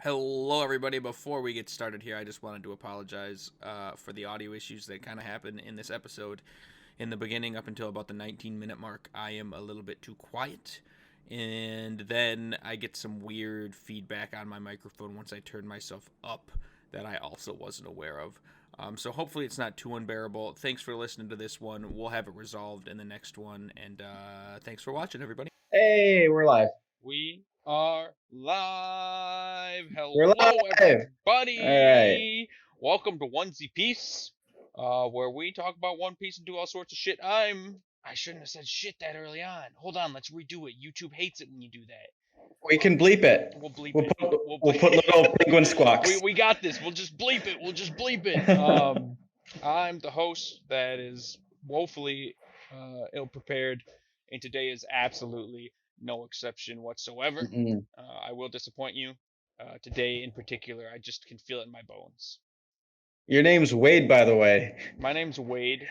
Hello, everybody. Before we get started here, I just wanted to apologize for the audio issues that kind of happened in this episode. In the beginning, up until about the 19-minute mark, I am a little bit too quiet. And then I get some weird feedback on my microphone once I turn myself up that I also wasn't aware of. So hopefully it's not too unbearable. Thanks for listening to this one. We'll have it resolved in the next one. And thanks for watching, everybody. Hey, we're live. We are live. We're Hello, live. All right. everybody. Welcome to Onesie Piece, where we talk about One Piece and do all sorts of shit. I shouldn't have said shit that early on. Hold on, let's redo it. YouTube hates it when you do that. We can bleep it. We'll bleep We'll it. we'll put little penguin squawks. We got this. We'll just bleep it. We'll just bleep it. I'm the host that is woefully ill prepared, and today is absolutely no exception whatsoever. I will disappoint you. Today in particular, I just can feel it in my bones. Your name's Wade, by the way. My name's Wade.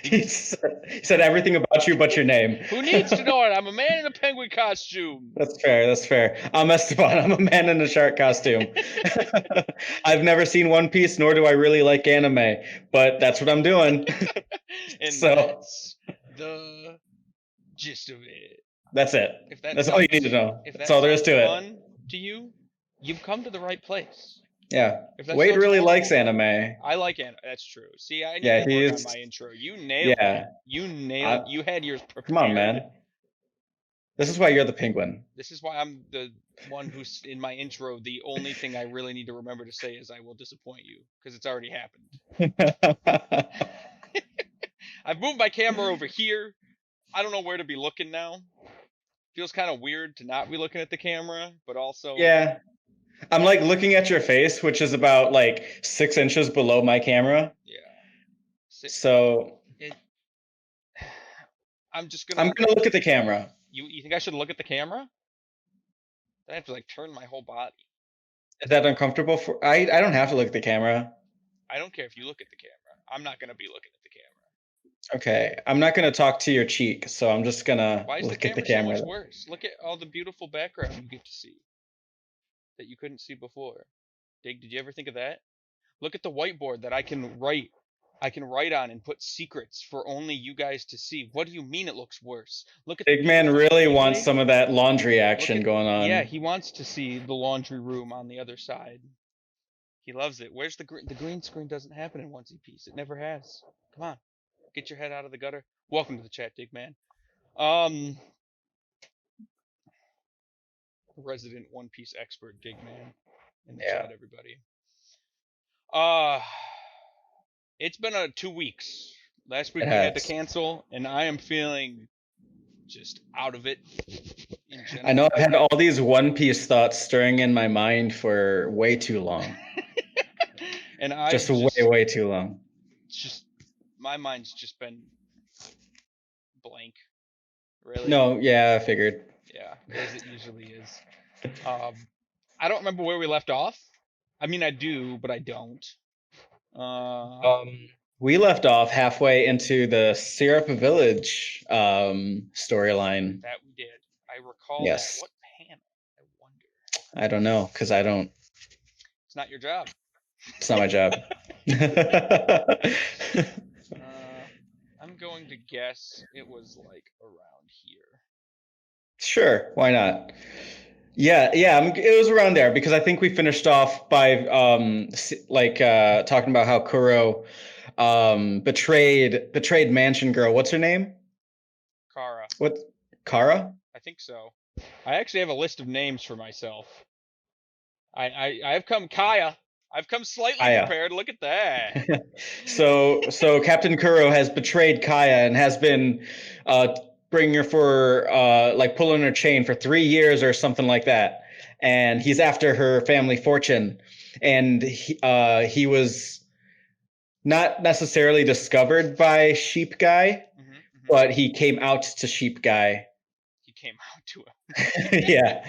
he said everything about you but your name. Who needs to know it? I'm a man in a penguin costume. That's fair. That's fair. I'm Estevan. I'm a man in a shark costume. I've never seen One Piece, nor do I really like anime, but that's what I'm doing. And So that's the gist of it. that's it. If that That's all you need to know. If That's all there is to it. Fun to you, you've come to the right place. Yeah. If that Wade sounds really horrible, likes anime. I like anime. That's true. See, I need Yeah, to he work is. on my intro. You nailed it. You nailed. You had yours prepared. Come on, man. This is why you're the penguin. This is why I'm the one who's in my intro. The only thing I really need to remember to say is I will disappoint you because it's already happened. I've moved my camera over here. I don't know where to be looking now. Feels kind of weird to not be looking at the camera, but also Yeah. I'm like looking at your face, which is about like 6 inches below my camera. Yeah. So I'm gonna look at the camera. You think I should look at the camera? I have to like turn my whole body. Is that uncomfortable for I don't have to look at the camera. I don't care if you look at the camera. I'm not gonna be looking at the camera. Okay. I'm not gonna talk to your cheek, so I'm just gonna look at the camera. So much worse? Look at all the beautiful background you get to see that you couldn't see before. Dig, did you ever think of that? Look at the whiteboard that I can write on and put secrets for only you guys to see. What do you mean it looks worse? Look at Big man really wants some of that laundry action going on. Yeah, he wants to see the laundry room on the other side. He loves it. Where's the green screen? Doesn't happen in Onesie Piece. It never has. Come on, get your head out of the gutter. Welcome to the chat, Dig Man. Resident One Piece expert, Dig Man, in the chat, everybody. It's been 2 weeks. Last week we had to cancel, and I am feeling just out of it. I know I've had all these One Piece thoughts stirring in my mind for way too long. And I just way too long. Just my mind's just been blank. Really? No, yeah, I figured. Yeah, as it usually is. I don't remember where we left off. I mean, I do, but I don't. We left off halfway into the Syrup Village storyline. That we did. I recall yes. That. What panel? I wonder. I don't know, because I don't. It's not your job. It's not my job. I'm going to guess it was like around here. Sure, why not? Yeah, it was around there because I think we finished off by talking about how Kuro betrayed Mansion Girl. What's her name? Kara. What? Kara? I think so. I actually have a list of names for myself. I've come Kaya. I've come slightly prepared. Look at that. So Captain Kuro has betrayed Kaya and has been bringing her for pulling her chain for 3 years or something like that, and he's after her family fortune, and he was not necessarily discovered by Sheep Guy, but he came out to Sheep Guy. He came out to him. Yeah.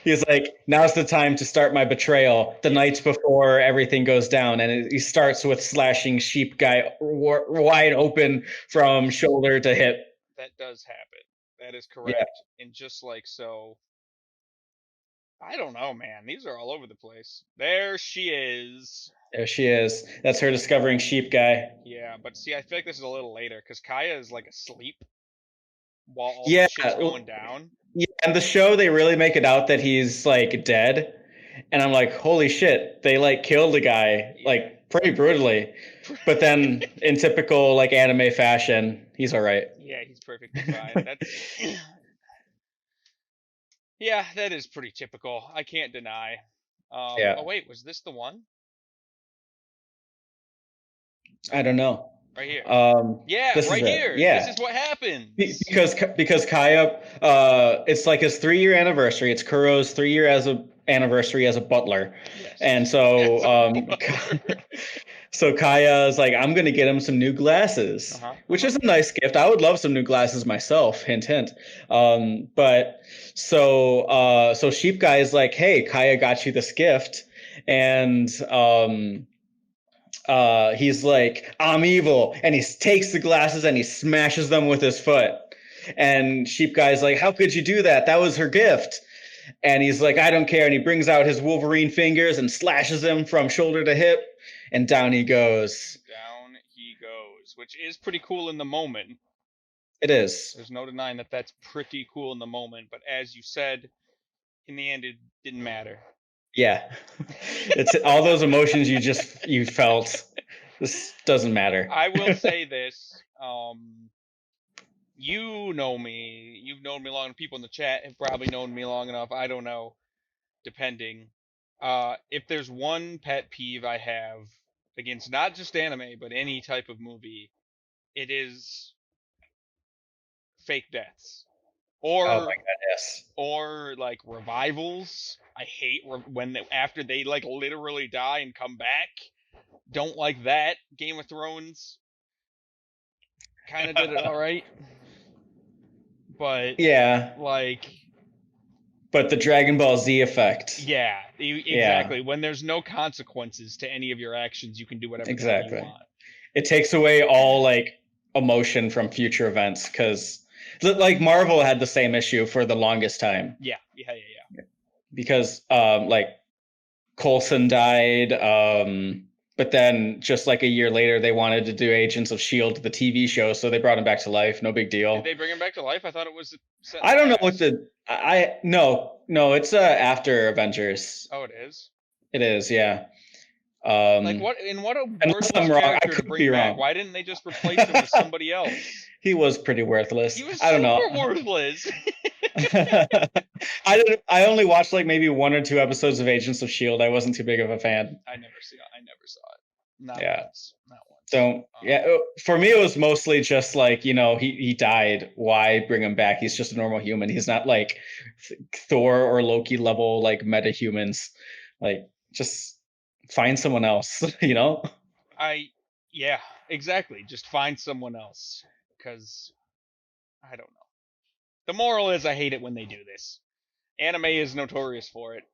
He's like, now's the time to start my betrayal, the night before everything goes down. And he starts with slashing Sheep Guy wide open from shoulder to hip. That does happen. That is correct. Yeah. And just like so, I don't know, man. These are all over the place. There she is. There she is. That's her discovering sheep guy. Yeah, but see, I feel like this is a little later because Kaya is like asleep while all Yeah, this shit's going down. yeah. And the show, they really make it out that he's like dead, and I'm like, holy shit, they like killed the guy Yeah. like pretty brutally. But then, in typical like anime fashion, he's all right. Yeah, he's perfectly fine. That's yeah, that is pretty typical. I can't deny. Yeah. Oh wait, was this the one? I don't know. Right here. Yeah, This is right it. here. Yeah. This is what happens. Because Kaya, it's like his 3-year anniversary. It's Kuro's 3-year anniversary as a butler, Yes. and so As a butler. so Kaya's like, I'm gonna get him some new glasses, which is a nice gift. I would love some new glasses myself. Hint, hint. But so Sheep Guy is like, hey, Kaya got you this gift, and he's like, I'm evil, and he takes the glasses and he smashes them with his foot. And Sheep Guy's like, how could you do that? That was her gift. And he's like, I don't care. And he brings out his Wolverine fingers and slashes him from shoulder to hip, and down he goes. Down he goes, which is pretty cool in the moment. It is. There's no denying that that's pretty cool in the moment, but as you said, in the end, it didn't matter. Yeah. It's all those emotions you felt. This doesn't matter. I will say this. You know me. You've known me long enough. People in the chat have probably known me long enough. I don't know. Depending. If there's one pet peeve I have against not just anime, but any type of movie, it is fake deaths. Or Oh my goodness. or like revivals. I hate when after they like literally die and come back. Don't like that. Game of Thrones kind of did it all right, but Yeah. like, but the Dragon Ball Z effect. Yeah, exactly. Yeah. When there's no consequences to any of your actions, you can do whatever exactly you want. It takes away all like emotion from future events, because like Marvel had the same issue for the longest time. Yeah. Because like Coulson died, but then just like a year later they wanted to do Agents of S.H.I.E.L.D., the TV show, so they brought him back to life. No big deal. Did they bring him back to life? I thought it was I don't know what no, it's after Avengers. Oh, it is? It is, yeah. Like what a worthless character to bring back. Why didn't they just replace him with somebody else? He was pretty worthless. He was I don't know. super worthless. I only watched like maybe 1 or 2 episodes of Agents of S.H.I.E.L.D. I wasn't too big of a fan. I never saw it. Not once. So for me it was mostly just like, he died. Why bring him back? He's just a normal human. He's not like Thor or Loki level like meta humans. Like, just find someone else. Yeah, exactly. Just find someone else, because I don't know. The moral is I hate it when they do this. Anime is notorious for it.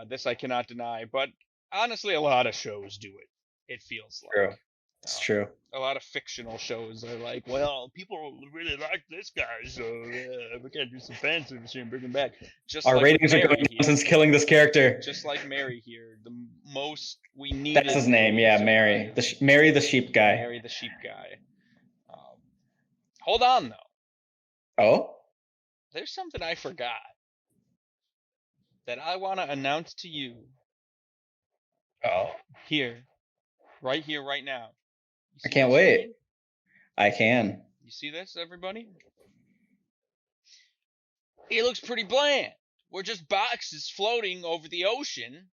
This I cannot deny, but honestly, a lot of shows do it. It feels like. True. It's true. A lot of fictional shows are like, well, people really like this guy, so we gotta do some fan service here and bring him back. Just our like ratings are going down since killing this character. Just like Mary here, the most we need. That's his name, yeah, Mary. Mary the sheep guy. Mary the sheep guy. Hold on though. Oh? There's something I forgot that I want to announce to you. Oh. Right here, right now. I can't wait. I can. You see this, everybody? It looks pretty bland. We're just boxes floating over the ocean.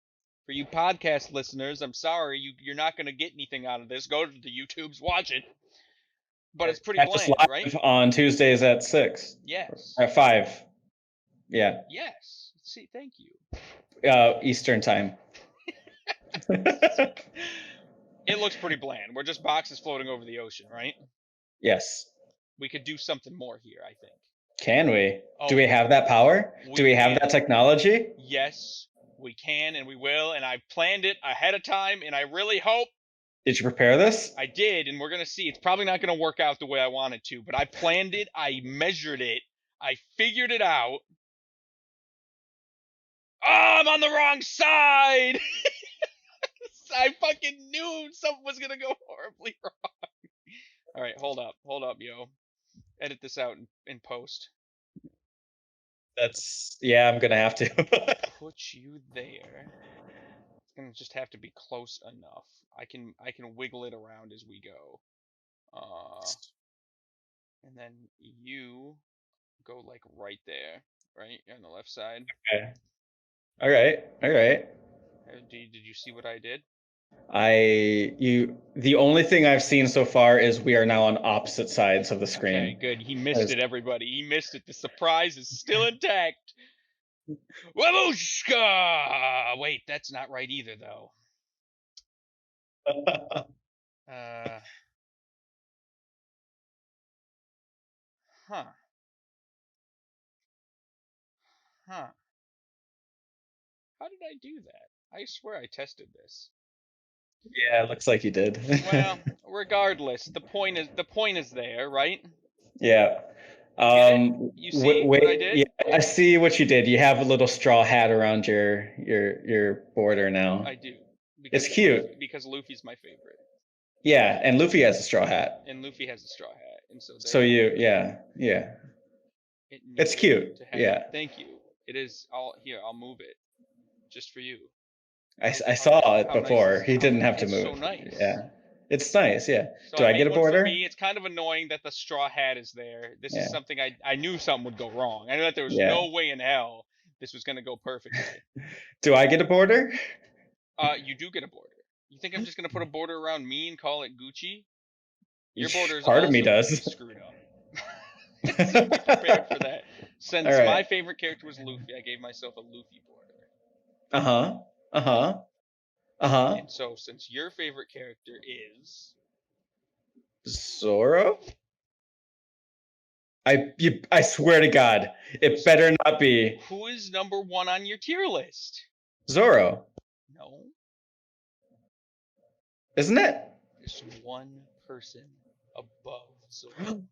For you podcast listeners, I'm sorry, you're not going to get anything out of this. Go to the YouTubes, watch it. But it's pretty bland, live right? On Tuesdays at 6. Yes. At 5. Yeah. Yes. See, thank you. Eastern time. It looks pretty bland. We're just boxes floating over the ocean, right? Yes. We could do something more here, I think. Can we? Do we have that power? Do we have that technology? Yes, we can and we will, and I planned it ahead of time, and I really hope. Did you prepare this? I did, and we're going to see. It's probably not going to work out the way I wanted to, but I planned it, I measured it, I figured it out. I'm on the wrong side. I fucking knew something was gonna go horribly wrong. All right, hold up, yo. Edit this out in post. I'm gonna have to. Put you there. It's gonna just have to be close enough. I can wiggle it around as we go. And then you go like right there, right? You're on the left side. Okay. All right. Did you see what I did? The only thing I've seen so far is we are now on opposite sides of the screen. Okay, good. He missed it, everybody. He missed it. The surprise is still intact. Wabushka! Wait, that's not right either, though. Huh. How did I do that? I swear I tested this. Yeah, it looks like you did. Well, regardless, the point is there, right? Yeah. You see what I did? Yeah, I see what you did. You have a little straw hat around your border now. I do. It's cute. Because Luffy's my favorite. Yeah, and Luffy has a straw hat. And Luffy has a straw hat, and so. Yeah. It's cute. Yeah. Thank you. It is all here. I'll move it, just for you. I saw it before. Nice he didn't have to move. It's so nice. Yeah. It's nice, yeah. So do I get a border? For me, it's kind of annoying that the straw hat is there. This is something I knew something would go wrong. I knew that there was no way in hell this was going to go perfectly. Do I get a border? You do get a border. You think I'm just going to put a border around me and call it Gucci? Your border is part of me does. Screwed up. So be prepared for that. Since my favorite character was Luffy, I gave myself a Luffy border. And so, since your favorite character is Zoro, I swear to God, it better not be. Who is number 1 on your tier list? Zoro. No. Isn't it? There's one person above Zoro.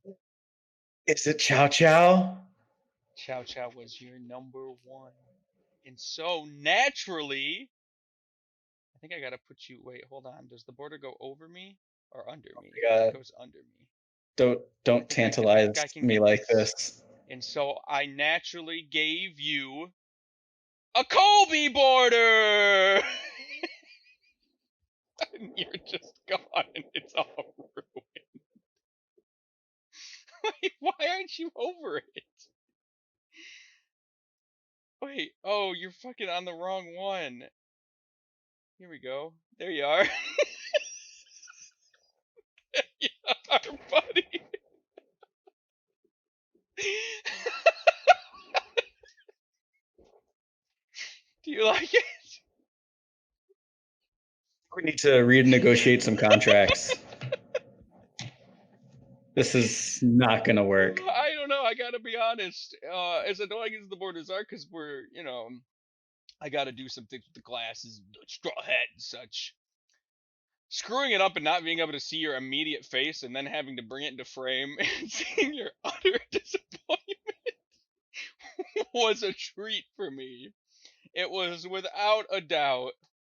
Is it Chow Chow? Chow Chow was your number 1. And so, naturally, I think I gotta put you. Wait, hold on. Does the border go over me or under me? It goes under me. Don't tantalize me like this. And so I naturally gave you a Kobe border. And you're just gone, and it's all ruined. Wait, why aren't you over it? Wait, oh, you're fucking on the wrong one. Here we go. There you are. There you are, buddy. Do you like it? We need to renegotiate some contracts. This is not gonna work. I don't know. I gotta be honest. As annoying as the borders are, because we're, I gotta do some things with the glasses, the straw hat, and such. Screwing it up and not being able to see your immediate face, and then having to bring it into frame and seeing your utter disappointment was a treat for me. It was without a doubt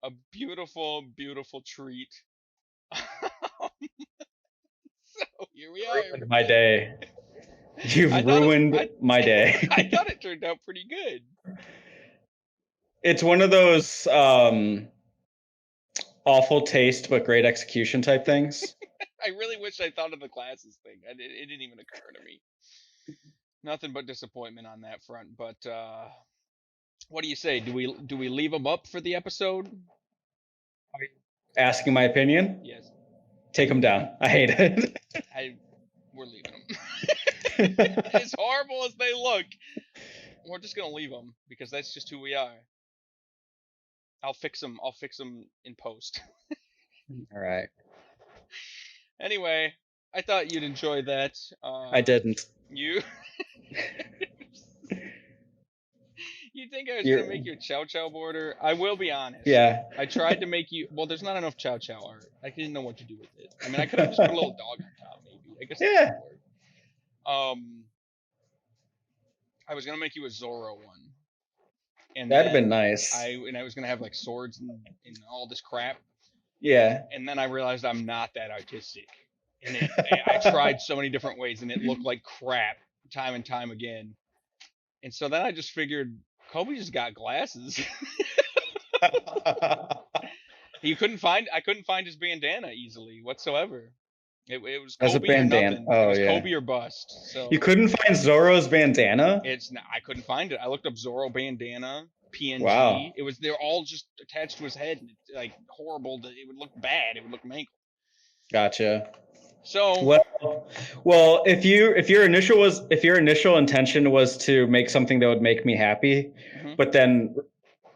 a beautiful, beautiful treat. So here we are. My day. You've ruined my day. I thought it turned out pretty good. It's one of those awful taste but great execution type things. I really wish I thought of the glasses thing. It didn't even occur to me. Nothing but disappointment on that front. But what do you say? Do we leave them up for the episode? Are you asking my opinion? Yes. Take them down. I hate it. We're leaving them. As horrible as they look, we're just gonna leave them because that's just who we are. I'll fix them in post. All right. Anyway, I thought you'd enjoy that. I didn't. You think I was gonna make you a Chow Chow border? I will be honest. Yeah. I tried to make you. Well, there's not enough Chow Chow art. I didn't know what to do with it. I mean, I could have just put a little dog on top, maybe. I guess. Yeah. That would work. I was gonna make you a Zoro one. and That'd have then been nice. I was gonna have like swords and all this crap, Yeah. and then I realized I'm not that artistic, and I tried so many different ways, and it looked like crap time and time again, and so then I just figured Kobe just got glasses. I couldn't find his bandana easily whatsoever. It was As a Kobe or bandana. nothing. Oh, It was yeah. Kobe or bust. So You couldn't find Zoro's bandana? I couldn't find it. I looked up Zoro bandana, PNG. Wow. They're all just attached to his head, and it's like horrible. It would look bad. It would look mangled. Gotcha. So Well, if your initial intention was to make something that would make me happy, but then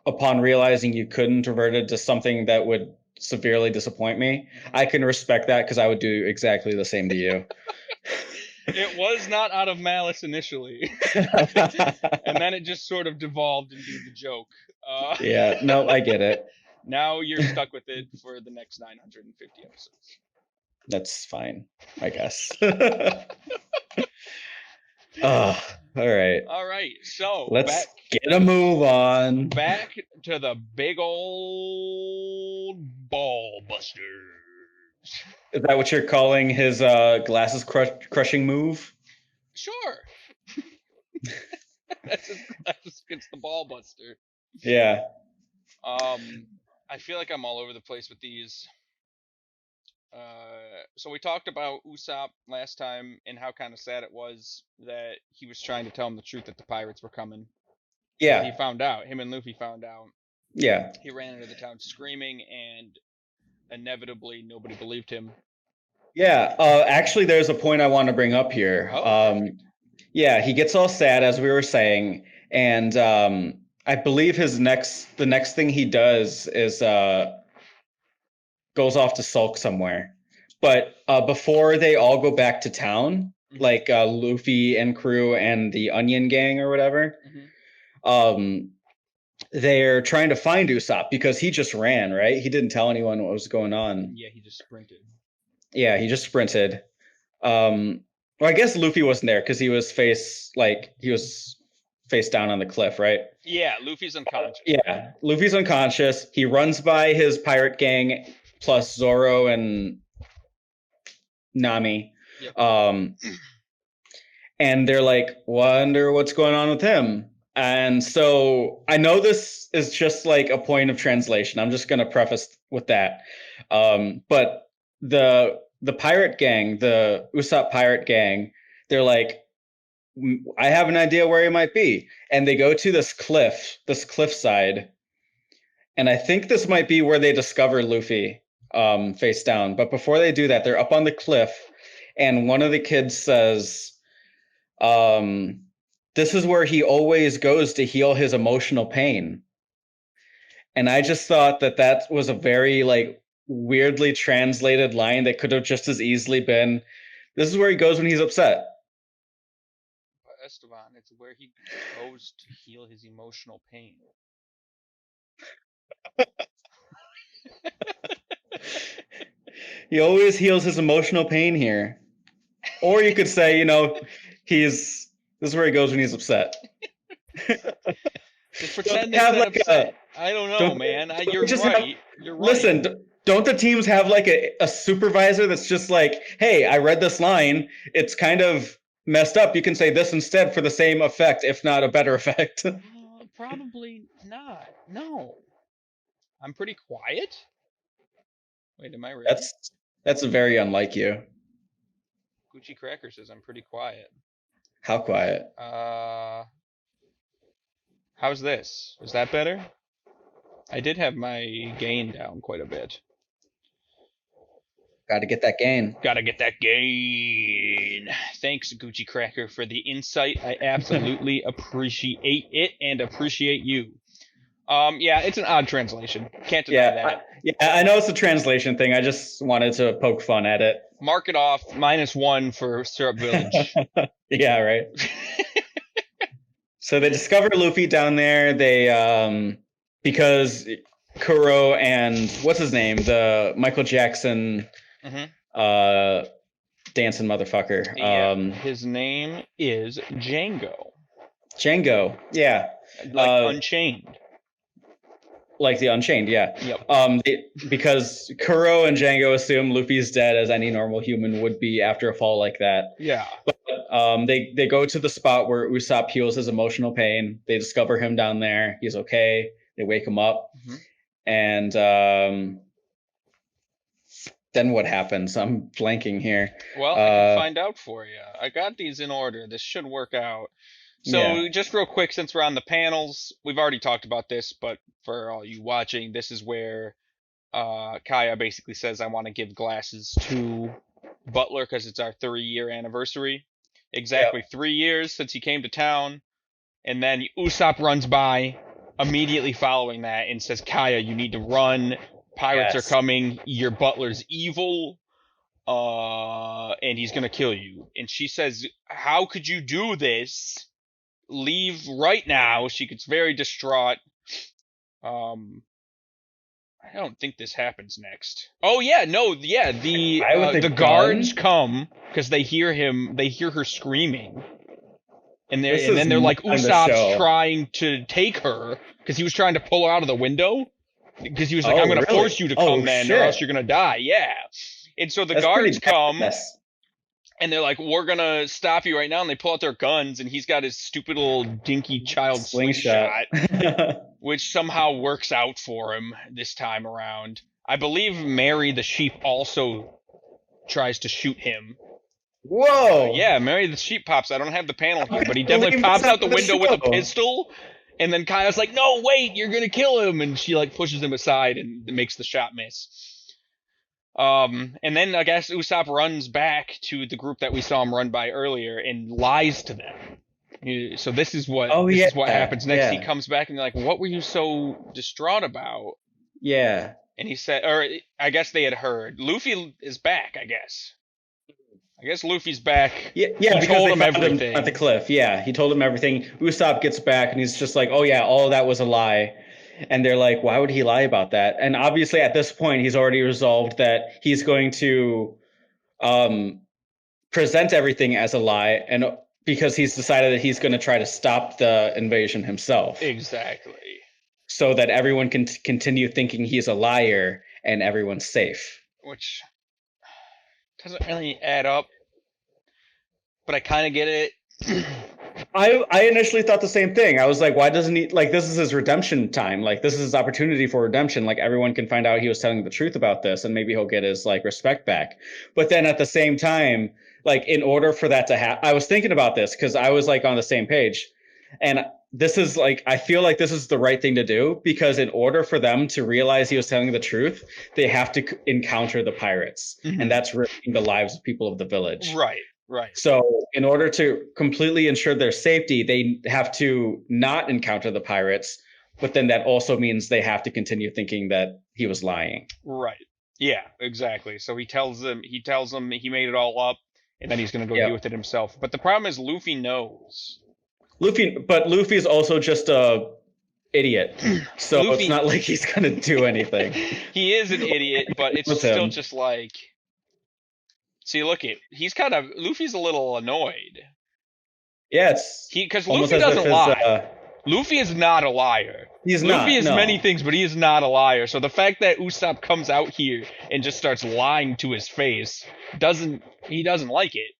upon realizing you couldn't, reverted to something that would severely disappoint me, I can respect that because I would do exactly the same to you. it was not out of malice initially, and then it just sort of devolved into the joke. Yeah, no, I get it. Now you're stuck with it for the next 950 episodes. That's fine, I guess. All right. All right, so Let's get a move on. Back to the big old ball busters. Is that what you're calling his glasses crushing move? Sure. That's his glasses against the ball buster. Yeah. I feel like I'm all over the place with these. So we talked about Usopp last time and how kind of sad it was that he was trying to tell him the truth that the pirates were coming. Yeah. He found out. Him and Luffy found out. Yeah. He ran into the town screaming, and inevitably nobody believed him. Yeah. Actually, there's a point I want to bring up here. Yeah, he gets all sad, as we were saying, and I believe the next thing he does is goes off to sulk somewhere. But before they all go back to town, like Luffy and crew and the Onion Gang or whatever, they're trying to find Usopp because he just ran, right? He didn't tell anyone what was going on. Yeah, he just sprinted. Yeah, he just sprinted. Well, I guess Luffy wasn't there because he was face down on the cliff, right? Yeah, Luffy's unconscious. Yeah, Luffy's unconscious. He runs by his pirate gang plus Zoro and Nami. Yep. And they're like, wonder what's going on with him. And so I know this is just like a point of translation. I'm just going to preface with that. But the pirate gang, the Usopp pirate gang, they're like, I have an idea where he might be. And they go to this cliffside. And I think this might be where they discover Luffy face down. But before they do that, they're up on the cliff. And one of the kids says, this is where he always goes to heal his emotional pain. And I just thought that was a very like weirdly translated line that could have just as easily been, this is where he goes when he's upset. Estevan, it's where he goes to heal his emotional pain. He always heals his emotional pain here. Or you could say, this is where he goes when he's upset. Just pretend they said upset. I don't know, man. You're right. You're right. Listen, don't the teams have like a supervisor that's just like, hey, I read this line. It's kind of messed up. You can say this instead for the same effect, if not a better effect. Probably not. No. I'm pretty quiet. Wait, am I really? That's very unlike you. Gucci Cracker says I'm pretty quiet. How quiet? How's this? Is that better? I did have my gain down quite a bit. Gotta get that gain. Gotta get that gain. Thanks, Gucci Cracker, for the insight. I absolutely appreciate it and appreciate you. Yeah, it's an odd translation. Can't deny that. I know it's a translation thing. I just wanted to poke fun at it. Mark it off. -1 for Syrup Village. Yeah, right. So they discover Luffy down there. They because Kuro and what's his name, the Michael Jackson dancing motherfucker. Yeah, his name is Django. Django, yeah. Like Unchained. Like the Unchained, yeah. Yep. Because Kuro and Django assume Luffy's dead, as any normal human would be after a fall like that. Yeah. But they go to the spot where Usopp heals his emotional pain. They discover him down there. He's okay. They wake him up. Mm-hmm. And then what happens? I'm blanking here. Well, I can find out for you. I got these in order. This should work out. So just real quick, since we're on the panels, we've already talked about this, but for all you watching, this is where Kaya basically says, I want to give glasses to Butler because it's our 3-year anniversary. Exactly 3 years since he came to town. And then Usopp runs by immediately following that and says, Kaya, you need to run. Pirates are coming. Your Butler's evil. And he's going to kill you. And she says, how could you do this? Leave right now. She gets very distraught. I don't think this happens next. Oh yeah, no, yeah. The guards come because they hear her screaming, and they're like, Usopp's trying to take her because he was trying to pull her out of the window because he was like, I'm gonna force you to come then, or else you're gonna die. Yeah, and so the guards come. And they're like, we're going to stop you right now. And they pull out their guns, and he's got his stupid little dinky child slingshot, which somehow works out for him this time around. I believe Mary the sheep also tries to shoot him. Whoa! Yeah, Mary the sheep pops. I don't have the panel here, but he definitely pops out the window with a pistol. And then Kaya's like, no, wait, you're going to kill him. And she like pushes him aside and makes the shot miss. And then I guess Usopp runs back to the group that we saw him run by earlier and lies to them. So this is what is what happens next. He comes back and they're like, "What were you so distraught about?" Yeah. And he said, or I guess they had heard Luffy is back. I guess Luffy's back. Yeah. He told him everything at the cliff. Yeah, he told him everything. Usopp gets back and he's just like, "Oh yeah, all of that was a lie." And they're like, why would he lie about that? And obviously at this point, he's already resolved that he's going to present everything as a lie. And because he's decided that he's going to try to stop the invasion himself. Exactly. So that everyone can continue thinking he's a liar and everyone's safe. Which doesn't really add up. But I kind of get it. I initially thought the same thing. I was like, why doesn't he, like, this is his redemption time. Like, this is his opportunity for redemption. Like, everyone can find out he was telling the truth about this and maybe he'll get his, like, respect back. But then at the same time, like, in order for that to happen, I was thinking about this because I was, like, on the same page. And this is, like, I feel like this is the right thing to do because in order for them to realize he was telling the truth, they have to encounter the pirates. Mm-hmm. And that's risking the lives of people of the village. Right. Right. So in order to completely ensure their safety, they have to not encounter the pirates. But then that also means they have to continue thinking that he was lying. Right. Yeah, exactly. So he tells them he made it all up and then he's going to go deal with it himself. But the problem is Luffy knows. But Luffy's also just a idiot. So Luffy, it's not like he's going to do anything. He is an idiot, but it's still just like... See, Luffy's a little annoyed. Yeah, because Luffy doesn't lie. Luffy is not a liar. Luffy is many things, but he is not a liar. So the fact that Usopp comes out here and just starts lying to his face, he doesn't like it.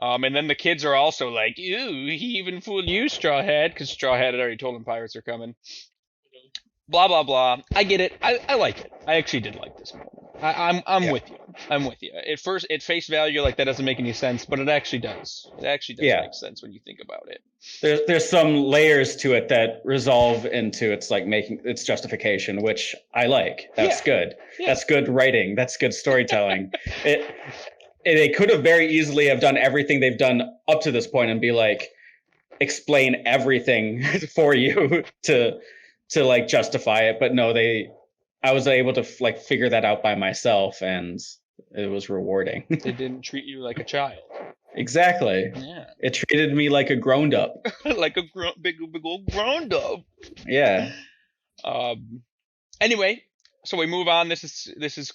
And then the kids are also like, ew, he even fooled you, Straw Hat, because Straw Hat had already told him pirates are coming. Blah, blah, blah. I get it. I like it. I actually did like this moment. I'm with you. I'm with you. At face value, like, that doesn't make any sense, but it actually does. It actually does make sense when you think about it. There's some layers to it that resolve into its, like, making its justification, which I like. That's good. Yeah. That's good writing. That's good storytelling. They could have very easily have done everything they've done up to this point and be like, explain everything for you to like justify it, but no, I was able to like figure that out by myself, and it was rewarding. They didn't treat you like a child. Exactly. Yeah. It treated me like a grown up. Like a big old grown up. Yeah. Anyway, so we move on. This is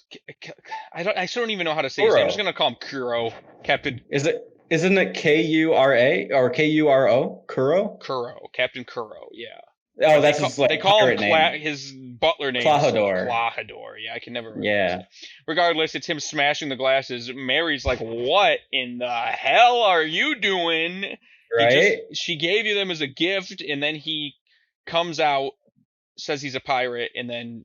I still don't even know how to say his name. I'm just gonna call him Kuro, Captain. Is it Isn't it Kura or Kuro? Kuro? Kuro, Captain Kuro, yeah. Oh, But that's his they like call him pirate name. his butler name is Klahadore. Klahadore. Yeah, I can never remember. Yeah. Regardless, it's him smashing the glasses. Mary's like, "What in the hell are you doing?" Right? She gave you them as a gift, and then he comes out, says he's a pirate, and then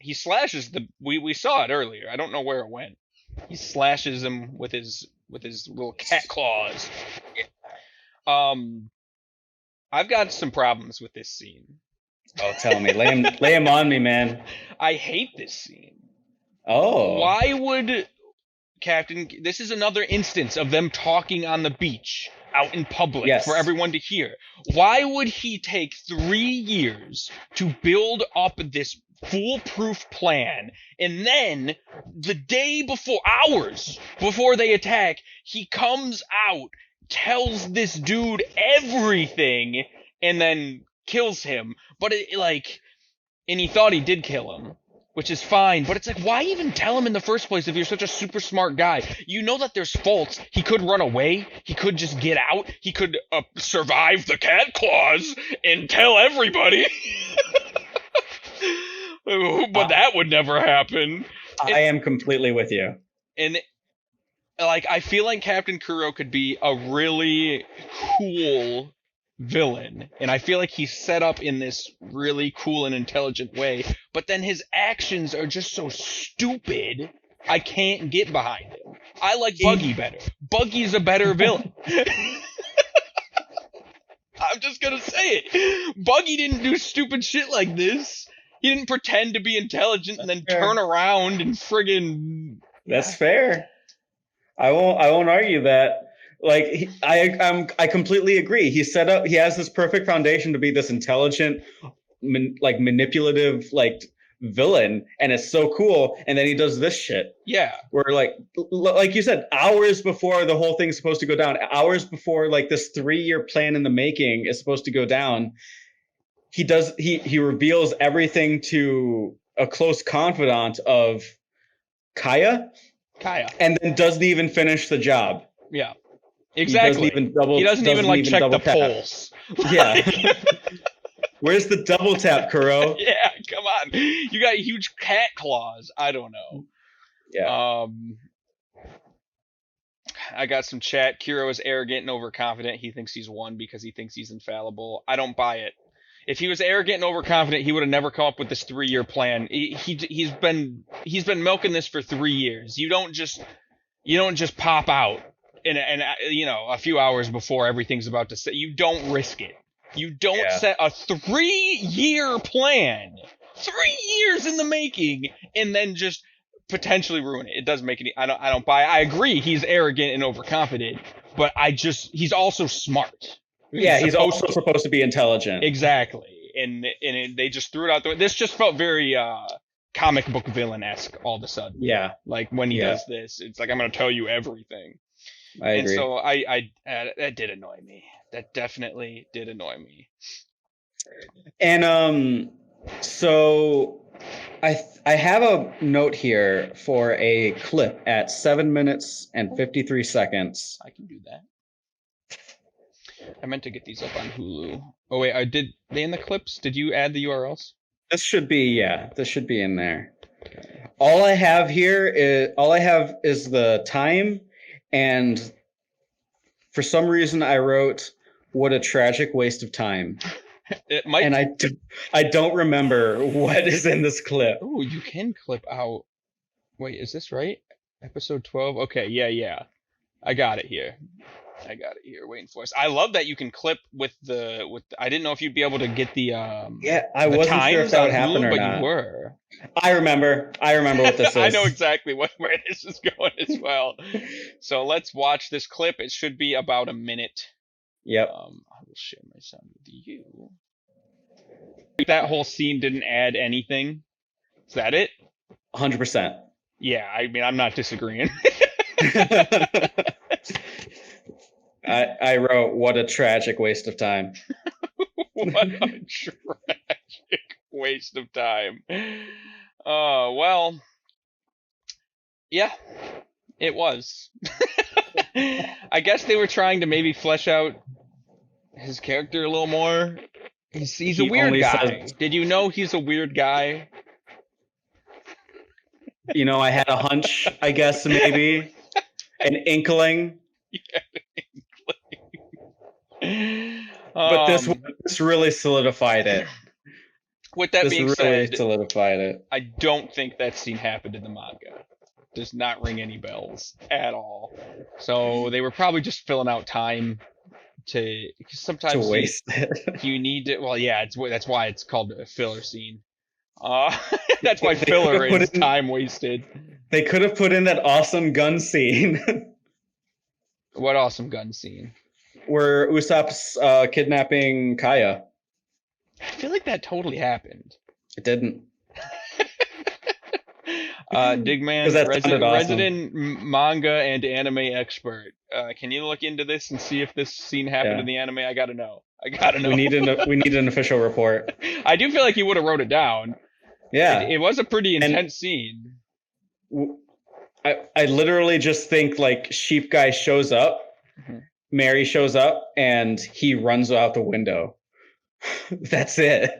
he slashes we saw it earlier. I don't know where it went. He slashes him with his little cat claws. I've got some problems with this scene. Oh, tell me. Lay him on me, man. I hate this scene. Oh. Why would Captain... This is another instance of them talking on the beach, out in public, for everyone to hear. Why would he take 3 years to build up this foolproof plan, and then the day before, hours before they attack, he comes out, tells this dude everything, and then kills him? But and he thought he did kill him, which is fine, but it's like, why even tell him in the first place if you're such a super smart guy? You know that there's faults. He could run away. He could just get out. He could survive the cat claws and tell everybody. But that would never happen. I am completely with you. And I feel like Captain Kuro could be a really cool villain, and I feel like he's set up in this really cool and intelligent way, but then his actions are just so stupid, I can't get behind him. I like Buggy better. Buggy's a better villain. I'm just gonna say it. Buggy didn't do stupid shit like this. He didn't pretend to be intelligent and then turn around and friggin'... That's fair. I won't argue that. Like, I completely agree. He has this perfect foundation to be this intelligent, manipulative, villain, and it's so cool. And then he does this shit. Yeah. Where like you said, hours before the whole thing's supposed to go down, hours before this 3-year plan in the making is supposed to go down, he reveals everything to a close confidant of Kaya, and then doesn't even finish the job. Yeah. Exactly. He doesn't even check the pulse. Yeah. Where's the double tap, Kuro? Yeah, come on. You got huge cat claws. I don't know. Yeah. I got some chat. Kuro is arrogant and overconfident. He thinks he's won because he thinks he's infallible. I don't buy it. If he was arrogant and overconfident, he would have never come up with this 3-year plan. He's been milking this for 3 years. You don't just pop out and a few hours before everything's about to set. You don't risk it. You don't set a 3-year plan, 3 years in the making, and then just potentially ruin it. It doesn't make any. I don't buy it. I agree. He's arrogant and overconfident, but he's also smart. He's also supposed to be intelligent. Exactly. And they just threw it out there. This just felt very comic book villain-esque all of a sudden. Yeah. Like when he does this, it's like, I'm going to tell you everything. I agree. And so that did annoy me. That definitely did annoy me. And so I have a note here for a clip at 7 minutes and 53 seconds. I can do that. I meant to get these up on Hulu. Oh wait, I did. They in the clips? Did you add the URLs? This should be in there. Okay. All I have is the time, and for some reason I wrote, "What a tragic waste of time." It might. And I don't remember what is in this clip. Oh, you can clip out. Wait, is this right? Episode 12. Okay, yeah. I got it here. Waiting for us. I love that you can clip with I didn't know if you'd be able to get the I wasn't sure if that would happen or but not. You were. I remember what this is. I know exactly where this is going as well. So let's watch this clip. It should be about a minute. Yep. I will share my sound with you. That whole scene didn't add anything. Is that it? 100%. Yeah, I mean, I'm not disagreeing. I wrote, "What a tragic waste of time." What a tragic waste of time. Well, yeah. It was. I guess they were trying to maybe flesh out his character a little more. He's a He weird only guy. says, Did you know he's a weird guy? I had a hunch, I guess, maybe. An inkling. But this really solidified it. With that This being really said, solidified it. I don't think that scene happened in the manga. Does not ring any bells at all. So they were probably just filling out time to. Cause sometimes To waste it. you need to. Well, yeah, that's why it's called a filler scene. That's why filler is time wasted. They could have put in that awesome gun scene. What awesome gun scene? Where Usopp's kidnapping Kaya. I feel like that totally happened. It didn't. Digman, That resident, awesome. resident manga and anime expert. Can you look into this and see if this scene happened in the anime? I gotta know. We need an official report. I do feel like he would have wrote it down. Yeah. It was a pretty intense scene. I literally just think like Sheep Guy shows up, Mary shows up, and he runs out the window. That's it.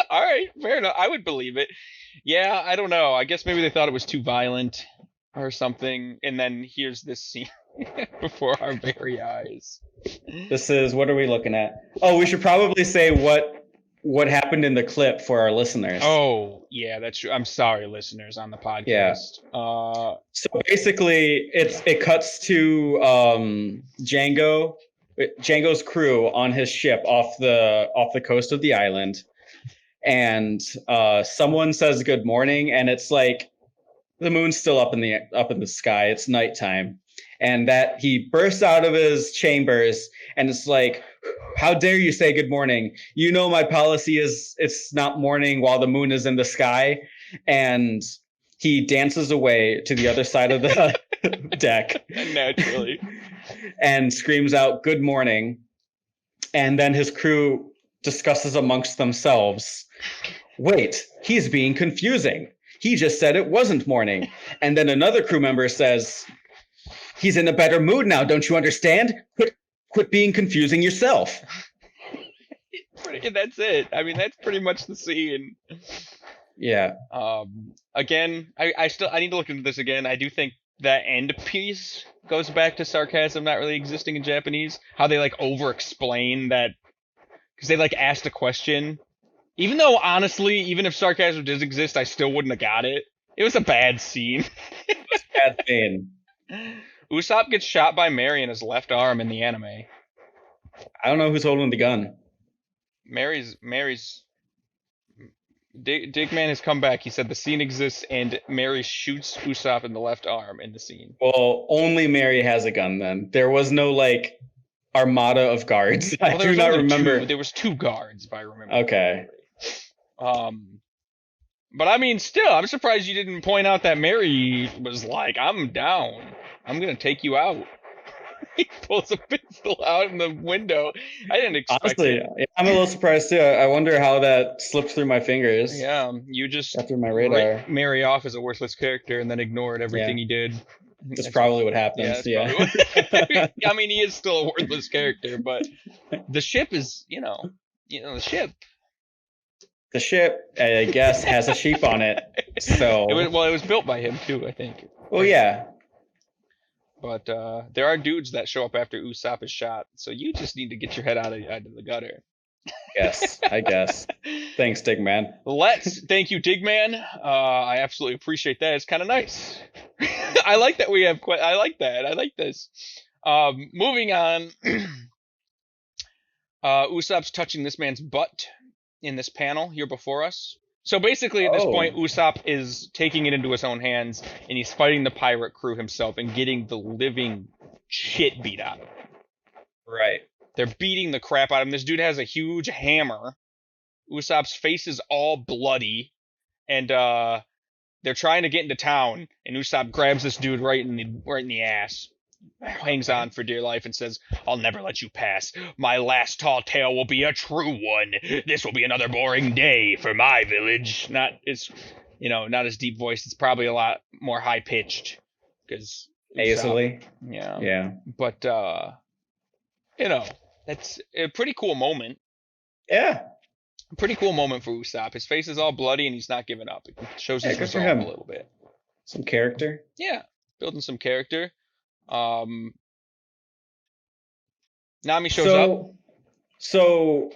All right, fair enough. I would believe it. Yeah, I don't know. I guess maybe they thought it was too violent or something, and then here's this scene before our very eyes. This is, what are we looking at? Oh, we should probably say what happened in the clip for our listeners. Oh, yeah, that's true. I'm sorry, listeners on the podcast. Yeah. So basically, it cuts to Django's crew on his ship off the coast of the island, and someone says good morning, and it's like the moon's still up in the sky. It's nighttime, and that he bursts out of his chambers, and it's like, how dare you say good morning? You know my policy is it's not morning while the moon is in the sky. And he dances away to the other side of the deck. Naturally. And screams out, good morning. And then his crew discusses amongst themselves, wait, he's being confusing. He just said it wasn't morning. And then another crew member says, he's in a better mood now, don't you understand? Quit being confusing yourself. That's it. I mean, that's pretty much the scene. Yeah. Again, I need to look into this again. I do think that end piece goes back to sarcasm not really existing in Japanese. How they like over-explain that, because they like asked a question. Even though honestly, even if sarcasm does exist, I still wouldn't have got it. It was a bad scene. It was a bad scene. Usopp gets shot by Mary in his left arm in the anime. I don't know who's holding the gun. Mary's Digman has come back. He said the scene exists, and Mary shoots Usopp in the left arm in the scene. Well, only Mary has a gun then. There was no like armada of guards. Well, I do not remember. There was 2 guards, if I remember. Okay. But I mean, still, I'm surprised you didn't point out that Mary was like, I'm down. I'm going to take you out. He pulls a pistol out in the window. I didn't expect Honestly, it. I'm a little surprised too. I wonder how that slipped through my fingers. Yeah, you just got through my radar. Mary off as a worthless character and then ignored everything he did. That's probably what happens. Yeah. I mean, he is still a worthless character, but the ship is, the ship. The ship, I guess, has a sheep on it. So it was built by him too, I think. Well, yeah. But there are dudes that show up after Usopp is shot, so you just need to get your head out of the gutter. Yes, I guess. Thanks, Digman. Thank you, Digman. I absolutely appreciate that. It's kind of nice. I like that we have. I like that. I like this. Moving on. Usopp's touching this man's butt in this panel here before us. So basically, at this point, Usopp is taking it into his own hands, and he's fighting the pirate crew himself and getting the living shit beat out of him. Right. They're beating the crap out of him. This dude has a huge hammer. Usopp's face is all bloody, and they're trying to get into town, and Usopp grabs this dude right in the ass, hangs on for dear life, and says, "I'll never let you pass. My last tall tale will be a true one. This will be another boring day for my village." Not as deep voiced. It's probably a lot more high pitched. because Easily. Yeah. Yeah. But that's a pretty cool moment. Yeah. Pretty cool moment for Usopp. His face is all bloody and he's not giving up. It shows his Good for resolve him. a little bit. Some character. Yeah, building some character. Nami shows up. So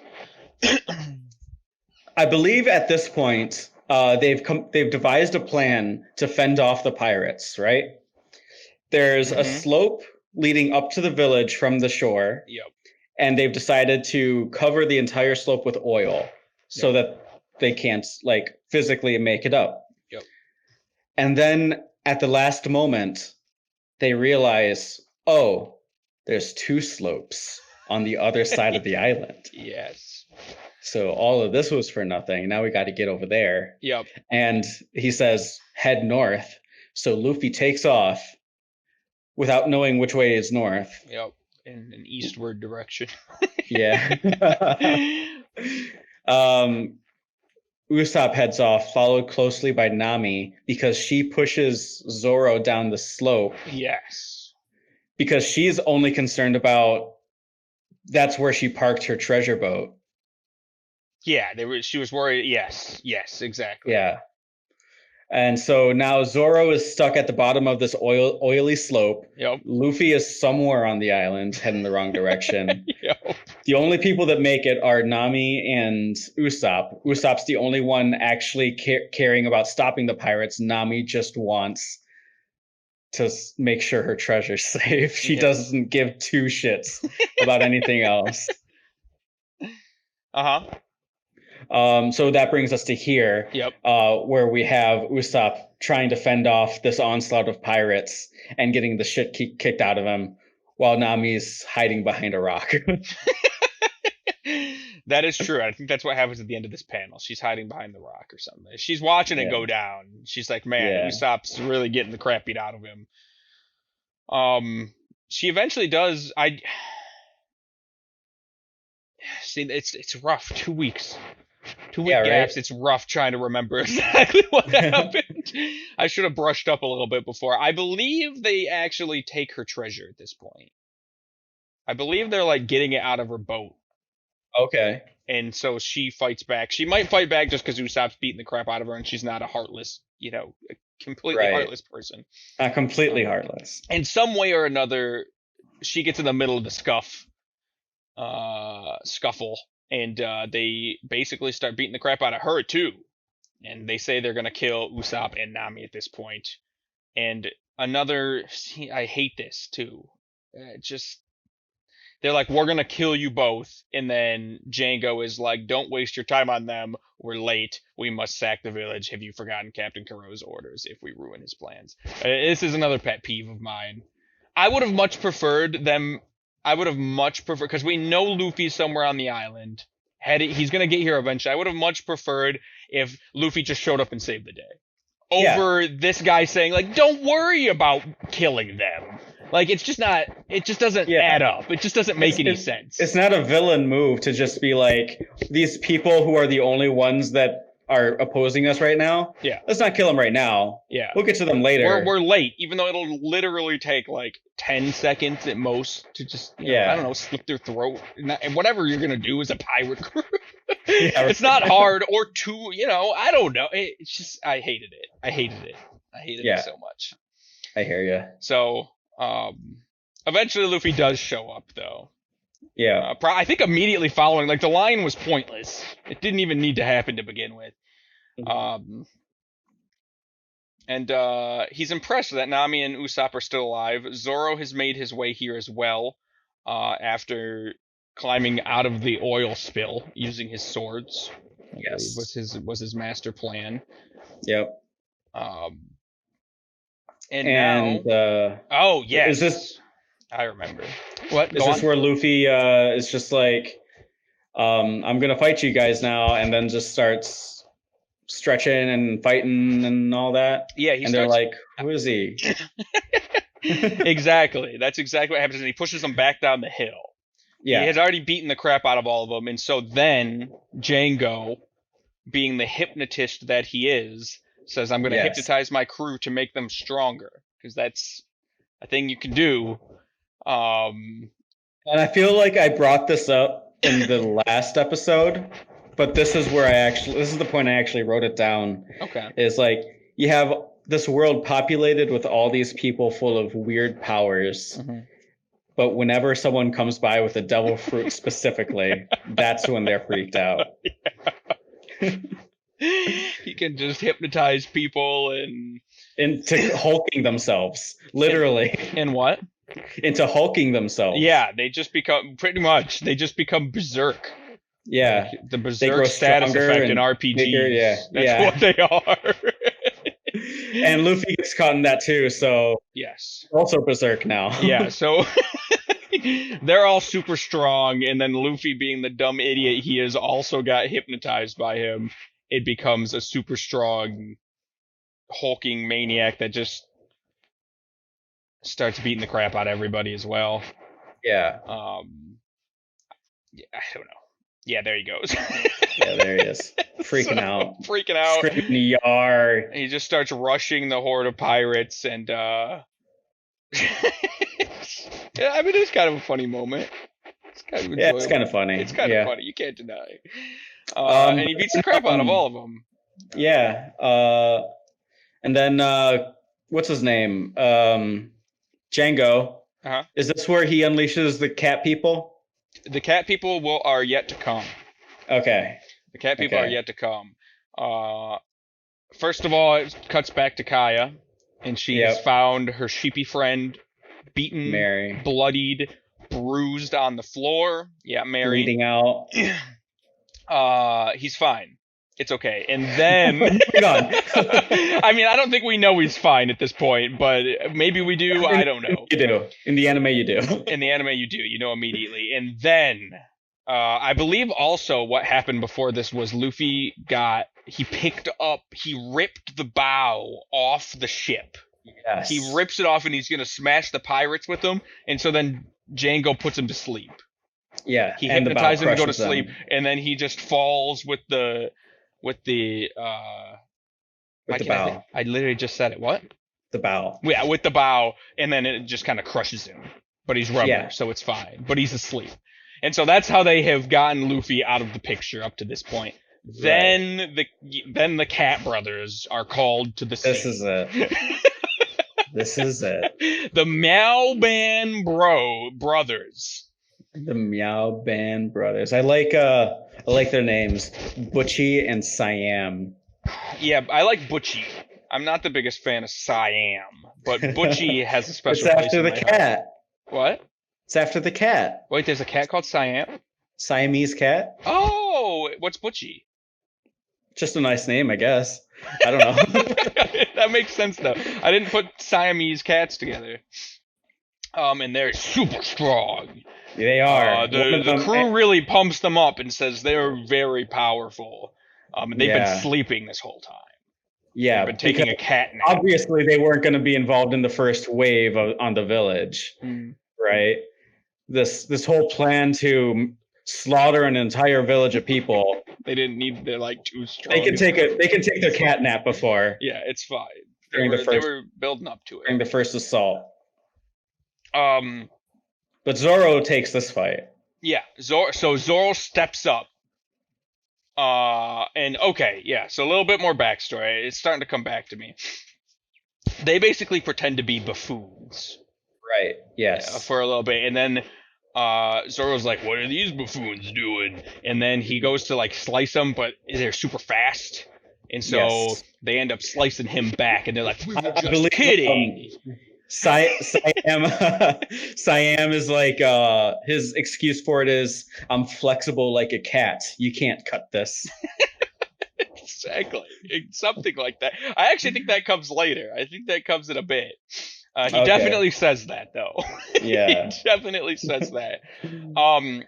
I believe at this point, they've devised a plan to fend off the pirates, right? There's a slope leading up to the village from the shore. Yep. And they've decided to cover the entire slope with oil so that they can't like physically make it up. Yep. And then at the last moment, they realize, oh, there's two slopes on the other side of the island. Yes. So all of this was for nothing. Now we got to get over there. Yep. And he says, head north. So Luffy takes off without knowing which way is north. Yep. In an eastward direction. Yeah. Usopp heads off, followed closely by Nami, because she pushes Zoro down the slope. Yes. Because she's only concerned about that's where she parked her treasure boat. Yeah, she was worried. Yes, exactly. Yeah. And so now Zoro is stuck at the bottom of this oily slope. Yep. Luffy is somewhere on the island, heading the wrong direction. Yep. The only people that make it are Nami and Usopp. Usopp's the only one actually caring about stopping the pirates. Nami just wants to make sure her treasure's safe. She doesn't give two shits about anything else. So that brings us to here, where we have Usopp trying to fend off this onslaught of pirates and getting the shit kicked out of him, while Nami's hiding behind a rock. That is true. I think that's what happens at the end of this panel. She's hiding behind the rock or something. She's watching it go down. She's like, man, Usopp's really getting the crap beat out of him. She eventually does. See, it's rough. 2 weeks. 2 week gaps. Right? It's rough trying to remember exactly what happened. I should have brushed up a little bit before. I believe they actually take her treasure at this point. I believe they're like getting it out of her boat. Okay. And so she fights back. She might fight back just because Usopp's beating the crap out of her and she's not a heartless, a completely heartless person. Not completely heartless. In some way or another, she gets in the middle of the scuffle, and they basically start beating the crap out of her too. And they say they're going to kill Usopp and Nami at this point. And I hate this too. They're like, we're going to kill you both. And then Django is like, don't waste your time on them. We're late. We must sack the village. Have you forgotten Captain Kuro's orders if we ruin his plans? This is another pet peeve of mine. I would have much preferred, because we know Luffy's somewhere on the island. He's going to get here eventually. I would have much preferred if Luffy just showed up and saved the day. Over this guy saying, like, don't worry about killing them. Like, it just doesn't add up. It just doesn't make any sense. It's not a villain move to just be like, these people who are the only ones that are opposing us right now. Yeah. Let's not kill them right now. Yeah. We'll get to them later. We're late, even though it'll literally take like 10 seconds at most to just, I don't know, slit their throat. And whatever you're going to do as a pirate crew. It's not hard or too, I don't know. It's just, I hated it. I hated it so much. I hear you. So, eventually Luffy does show up though. Yeah. I think immediately following, like, the line was pointless. It didn't even need to happen to begin with. And he's impressed that Nami and Usopp are still alive. Zoro has made his way here as well, after climbing out of the oil spill using his swords. Yes. Was his master plan. Yep. And now, oh yes. Is this? I remember. What? Is this where Luffy is just like, I'm gonna fight you guys now, and then just starts stretching and fighting and all that? Yeah, they're like, who is he? Exactly. That's exactly what happens, and he pushes them back down the hill. Yeah. He has already beaten the crap out of all of them, and so then Django, being the hypnotist that he is, says, I'm going to hypnotize my crew to make them stronger. because that's a thing you can do. And I feel like I brought this up in the last episode, but this is the point I actually wrote it down. Okay. Is like you have this world populated with all these people full of weird powers. Mm-hmm. But whenever someone comes by with a devil fruit specifically, that's when they're freaked out. He can just hypnotize people into hulking themselves, literally. And what? Into hulking themselves. Yeah, they just become berserk. Yeah, The grow berserk status stronger effect in and RPGs. bigger, That's what they are. And Luffy gets caught in that too, so Yes. also berserk now. Yeah, so they're all super strong, and then Luffy, being the dumb idiot he is, also got hypnotized by him. It becomes a super strong hulking maniac that just starts beating the crap out of everybody as well. Yeah. Yeah, I don't know. Yeah, there he goes. Yeah, there he is. Freaking out. Freaking out. Screaming yar. He just starts rushing the horde of pirates, and yeah, I mean, it's kind of a funny moment. It's kind of Yeah, it's kind of funny. It's kind of funny. You can't deny. And he beats the crap out of all of them. Yeah. And then what's his name? Django. Uh-huh. Is this where he unleashes the cat people? The cat people are yet to come. Okay. The cat people are yet to come. First of all, it cuts back to Kaya, and she has found her sheepy friend beaten, Mary, bloodied, bruised on the floor. Yeah, Mary. bleeding out. He's fine. It's okay. And then Moving on. I mean, I don't think we know he's fine at this point, but maybe we do. I don't know. You do. In the anime, you do. In the anime, you do. You know immediately. And then I believe also what happened before this was Luffy he ripped the bow off the ship. Yes. He rips it off, and he's going to smash the pirates with them. And so then Django puts him to sleep. Yeah. He hypnotizes him to go to sleep, and then he just falls with the bow. I literally just said it. What? The bow. Yeah, with the bow, and then it just kind of crushes him. But he's rubber, so it's fine. But he's asleep. And so that's how they have gotten Luffy out of the picture up to this point. Right. Then the Cat Brothers are called to the scene. This is it. This is it. The Meow Ban Brothers. The Meow Ban Brothers. I like their names, Butchie and Siam. Yeah, I like Butchie. I'm not the biggest fan of Siam, but Butchie has a special place. It's after the cat. Heart. What? It's after the cat. Wait, there's a cat called Siam? Siamese cat? Oh, what's Butchie? Just a nice name, I guess. I don't know. That makes sense, though. I didn't put Siamese cats together. And they're super strong. They are. The crew really pumps them up and says they're very powerful. And they've been sleeping this whole time. Yeah, they've been taking a cat nap. Obviously, they weren't going to be involved in the first wave on the village, right? This whole plan to slaughter an entire village of people. They didn't need. They're like too strong. They can take their cat nap before. Yeah, it's fine. They were building up to it during the first assault. But Zoro takes this fight. Yeah, Zoro steps up. And okay, yeah, so a little bit more backstory. It's starting to come back to me. They basically pretend to be buffoons. Right, yes. For a little bit, and then Zoro's like, what are these buffoons doing? And then he goes to like slice them, but they're super fast. And so they end up slicing him back, and they're like, we were just kidding. Siam is like his excuse for it is I'm flexible like a cat. You can't cut this. Exactly. Something like that. I actually think that comes later. I think that comes in a bit. He definitely says that though. Yeah. He definitely says that.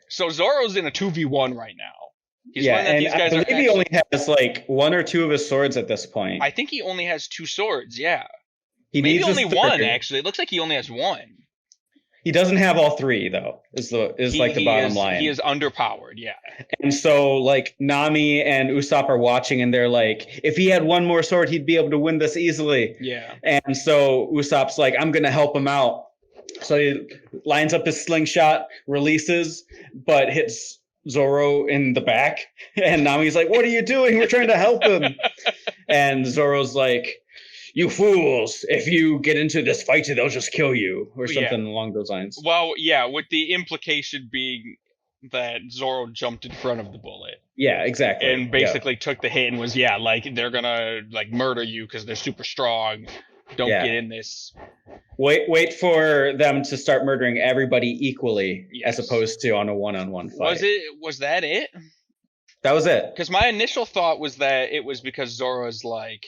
So Zoro's in a 2v1 right now. He's and I believe he only has like one or two of his swords at this point. I think he only has 2 swords, yeah. He Maybe needs only one, actually. It looks like he only has one. He doesn't have all three though. Is like the bottom line. He is underpowered. Yeah. And so like Nami and Usopp are watching, and they're like, if he had one more sword, he'd be able to win this easily. Yeah. And so Usopp's like, I'm gonna help him out. So he lines up his slingshot, releases, but hits Zoro in the back. And Nami's like, what are you doing? We're trying to help him. And Zoro's like, you fools, if you get into this fight, they'll just kill you, or something along those lines. Well, yeah, with the implication being that Zoro jumped in front of the bullet. Yeah, exactly. And basically took the hit and was, like, they're gonna, like, murder you because they're super strong. Don't get in this. Wait for them to start murdering everybody equally, as opposed to on a one-on-one fight. Was that it? That was it. Because my initial thought was that it was because Zoro's like,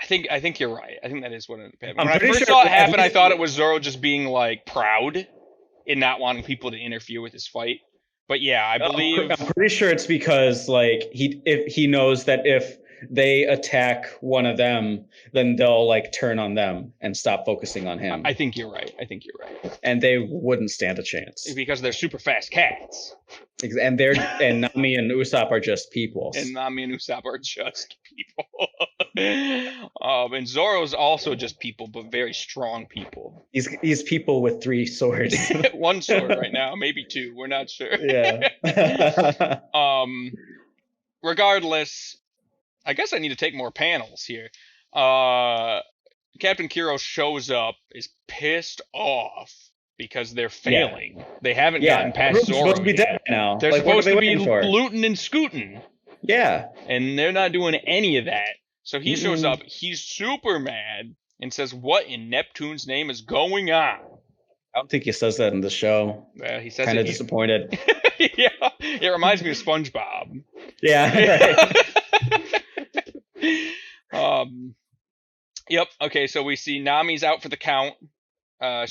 I think you're right. I think that is what it happened. When I first saw it happen, I thought it was Zoro just being like proud and not wanting people to interfere with his fight. But yeah, I believe I'm pretty sure it's because like he knows that if they attack one of them, then they'll like turn on them and stop focusing on him. I think you're right. And they wouldn't stand a chance because they're super fast cats. And Nami and Usopp are just people. And Nami and Usopp are just people. And Zoro's also just people, but very strong people. He's people with 3 swords. One sword right now, maybe 2. We're not sure. Yeah. Regardless, I guess I need to take more panels here. Captain Kuro shows up, is pissed off because they're failing. Yeah. They haven't gotten past Zoro. They're supposed to be dead now. They're supposed to be looting and scooting. Yeah. And they're not doing any of that. So he shows up, he's super mad, and says, what in Neptune's name is going on? I don't think he says that in the show. Well, he says kind of disappointed. Yeah, it reminds me of SpongeBob. Yeah. Right. Yep. Okay, so we see Nami's out for the count. I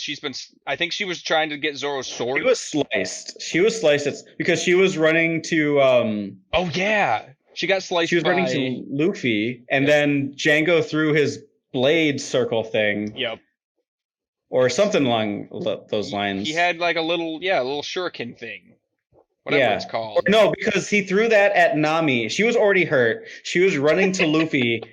think she was trying to get Zoro's sword. She was sliced because she was running to Oh yeah. She got sliced. She was running to Luffy, and then Django threw his blade circle thing. Yep. Or something along those lines. He had like a little shuriken thing. Whatever it's called. No, because he threw that at Nami. She was already hurt. She was running to Luffy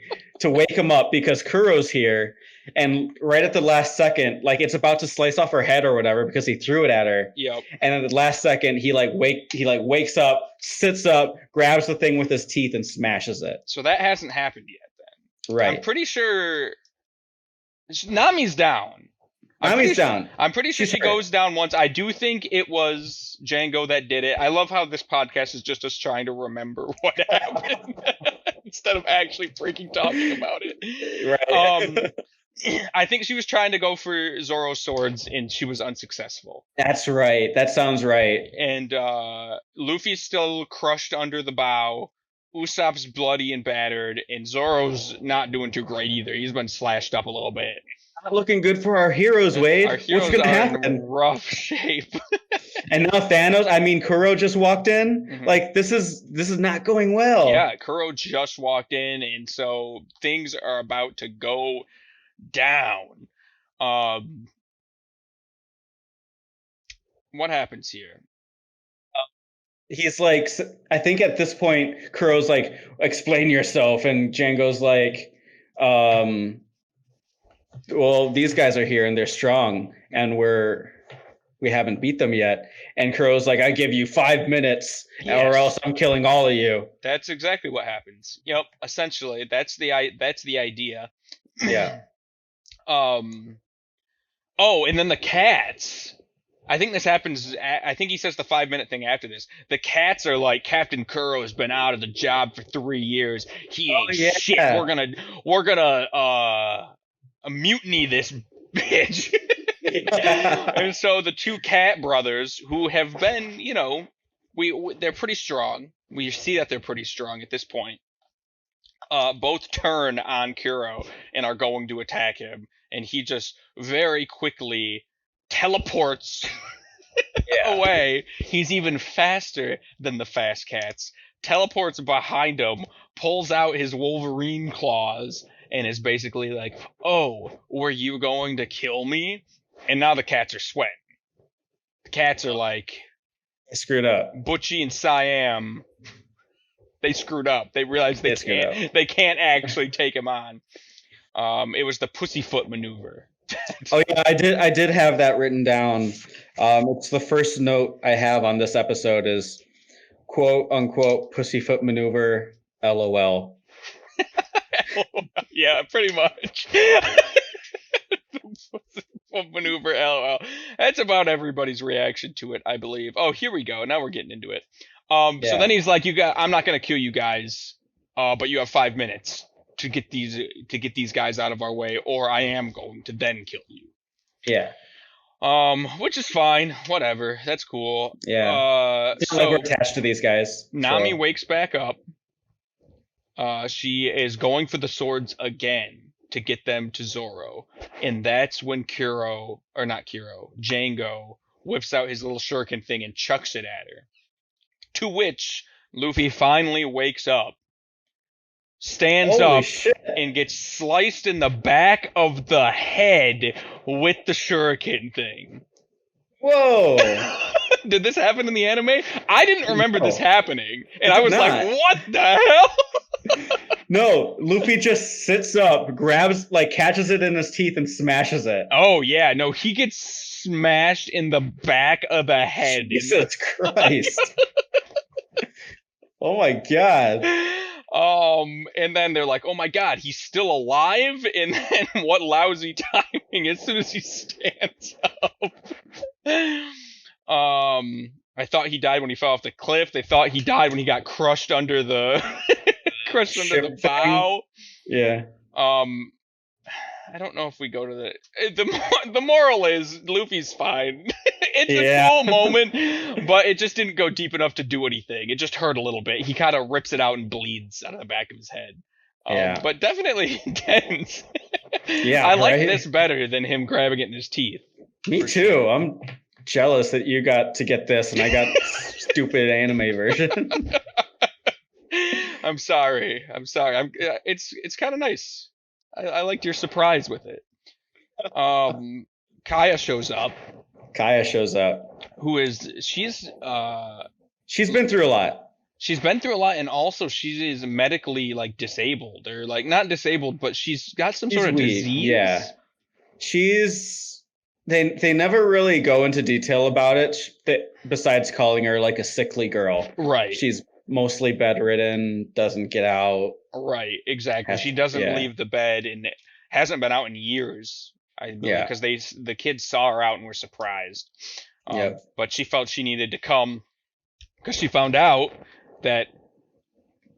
to wake him up because Kuro's here. And right at the last second, like it's about to slice off her head or whatever because he threw it at her. Yep. And at the last second, he wakes up, sits up, grabs the thing with his teeth, and smashes it. So that hasn't happened yet, then. Right. I'm pretty sure Nami's down. Nami's down. I'm pretty sure she goes down once. I do think it was Django that did it. I love how this podcast is just us trying to remember what happened instead of actually freaking talking about it. Right. I think she was trying to go for Zoro's swords, and she was unsuccessful. That's right. That sounds right. And Luffy's still crushed under the bow. Usopp's bloody and battered, and Zoro's not doing too great either. He's been slashed up a little bit. Not looking good for our heroes, Wade. Our heroes What's going to happen? In rough shape. And now Kuro just walked in. Mm-hmm. Like this is not going well. Yeah, Kuro just walked in, and so things are about to go down. What happens here? He's like, I think at this point, Kuro's like, explain yourself. And Django's like, well, these guys are here and they're strong and we haven't beat them yet. And Kuro's like, I give you 5 minutes or else I'm killing all of you. That's exactly what happens. Yep. Essentially, that's the idea. Yeah. Oh, and then the cats. I think this happens. I think he says the 5-minute thing after this. The cats are like, Captain Kuro has been out of the job for 3 years. He ain't shit. We're gonna mutiny this bitch. And so the 2 cat brothers, who have been, they're pretty strong. We see that they're pretty strong at this point. Both turn on Kuro and are going to attack him, and he just very quickly teleports away. He's even faster than the fast cats. Teleports behind him, pulls out his Wolverine claws, and is basically like, "Oh, were you going to kill me?" And now the cats are sweating. The cats are like, I screwed up. Butchie and Siam, they screwed up. They realized they can't actually take him on. It was the pussyfoot maneuver. Oh yeah, I did have that written down. It's the first note I have on this episode is quote unquote pussyfoot maneuver, LOL. Yeah, pretty much. Maneuver, LOL. That's about everybody's reaction to it, I believe. Oh, here we go. Now we're getting into it. So then he's like, I'm not gonna kill you guys, but you have 5 minutes to get these guys out of our way, or I am going to then kill you. Yeah. Which is fine. Whatever. That's cool. Yeah. So we're attached to these guys. Nami wakes back up. She is going for the swords again to get them to Zoro. And that's when Django whips out his little shuriken thing and chucks it at her. To which Luffy finally wakes up, stands up, and gets sliced in the back of the head with the shuriken thing. Whoa! Did this happen in the anime? I didn't remember this happening. And I was like, what the hell? No, Luffy just sits up, catches it in his teeth and smashes it. Oh, yeah. No, he gets smashed in the back of the head. Jesus Christ. Oh my god. And then they're like, oh my god, he's still alive? And then what lousy timing as soon as he stands up. I thought he died when he fell off the cliff. They thought he died when he got crushed under the the bow. Yeah. I don't know if we go to the moral is Luffy's fine. It's a cool moment, but it just didn't go deep enough to do anything. It just hurt a little bit. He kind of rips it out and bleeds out of the back of his head. But definitely intense. Yeah, I like this better than him grabbing it in his teeth. Me too. Sure. I'm jealous that you got to get this and I got stupid anime version. I'm sorry. It's kind of nice. I liked your surprise with it. Kaya shows up. She's been through a lot. She's been through a lot, and also she is medically disabled, or not disabled, but she's got some sort of disease. Yeah. They never really go into detail about it, besides calling her a sickly girl. Right. She's mostly bedridden, doesn't get out. Right, exactly. She doesn't leave the bed and hasn't been out in years, I believe, because the kids saw her out and were surprised. But she felt she needed to come because she found out that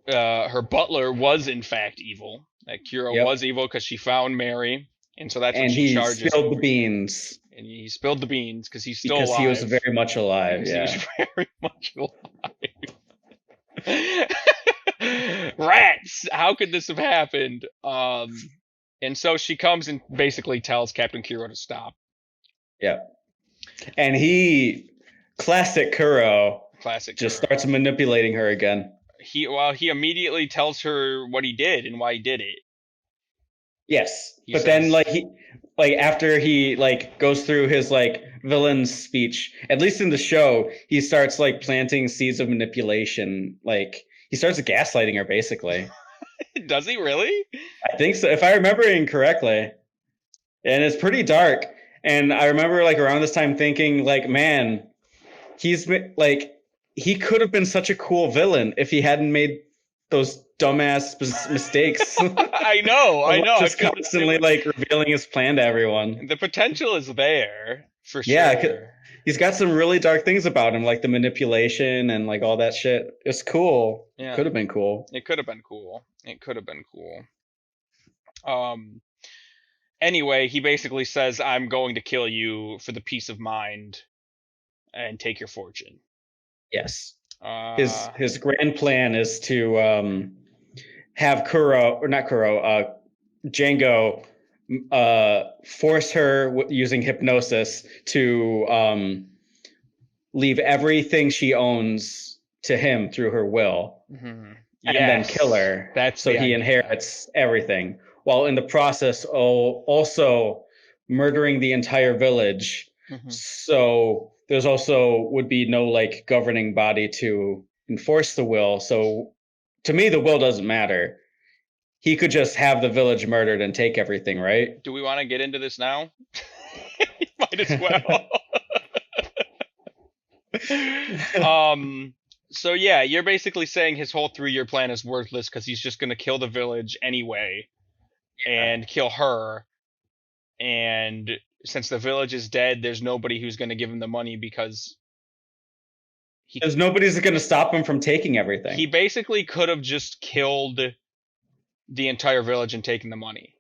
her butler was in fact evil. That Kuro was evil because she found Mary, and so that's what she charges. And he spilled the beans. And he spilled the beans because he's still alive. Because he was very much alive. He was very much alive. Rats! How could this have happened? And so she comes and basically tells Captain Kuro to stop. Yeah. And classic Kuro, just starts manipulating her again. He immediately tells her what he did and why he did it. Yes. But then after he goes through his villain speech, at least in the show, he starts planting seeds of manipulation. He starts gaslighting her basically. Does he really? I think so, if I remember correctly. And it's pretty dark. And I remember around this time thinking man, he's he could have been such a cool villain if he hadn't made those dumbass mistakes. I know. Just constantly revealing his plan to everyone. The potential is there for sure. Yeah, he's got some really dark things about him, the manipulation and all that shit. It's cool. Yeah. Could have been cool. It could have been cool. Anyway, he basically says, I'm going to kill you for the peace of mind and take your fortune. Yes. His grand plan is to have Django force her using hypnosis to leave everything she owns to him through her will, and then kill her. So he inherits everything, while in the process also murdering the entire village. Mhm. So there's also would be no like governing body to enforce the will. So to me, the will doesn't matter. He could just have the village murdered and take everything, right? Do we want to get into this now? Might as well. So yeah, you're basically saying his whole 3-year plan is worthless because he's just gonna kill the village anyway and kill her. And since the village is dead, there's nobody who's gonna give him the money because Because nobody's going to stop him from taking everything. he basically could have just killed the entire village and taken the money.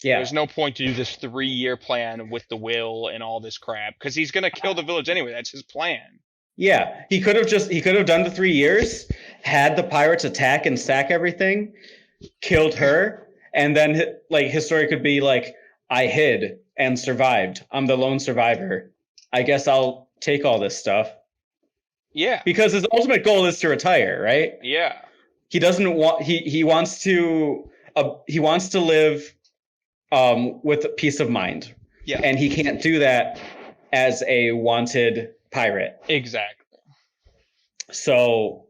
Yeah. There's no point to do this 3-year plan with the will and all this crap because he's gonna kill the village anyway. That's his plan. Yeah, he could have done the 3 years, had the pirates attack and sack everything, killed her, and then like his story could be like, I hid and survived. I'm the lone survivor. I guess I'll take all this stuff. Yeah. Because his ultimate goal is to retire, right? Yeah. He doesn't want he wants to live with peace of mind. Yeah. And he can't do that as a wanted pirate. Exactly. So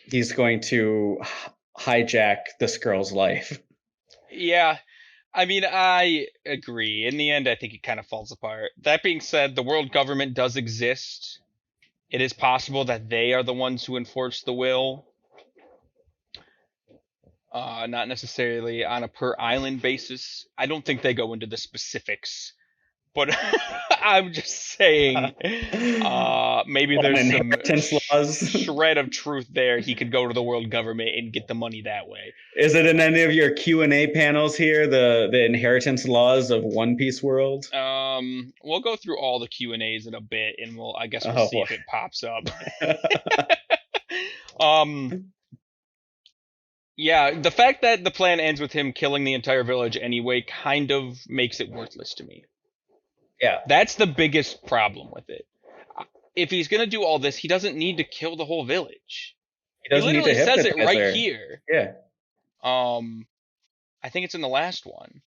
he's going to hijack this girl's life. Yeah. I mean, I agree. In the end, I think it kind of falls apart. That being said, the world government does exist. It is possible that they are the ones who enforce the will. Not necessarily on a per island basis. I don't think they go into the specifics. But I'm just saying, maybe there's some laws. shred of truth there. He could go to the world government and get the money that way. Is it in any of your Q&A panels here, the inheritance laws of One Piece world? We'll go through all the Q&As in a bit, and we'll see if it pops up. Yeah, the fact that the plan ends with him killing the entire village anyway kind of makes it worthless to me. Yeah. That's the biggest problem with it. If he's going to do all this, he doesn't need to kill the whole village. He doesn't literally need to says it right her. here. Yeah. I think it's in the last one.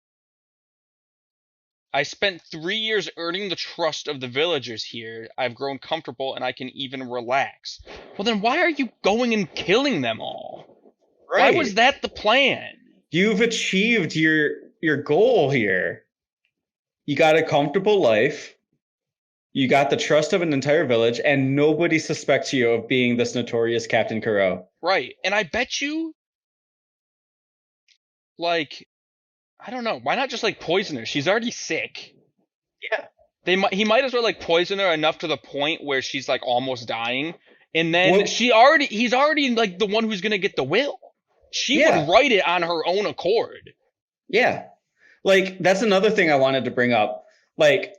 I spent 3 years earning the trust of the villagers here. I've grown comfortable and I can even relax. Well, then why are you going and killing them all? Right. Why was that the plan? You've achieved your goal here. You got a comfortable life. You got the trust of an entire village, and nobody suspects you of being this notorious Captain Kuro. Right. And I bet you, like, I don't know, why not just like poison her? She's already sick. Yeah. He might as well like poison her enough to the point where she's like almost dying, and then he's already like the one who's gonna get the will. She would write it on her own accord. Yeah. Like, that's another thing I wanted to bring up. Like,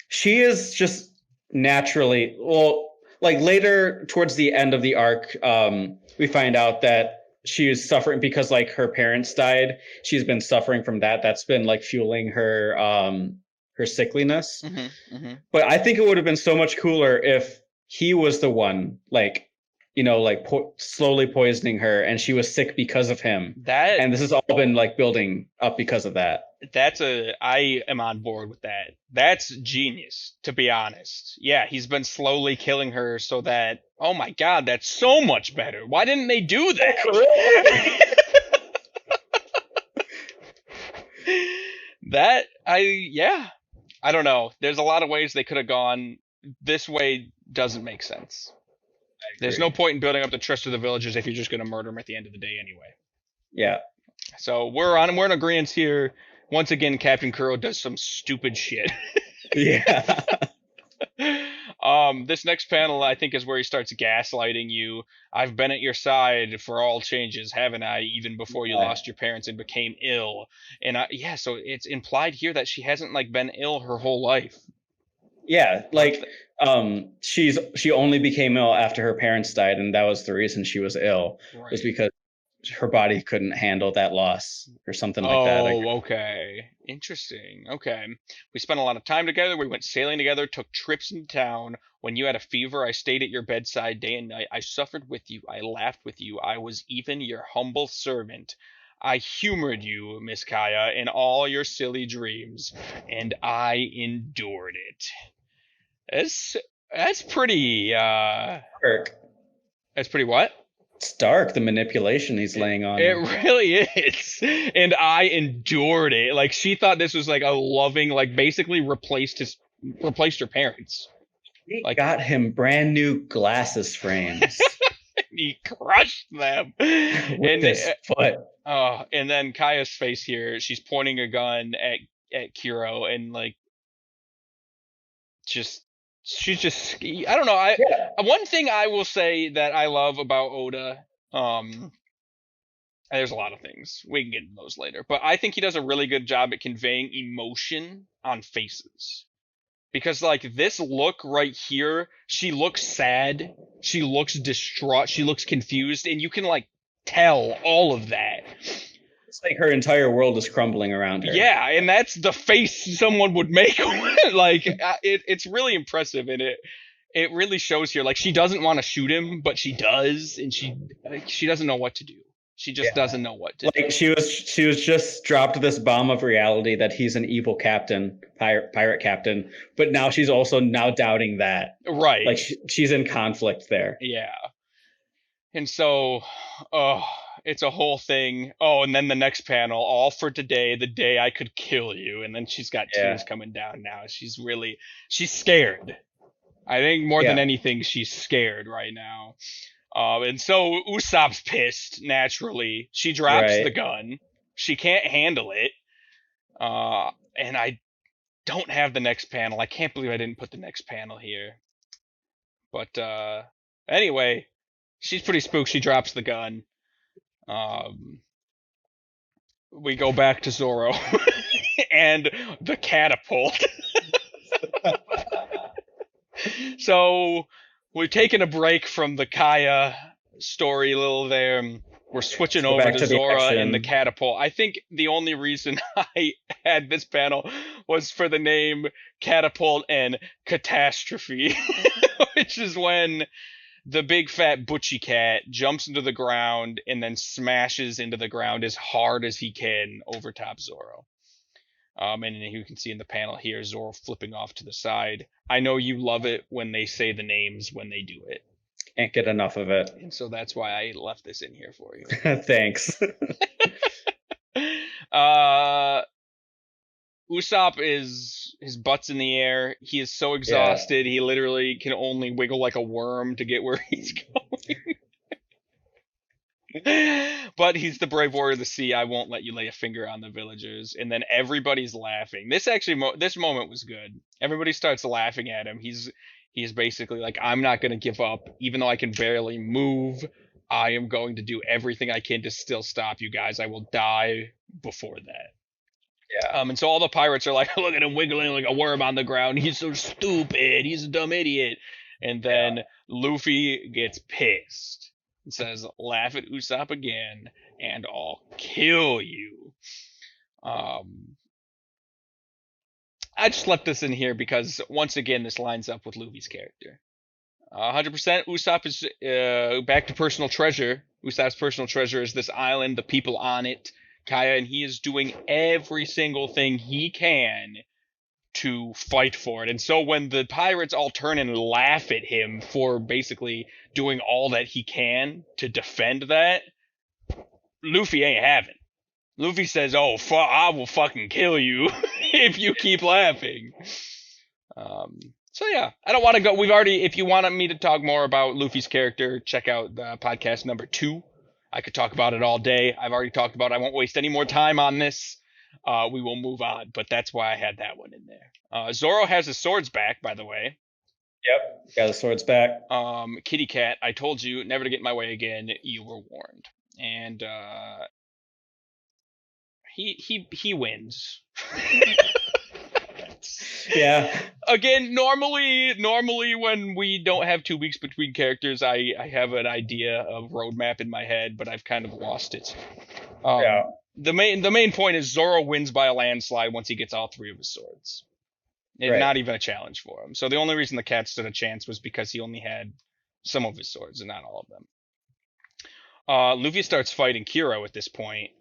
she is just naturally, well, like later towards the end of the arc, we find out that she is suffering because like her parents died. She's been suffering from that. That's been like fueling her her sickliness. Mm-hmm, mm-hmm. But I think it would have been so much cooler if he was the one, like, you know, like slowly poisoning her, and she was sick because of him. And this has all been like building up because of that. I am on board with that. That's genius, to be honest. Yeah, he's been slowly killing her so that, oh my god, that's so much better. Why didn't they do that? I don't know. There's a lot of ways they could have gone. This way doesn't make sense. There's no point in building up the trust of the villagers if you're just going to murder them at the end of the day anyway. Yeah. So we're in agreement here. Once again, Captain Kuro does some stupid shit. Yeah. This next panel, I think, is where he starts gaslighting you. I've been at your side for all changes, haven't I? Even before you lost your parents and became ill. And so it's implied here that she hasn't like been ill her whole life. Yeah, like she only became ill after her parents died, and that was the reason she was ill. Right. Was because her body couldn't handle that loss or something like that. Oh, okay. Interesting. Okay. We spent a lot of time together. We went sailing together, took trips in town. When you had a fever, I stayed at your bedside day and night. I suffered with you. I laughed with you. I was even your humble servant. I humored you, Miss Kaya, in all your silly dreams, and I endured it. That's pretty. Dark. That's pretty what? It's dark, the manipulation he's laying on It him. really is. And I endured it. Like, she thought this was like a loving, like, basically replaced her parents. He Like, got him brand new glasses frames he crushed them. with his foot. And then Kaya's face here, she's pointing a gun at Kuro and like she's just I don't know. One thing I will say that I love about Oda, there's a lot of things. We can get into those later. But I think he does a really good job at conveying emotion on faces. Because, like, this look right here, she looks sad, she looks distraught, she looks confused, and you can, like, tell all of that. It's like her entire world is crumbling around her. Yeah, and that's the face someone would make. Like, it's really impressive, and it really shows here. Like, she doesn't want to shoot him, but she does, and she doesn't know what to do. She just doesn't know what to do. Like, she was just dropped this bomb of reality that he's an evil captain, pirate captain, but now she's also now doubting that. Right. Like, she's in conflict there. Yeah. And so, it's a whole thing. Oh, and then the next panel, all for today, the day I could kill you. And then she's got tears coming down now. She's scared. I think more than anything, she's scared right now. And so Usopp's pissed, naturally. She drops the gun. She can't handle it. And I don't have the next panel. I can't believe I didn't put the next panel here. But anyway, she's pretty spooked. She drops the gun. We go back to Zoro and the catapult. So we're taking a break from the Kaya story a little there. We're switching over to Zora and the catapult. I think the only reason I had this panel was for the name Catapult and Catastrophe, which is when the big fat butchie cat jumps into the ground and then smashes into the ground as hard as he can over top Zoro. And you can see in the panel here, Zoro flipping off to the side. I know you love it when they say the names when they do it. Can't get enough of it. And so that's why I left this in here for you. Thanks. Usopp his butt's in the air. He is so exhausted. He literally can only wiggle like a worm to get where he's going. But he's the brave warrior of the sea. I won't let you lay a finger on the villagers. And then everybody's laughing. This moment was good. Everybody starts laughing at him. He's basically like, I'm not going to give up. Even though I can barely move, I am going to do everything I can to still stop you guys. I will die before that. Yeah. And so all the pirates are like, look at him wiggling like a worm on the ground. He's so stupid. He's a dumb idiot. And then Luffy gets pissed. It says, laugh at Usopp again, and I'll kill you. I just left this in here because, once again, this lines up with Luffy's character. 100% Usopp is back to personal treasure. Usopp's personal treasure is this island, the people on it, Kaya, and he is doing every single thing he can to fight for it. And so when the pirates all turn and laugh at him for basically doing all that he can to defend that, Luffy ain't having. Luffy says, oh, I will fucking kill you if you keep laughing. So yeah, I don't want to go. If you want me to talk more about Luffy's character, check out podcast number 2. I could talk about it all day. I've already talked about it. I won't waste any more time on this. We will move on, but that's why I had that one in there. Zoro has his swords back, by the way. Yep, got his swords back. Kitty Cat, I told you never to get in my way again. You were warned, and he wins. Yeah. Again, normally when we don't have 2 weeks between characters, I have an idea of roadmap in my head, but I've kind of lost it. The main point is Zoro wins by a landslide once he gets all 3 of his swords. It's not even a challenge for him. So the only reason the cat stood a chance was because he only had some of his swords and not all of them. Luffy starts fighting Kuro at this point,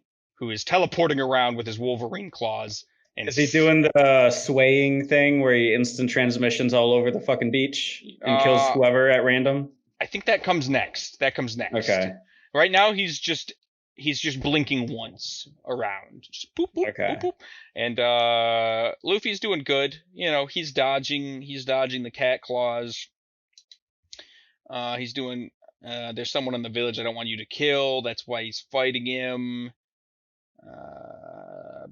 who is teleporting around with his Wolverine claws. And Is he doing the swaying thing where he instant transmissions all over the fucking beach and kills whoever at random? I think that comes next. Okay. Right now he's just blinking once around. Just boop boop Okay. boop boop. And Luffy's doing good. You know, he's dodging the cat claws. He's doing there's someone in the village I don't want you to kill. That's why he's fighting him.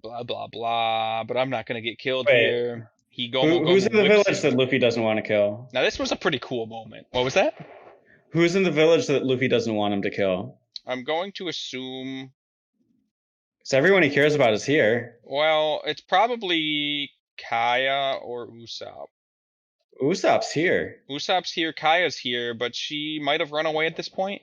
Blah blah blah. But I'm not gonna get killed here. Who's in the village that Luffy doesn't want to kill? Now this was a pretty cool moment. What was that? Who's in the village that Luffy doesn't want him to kill? I'm going to assume. So everyone he cares about is here. Well, it's probably Kaya or Usopp. Usopp's here. Usopp's here, Kaya's here, but she might have run away at this point.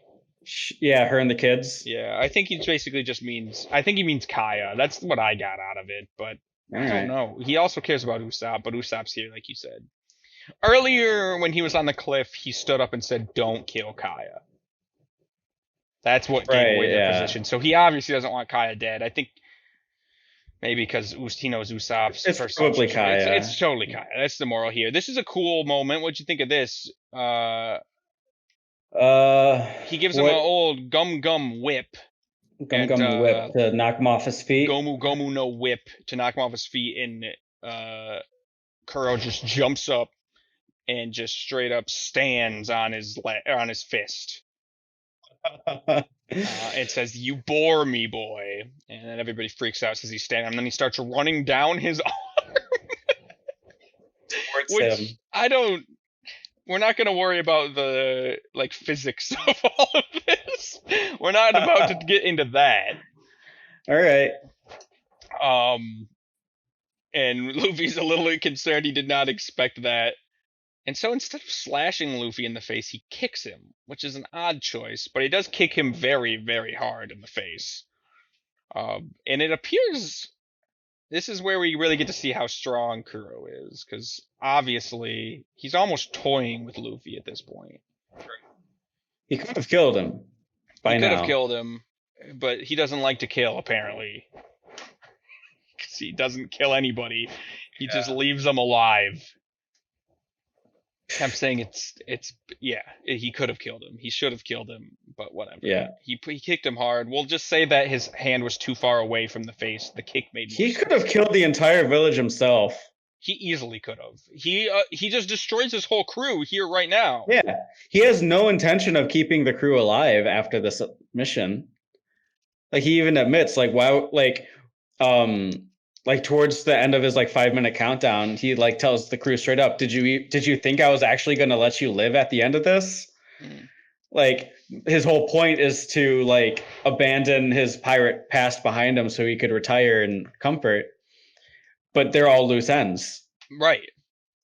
Yeah, her and the kids. Yeah, I think he basically just means. I think he means Kaya. That's what I got out of it, but I don't know. He also cares about Usopp, but Usopp's here, like you said. Earlier, when he was on the cliff, he stood up and said, "Don't kill Kaya." That's what gave away their position. So he obviously doesn't want Kaya dead. I think maybe because he knows Usopp's. It's probably Kaya. It's totally Kaya. That's the moral here. This is a cool moment. What'd you think of this? He gives him an old gum whip. Whip to knock him off his feet. Gomu no whip to knock him off his feet, and Kuro just jumps up and just straight up stands on his fist. It says, "You bore me, boy," and then everybody freaks out, says he's standing, and then he starts running down his arm. Which I don't. We're not going to worry about the physics of all of this. We're not about to get into that. All right. And Luffy's a little concerned. He did not expect that. And so instead of slashing Luffy in the face, he kicks him, which is an odd choice, but he does kick him very, very hard in the face. And it appears this is where we really get to see how strong Kuro is, because obviously he's almost toying with Luffy at this point. He could have killed him by now. He could have killed him, but he doesn't like to kill, apparently. Because he doesn't kill anybody. He just leaves them alive. I'm saying he could have killed him. He should have killed him, but whatever. Yeah. He kicked him hard. We'll just say that his hand was too far away from the face. The kick made more He could have killed the entire village himself. He easily could have. He just destroys his whole crew here right now. Yeah. He has no intention of keeping the crew alive after this mission. He even admits towards the end of his 5-minute countdown, he tells the crew straight up, did you think I was actually going to let you live at the end of this? His whole point is to abandon his pirate past behind him so he could retire in comfort. But they're all loose ends. Right.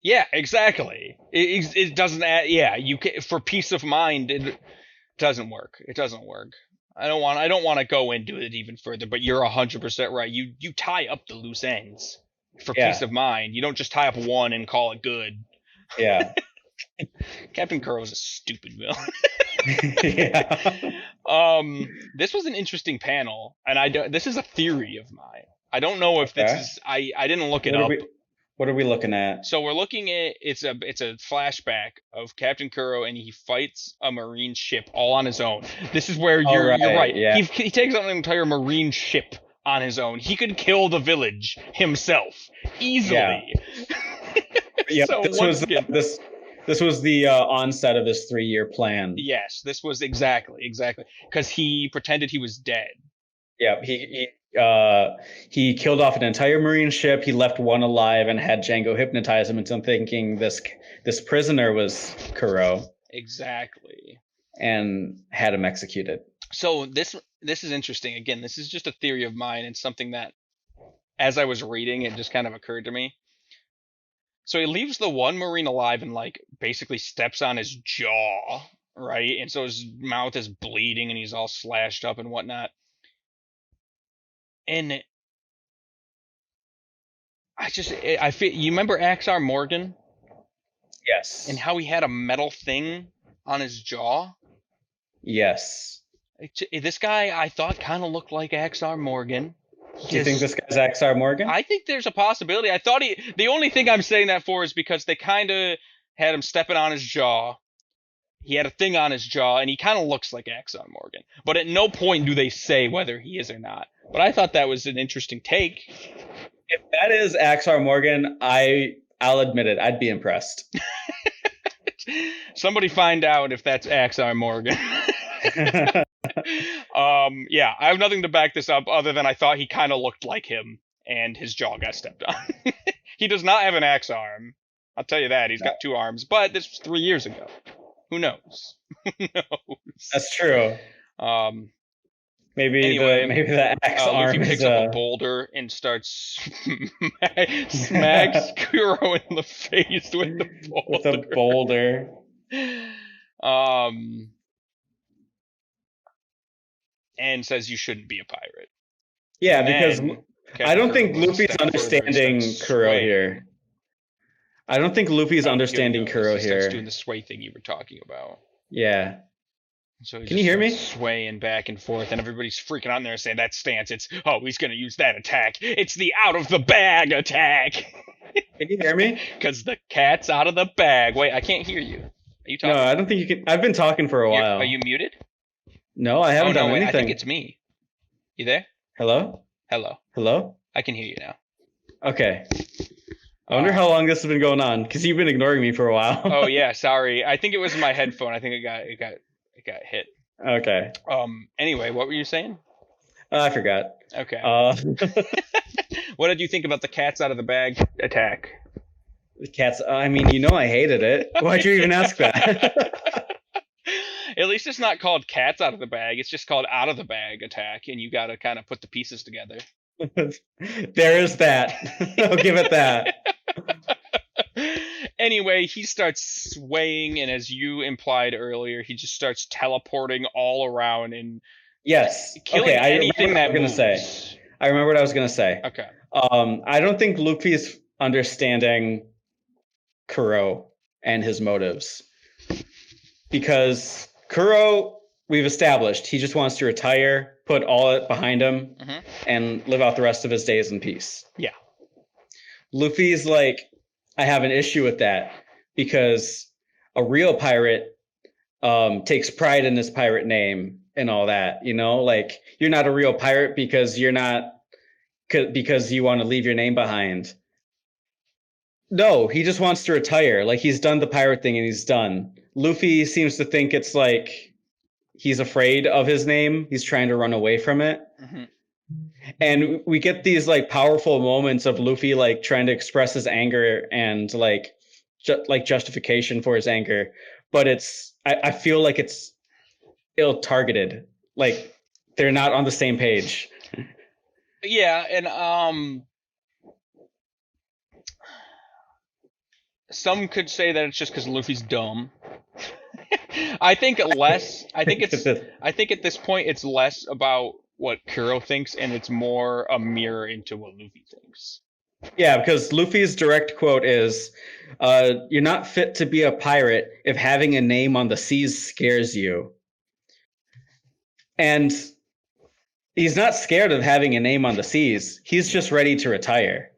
Yeah, exactly. It doesn't add, for peace of mind, it doesn't work. It doesn't work. I don't want to go into it even further, but you're 100% right. You tie up the loose ends for peace of mind. You don't just tie up one and call it good. Yeah. Captain Kuro's a stupid villain. Yeah. This was an interesting panel, and this is a theory of mine. I don't know if this is. I didn't look it up. What are we looking at? So we're looking at it's a flashback of Captain Kuro, and he fights a marine ship all on his own. This is where you're right. Yeah. He takes on an entire marine ship on his own. He could kill the village himself easily. Yeah. So this was the onset of his 3-year plan. Yes, this was exactly because he pretended he was dead. Yeah, he killed off an entire marine ship. He left one alive and had Django hypnotize him into thinking this prisoner was Kuro. Exactly. And had him executed. So this is interesting. Again, this is just a theory of mine and something that, as I was reading, it just kind of occurred to me. So he leaves the one marine alive and basically steps on his jaw, right? And so his mouth is bleeding and he's all slashed up and whatnot. And I feel, you remember Axar Morgan? Yes. And how he had a metal thing on his jaw? Yes. This guy I thought kind of looked like Axar Morgan. Do you think this guy's Axar Morgan? I think there's a possibility. I thought the only thing I'm saying that for is because they kind of had him stepping on his jaw. He had a thing on his jaw, and he kind of looks like Axar Morgan. But at no point do they say whether he is or not. But I thought that was an interesting take. If that is Axar Morgan, I'll admit it. I'd be impressed. Somebody find out if that's Axar Morgan. Yeah, I have nothing to back this up other than I thought he kind of looked like him, and his jaw got stepped on. He does not have an axe arm. I'll tell you that. He's got 2 arms, but this was 3 years ago. Who knows? Who knows? That's true. Maybe the axe arm Luffy picks is up a boulder and starts smacks Kuro in the face with the boulder. with a boulder. And says you shouldn't be a pirate. Yeah, And because then I don't think Kuro Luffy's steps further and understanding starts Kuro swaying. here. I don't think Luffy's understanding Kuro He starts here. doing the sway thing you were talking about. Yeah. So he Can just you hear me? starts swaying back and forth, and everybody's freaking out in there saying that stance. It's he's gonna use that attack. It's the out of the bag attack. Can you hear me? Because the cat's out of the bag. Wait, I can't hear you. Are you talking? No, I don't think you can. I've been talking for a while. Are you muted? No, I haven't done wait, anything. I think it's me. You there? Hello? Hello. Hello? I can hear you now. Okay. I wonder how long this has been going on, because you've been ignoring me for a while. Oh yeah, sorry. I think it was my headphone. I think it got hit. Okay. Anyway, what were you saying? I forgot. Okay. The What did you think about the cats out of the bag attack? cats. I mean, I hated it. Why'd you even ask that? At least it's not called cats out of the bag. It's just called out of the bag attack, and you got to kind of put the pieces together. There is that. I'll give it that. Anyway, he starts swaying, and as you implied earlier, he just starts teleporting all around and Yes. killing Okay. anything that I remember what I was gonna moves. say. I remember what I was gonna say. Okay. I don't think Luffy's understanding Kuro and his motives, because Kuro, we've established, he just wants to retire, put all it behind him, and live out the rest of his days in peace. Yeah. Luffy's like, I have an issue with that, because a real pirate takes pride in his pirate name and all that. Like, you're not a real pirate because you want to leave your name behind. No, he just wants to retire. Like, he's done the pirate thing and he's done. Luffy seems to think it's like he's afraid of his name. He's trying to run away from it. And we get these like powerful moments of Luffy like trying to express his anger and like justification for his anger, but I feel like it's ill-targeted. Like, they're not on the same page. Yeah, and some could say that it's just because Luffy's dumb. I think at this point it's less about what Kuro thinks, and it's more a mirror into what Luffy thinks. Yeah, because Luffy's direct quote is, "You're not fit to be a pirate if having a name on the seas scares you." And he's not scared of having a name on the seas. He's just ready to retire.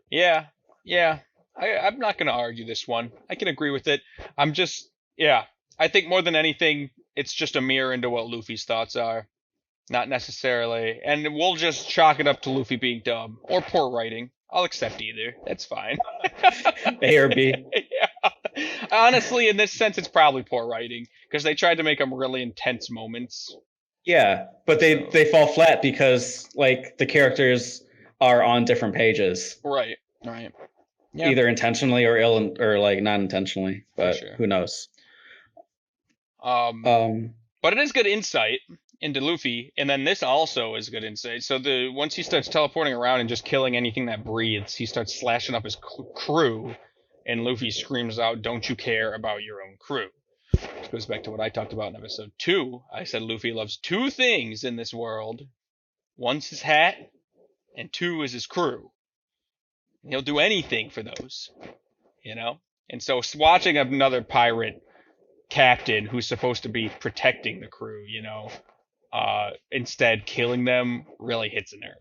Yeah. I'm not going to argue this one. I can agree with it. I think more than anything, it's just a mirror into what Luffy's thoughts are. Not necessarily. And we'll just chalk it up to Luffy being dumb. Or poor writing. I'll accept either. That's fine. A or B. Yeah. Honestly, in this sense, it's probably poor writing. Because they tried to make them really intense moments. Yeah, but they fall flat because like the characters are on different pages. Right. Yeah. Either intentionally or like not intentionally, but sure. Who knows? But it is good insight into Luffy, and then this also is good insight. So once he starts teleporting around and just killing anything that breathes, he starts slashing up his crew, and Luffy screams out, "Don't you care about your own crew?" Which goes back to what I talked about in episode 2. I said Luffy loves 2 things in this world. One's his hat, and 2 is his crew. And he'll do anything for those, And so watching another pirate captain who's supposed to be protecting the crew, instead killing them really hits a nerve.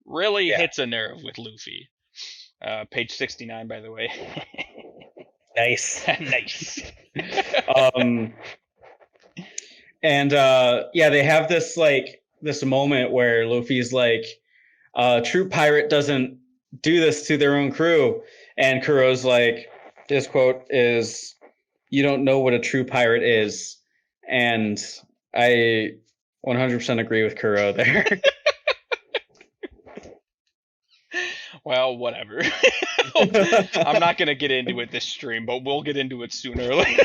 Really Yeah. hits a nerve with Luffy. Page 69, by the way. Nice. Nice. And yeah, they have this this moment where Luffy's like, true pirate doesn't do this to their own crew. And Kuro's like, his quote is, "You don't know what a true pirate is." And I 100% agree with Kuro there. Well, whatever. I'm not going to get into it this stream, but we'll get into it sooner or later.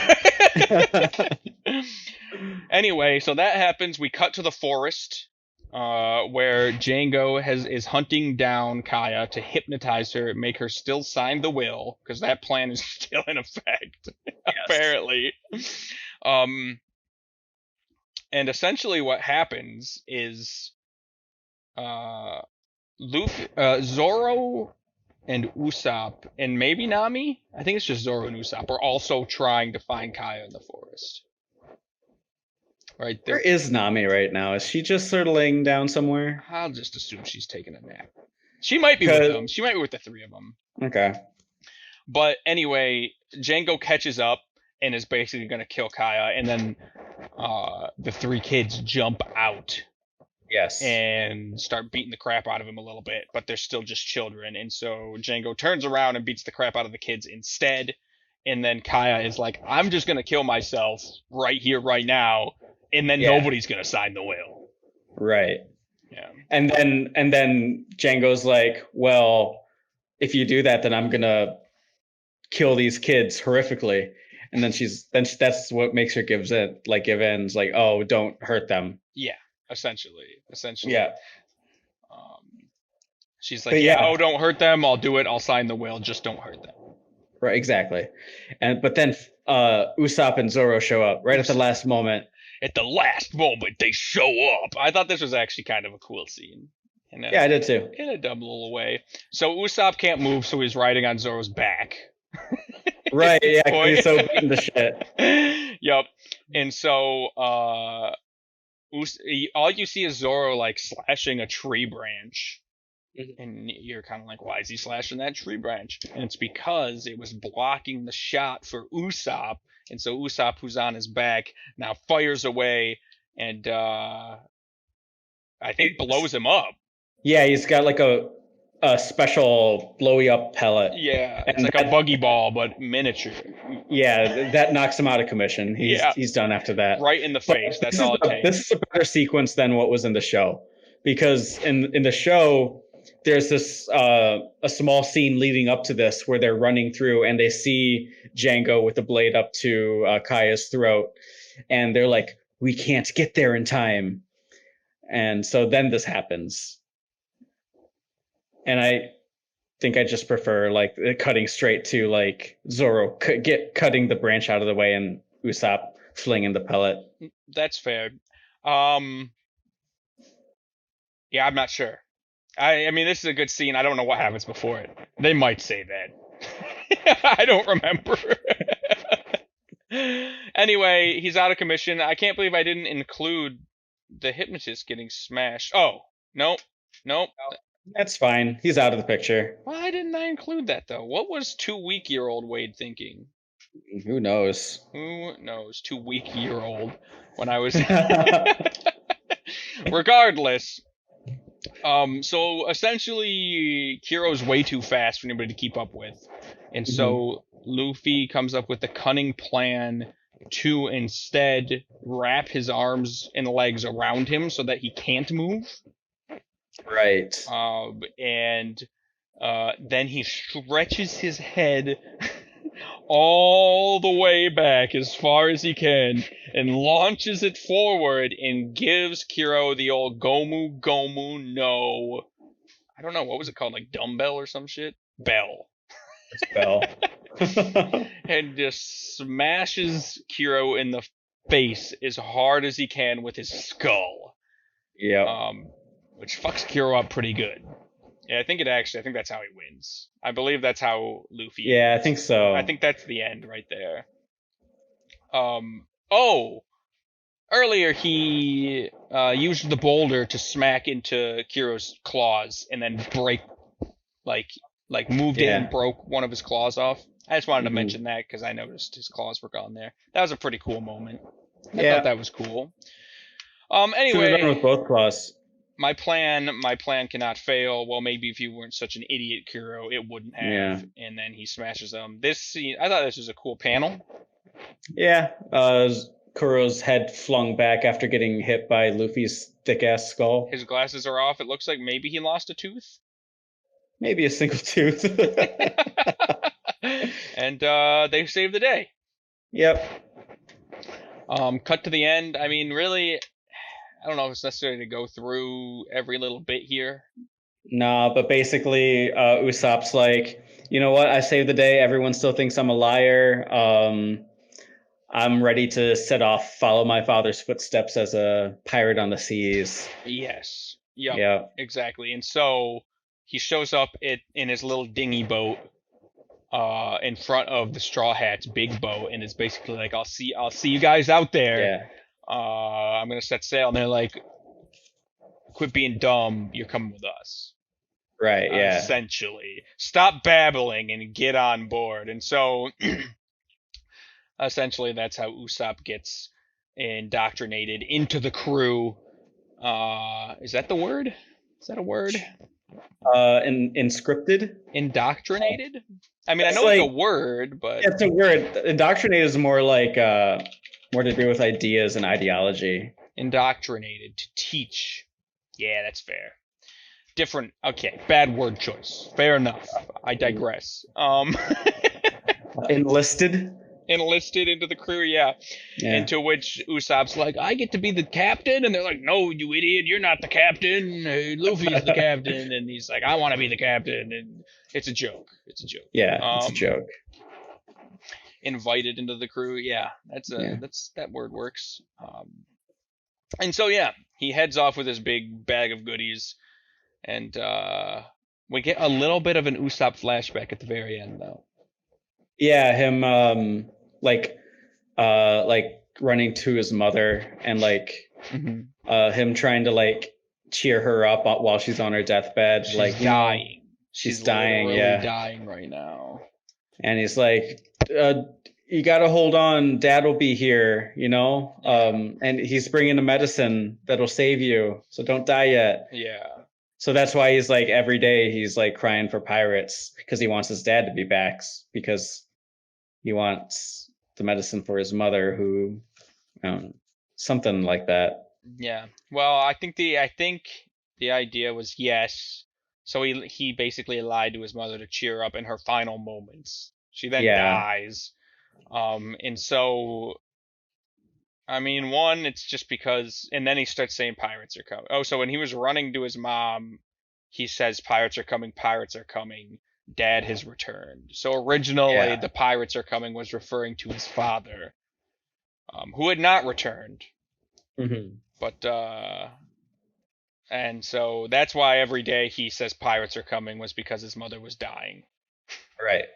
Anyway, so that happens. We cut to the forest, where Django is hunting down Kaya to hypnotize her, make her still sign the will, because that plan is still in effect, apparently. And essentially what happens is Zoro and Usopp and maybe Nami, I think it's just Zoro and Usopp, are also trying to find Kaya in the forest. Right there. Where is Nami right now? Is she just sort of laying down somewhere? I'll just assume she's taking a nap. She might be with them. She might be with the three of them. Okay. But anyway, Django catches up and is basically going to kill Kaya, and then the three kids jump out. Yes. And start beating the crap out of him a little bit, but they're still just children. And so Django turns around and beats the crap out of the kids instead. And then Kaya is like, I'm just going to kill myself right here, right now. And then nobody's going to sign the will. Right. Yeah. And then Django's like, well, if you do that, then I'm going to kill these kids horrifically. And then that's what makes her give in, like, oh, don't hurt them. Yeah. Essentially. Yeah. She's like, oh, don't hurt them. I'll do it. I'll sign the will. Just don't hurt them. Right, exactly. But then Usopp and Zoro show up right at the last moment. At the last moment, they show up. I thought this was actually kind of a cool scene. Yeah, I did too. In a dumb little way. So Usopp can't move, so he's riding on Zoro's back. Right, yeah, he's so beaten to shit. Yup. And so all you see is Zoro like slashing a tree branch. And you're kind of like, why is he slashing that tree branch? And it's because it was blocking the shot for Usopp. And so Usopp, who's on his back, now fires away and I think blows him up. Yeah, he's got like a special blowy up pellet. Yeah, it's like a buggy ball, but miniature. Yeah, that knocks him out of commission. He's done after that. Right in the face. That's all it takes. This is a better sequence than what was in the show. Because in the show, there's this a small scene leading up to this where they're running through and they see Django with the blade up to Kaya's throat. And they're like, we can't get there in time. And so then this happens. And I think I just prefer like cutting straight to like Zoro cutting the branch out of the way and Usopp flinging the pellet. That's fair. Yeah, I'm not sure. I mean, this is a good scene. I don't know what happens before it. They might say that. I don't remember. Anyway, he's out of commission. I can't believe I didn't include the hypnotist getting smashed. Oh, nope. That's fine. He's out of the picture. Why didn't I include that, though? What was 2-week-year-old Wade thinking? Who knows? 2-week-year-old when I was... Regardless... So essentially, Kuro's way too fast for anybody to keep up with. And so Luffy comes up with a cunning plan to instead wrap his arms and legs around him so that he can't move. Right. And then he stretches his head all the way back as far as he can and launches it forward and gives Kuro the old Gomu Gomu no. I don't know, what was it called? Like dumbbell or some shit? Bell. Bell. And just smashes Kuro in the face as hard as he can with his skull. Yeah. Which fucks Kuro up pretty good. Yeah, I think that's how he wins. I believe that's how Luffy wins. I think so. I think that's the end right there. Oh! earlier he used the boulder to smack into Kuro's claws and then break, like moved it and broke one of his claws off. I just wanted to mention that because I noticed his claws were gone there. That was a pretty cool moment. I thought that was cool. Should have done Anyway, with both claws. my plan cannot fail. Well, maybe if you weren't such an idiot, Kuro, it wouldn't have. Yeah. And then he smashes them. This scene, I thought this was a cool panel. Yeah. Kuro's head flung back after getting hit by Luffy's thick ass skull. His glasses are off. It looks like maybe he lost a tooth. Maybe a single tooth. And they saved the day. Yep. Cut to the end. I mean, really, I don't know if it's necessary to go through every little bit here. Nah, but basically, Usopp's like, you know what? I saved the day. Everyone still thinks I'm a liar. I'm ready to set off, follow my father's footsteps as a pirate on the seas. Yes. Yep. Yeah. Exactly. And so he shows up in his little dinghy boat in front of the Straw Hat's big boat, and is basically like, I'll see you guys out there. Yeah. I'm gonna set sail. And they're like, quit being dumb, you're coming with us. Right, yeah. Essentially. Stop babbling and get on board. And so essentially that's how Usopp gets indoctrinated into the crew. Is that the word? Is that a word? Inscripted? Indoctrinated? I mean, It's I know it's like- a word, but Yeah, it's a word. Indoctrinated is more like more to do with ideas and ideology. indoctrinated, to teach. Yeah, that's fair. Different. Okay, bad word choice. Fair enough. I digress. Enlisted? Enlisted into the crew, yeah. Yeah. Into which Usopp's like, I get to be the captain, and they're like, no, you idiot, you're not the captain. Luffy's the captain, and he's like, I want to be the captain, and it's a joke. It's a joke. Yeah, it's a joke. Invited into the crew, yeah. That word works. And so yeah, he heads off with his big bag of goodies, and we get a little bit of an Usopp flashback at the very end, though. Yeah, him like running to his mother and him trying to like cheer her up while she's on her deathbed. She's like dying. She's dying, yeah. Dying right now. And he's like, you got to hold on. Dad will be here, you know? And he's bringing the medicine that'll save you. So don't die yet. Yeah. So that's why he's like, every day he's like crying for pirates because he wants his dad to be back, because he wants the medicine for his mother, who, something like that. Yeah. Well, I think the idea was yes. So he basically lied to his mother to cheer her up in her final moments. She then dies. And so, I mean, one, it's just because, and then he starts saying pirates are coming. Oh, so when he was running to his mom, he says pirates are coming, Dad has returned. So originally, the pirates are coming was referring to his father, who had not returned. Mm-hmm. But, and so that's why every day he says pirates are coming, was because his mother was dying. Right.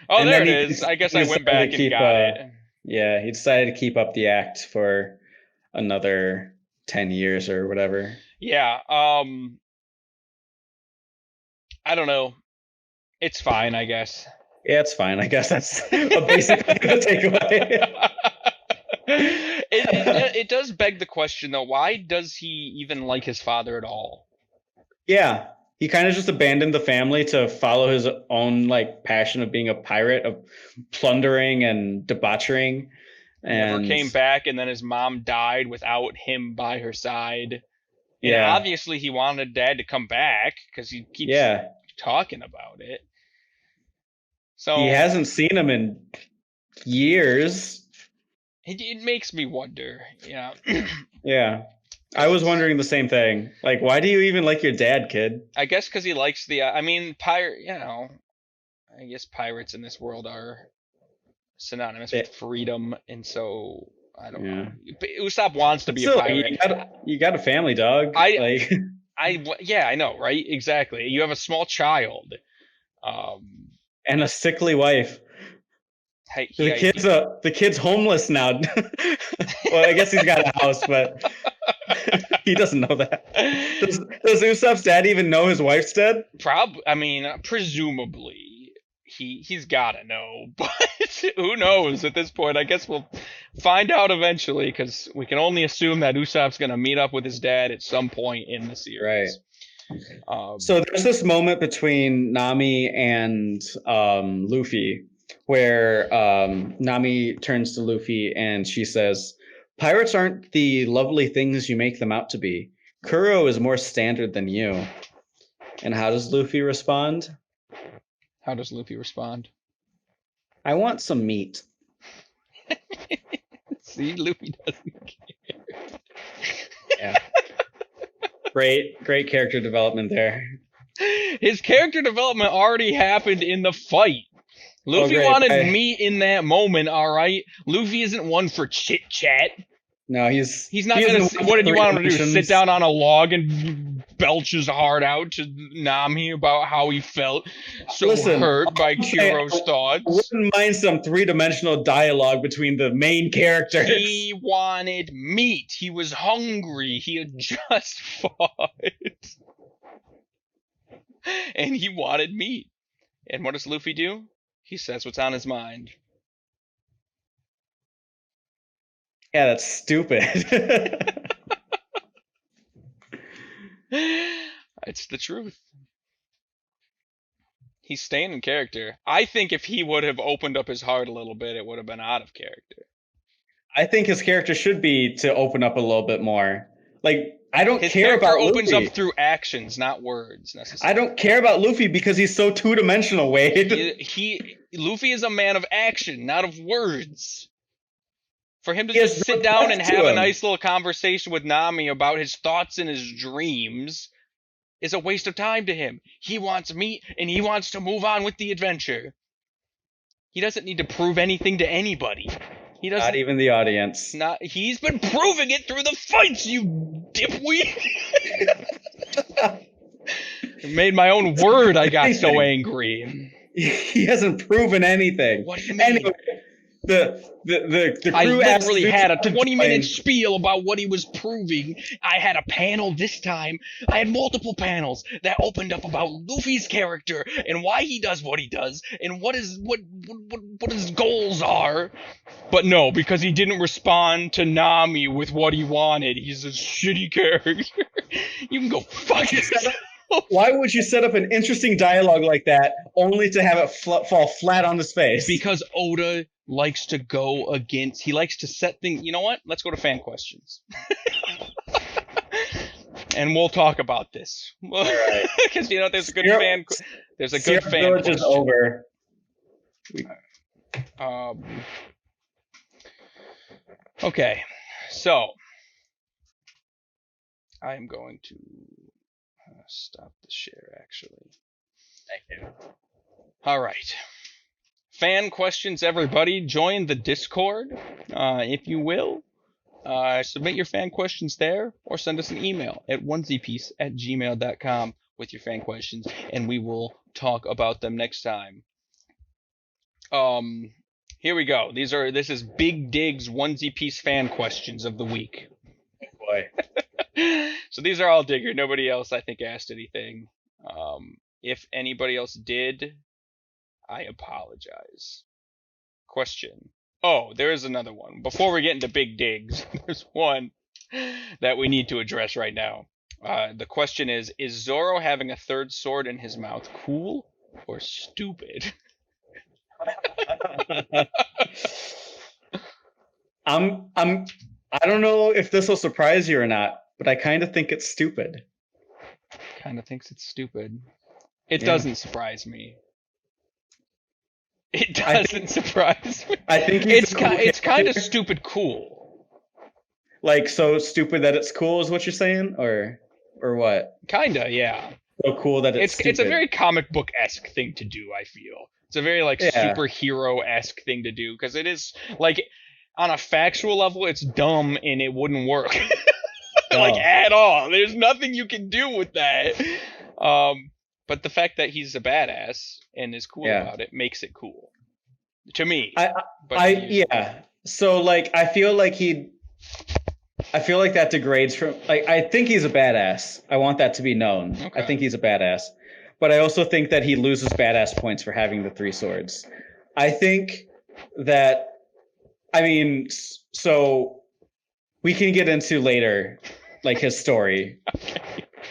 Oh, And there then it is. I guess I went back and got it. Yeah, he decided to keep up the act for another 10 years or whatever. Yeah. I don't know. It's fine, I guess. Yeah, it's fine. I guess that's a basic takeaway. It does beg the question, though. Why does he even like his father at all? Yeah, he kind of just abandoned the family to follow his own like passion of being a pirate, of plundering and debauchering. And never came back, and then his mom died without him by her side. And obviously he wanted Dad to come back because he keeps talking about it. So he hasn't seen him in years. It makes me wonder. Yeah. Yeah. I was wondering the same thing. Like, why do you even like your dad, kid? I guess because he likes the. I mean, I guess pirates in this world are synonymous with freedom, and so I don't know. But Usopp wants to be a pirate. You got a family, dog. I know, right? Exactly. You have a small child. And a sickly wife. The kid's homeless now. Well, I guess he's got a house, but he doesn't know that. Does Usopp's dad even know his wife's dead? Presumably. He's gotta know, but who knows at this point? I guess we'll find out eventually, because we can only assume that Usopp's gonna meet up with his dad at some point in the series. Right. So there's this moment between Nami and Luffy where Nami turns to Luffy and she says, "Pirates aren't the lovely things you make them out to be. Kuro is more standard than you." And how does Luffy respond? How does Luffy respond? "I want some meat." See, Luffy doesn't care. Yeah. Great character development there. His character development already happened in the fight. Luffy wanted meat in that moment, alright? Luffy isn't one for chit-chat. No, he's not gonna. What did you want him to do? Sit down on a log and belch his heart out to Nami about how he felt hurt by Kuro's thoughts? I wouldn't mind some three-dimensional dialogue between the main characters. He wanted meat. He was hungry. He had just fought. And he wanted meat. And what does Luffy do? He says what's on his mind. Yeah, that's stupid. It's the truth. He's staying in character. I think if he would have opened up his heart a little bit, it would have been out of character. I think his character should be to open up a little bit more. Like, I don't his care about Luffy. His character opens up through actions, not words, necessarily. I don't care about Luffy because he's so two-dimensional, Wade. Luffy is a man of action, not of words. For him to just sit down and have a nice little conversation with Nami about his thoughts and his dreams is a waste of time to him. He wants meat, and he wants to move on with the adventure. He doesn't need to prove anything to anybody. He doesn't. Not even the audience. He's been proving it through the fights, you dipweed. I made my own word. I got so angry. He hasn't proven anything. What do you mean? Anyway, the crew I literally had a 20-minute spiel about what he was proving. I had a panel this time. I had multiple panels that opened up about Luffy's character and why he does what he does and what his goals are. But no, because he didn't respond to Nami with what he wanted, he's a shitty character. You can go fuck yourself. Why would you set up an interesting dialogue like that only to have it fall flat on his face? Because Oda likes to go against. He likes to set things. You know what? Let's go to fan questions. And we'll talk about this. Right. Because there's a good fan. There's a good fan. Village is over. Okay, so I am going to stop the share. Actually, thank you. All right. Fan questions, everybody. Join the Discord, if you will. Submit your fan questions there, or send us an email at onezpiece@gmail.com with your fan questions, and we will talk about them next time. Here we go. This is Big Dig's Onesie Piece fan questions of the week. Oh boy. So these are all Digger. Nobody else, I think, asked anything. If anybody else did, I apologize. Question. Oh, there is another one. Before we get into Big Digs, there's one that we need to address right now. The question is Zoro having a third sword in his mouth cool or stupid? I don't know if this will surprise you or not, but I kind of think it's stupid. Kind of thinks it's stupid. It doesn't surprise me. It doesn't surprise me. I think it's kind of stupid cool. Like, so stupid that it's cool is what you're saying, or what? Kinda, yeah. So cool that it's stupid. It's a very comic book-esque thing to do, I feel. It's a very superhero-esque thing to do, because it is like on a factual level, it's dumb and it wouldn't work. Like at all. There's nothing you can do with that. But the fact that he's a badass and is cool about it makes it cool. To me. I But to you. yeah. So like I feel like that degrades from like I think he's a badass. I want that to be known. I Okay. think he's a badass. But I also think that he loses badass points for having the three swords. I think that I mean so we can get into later like his story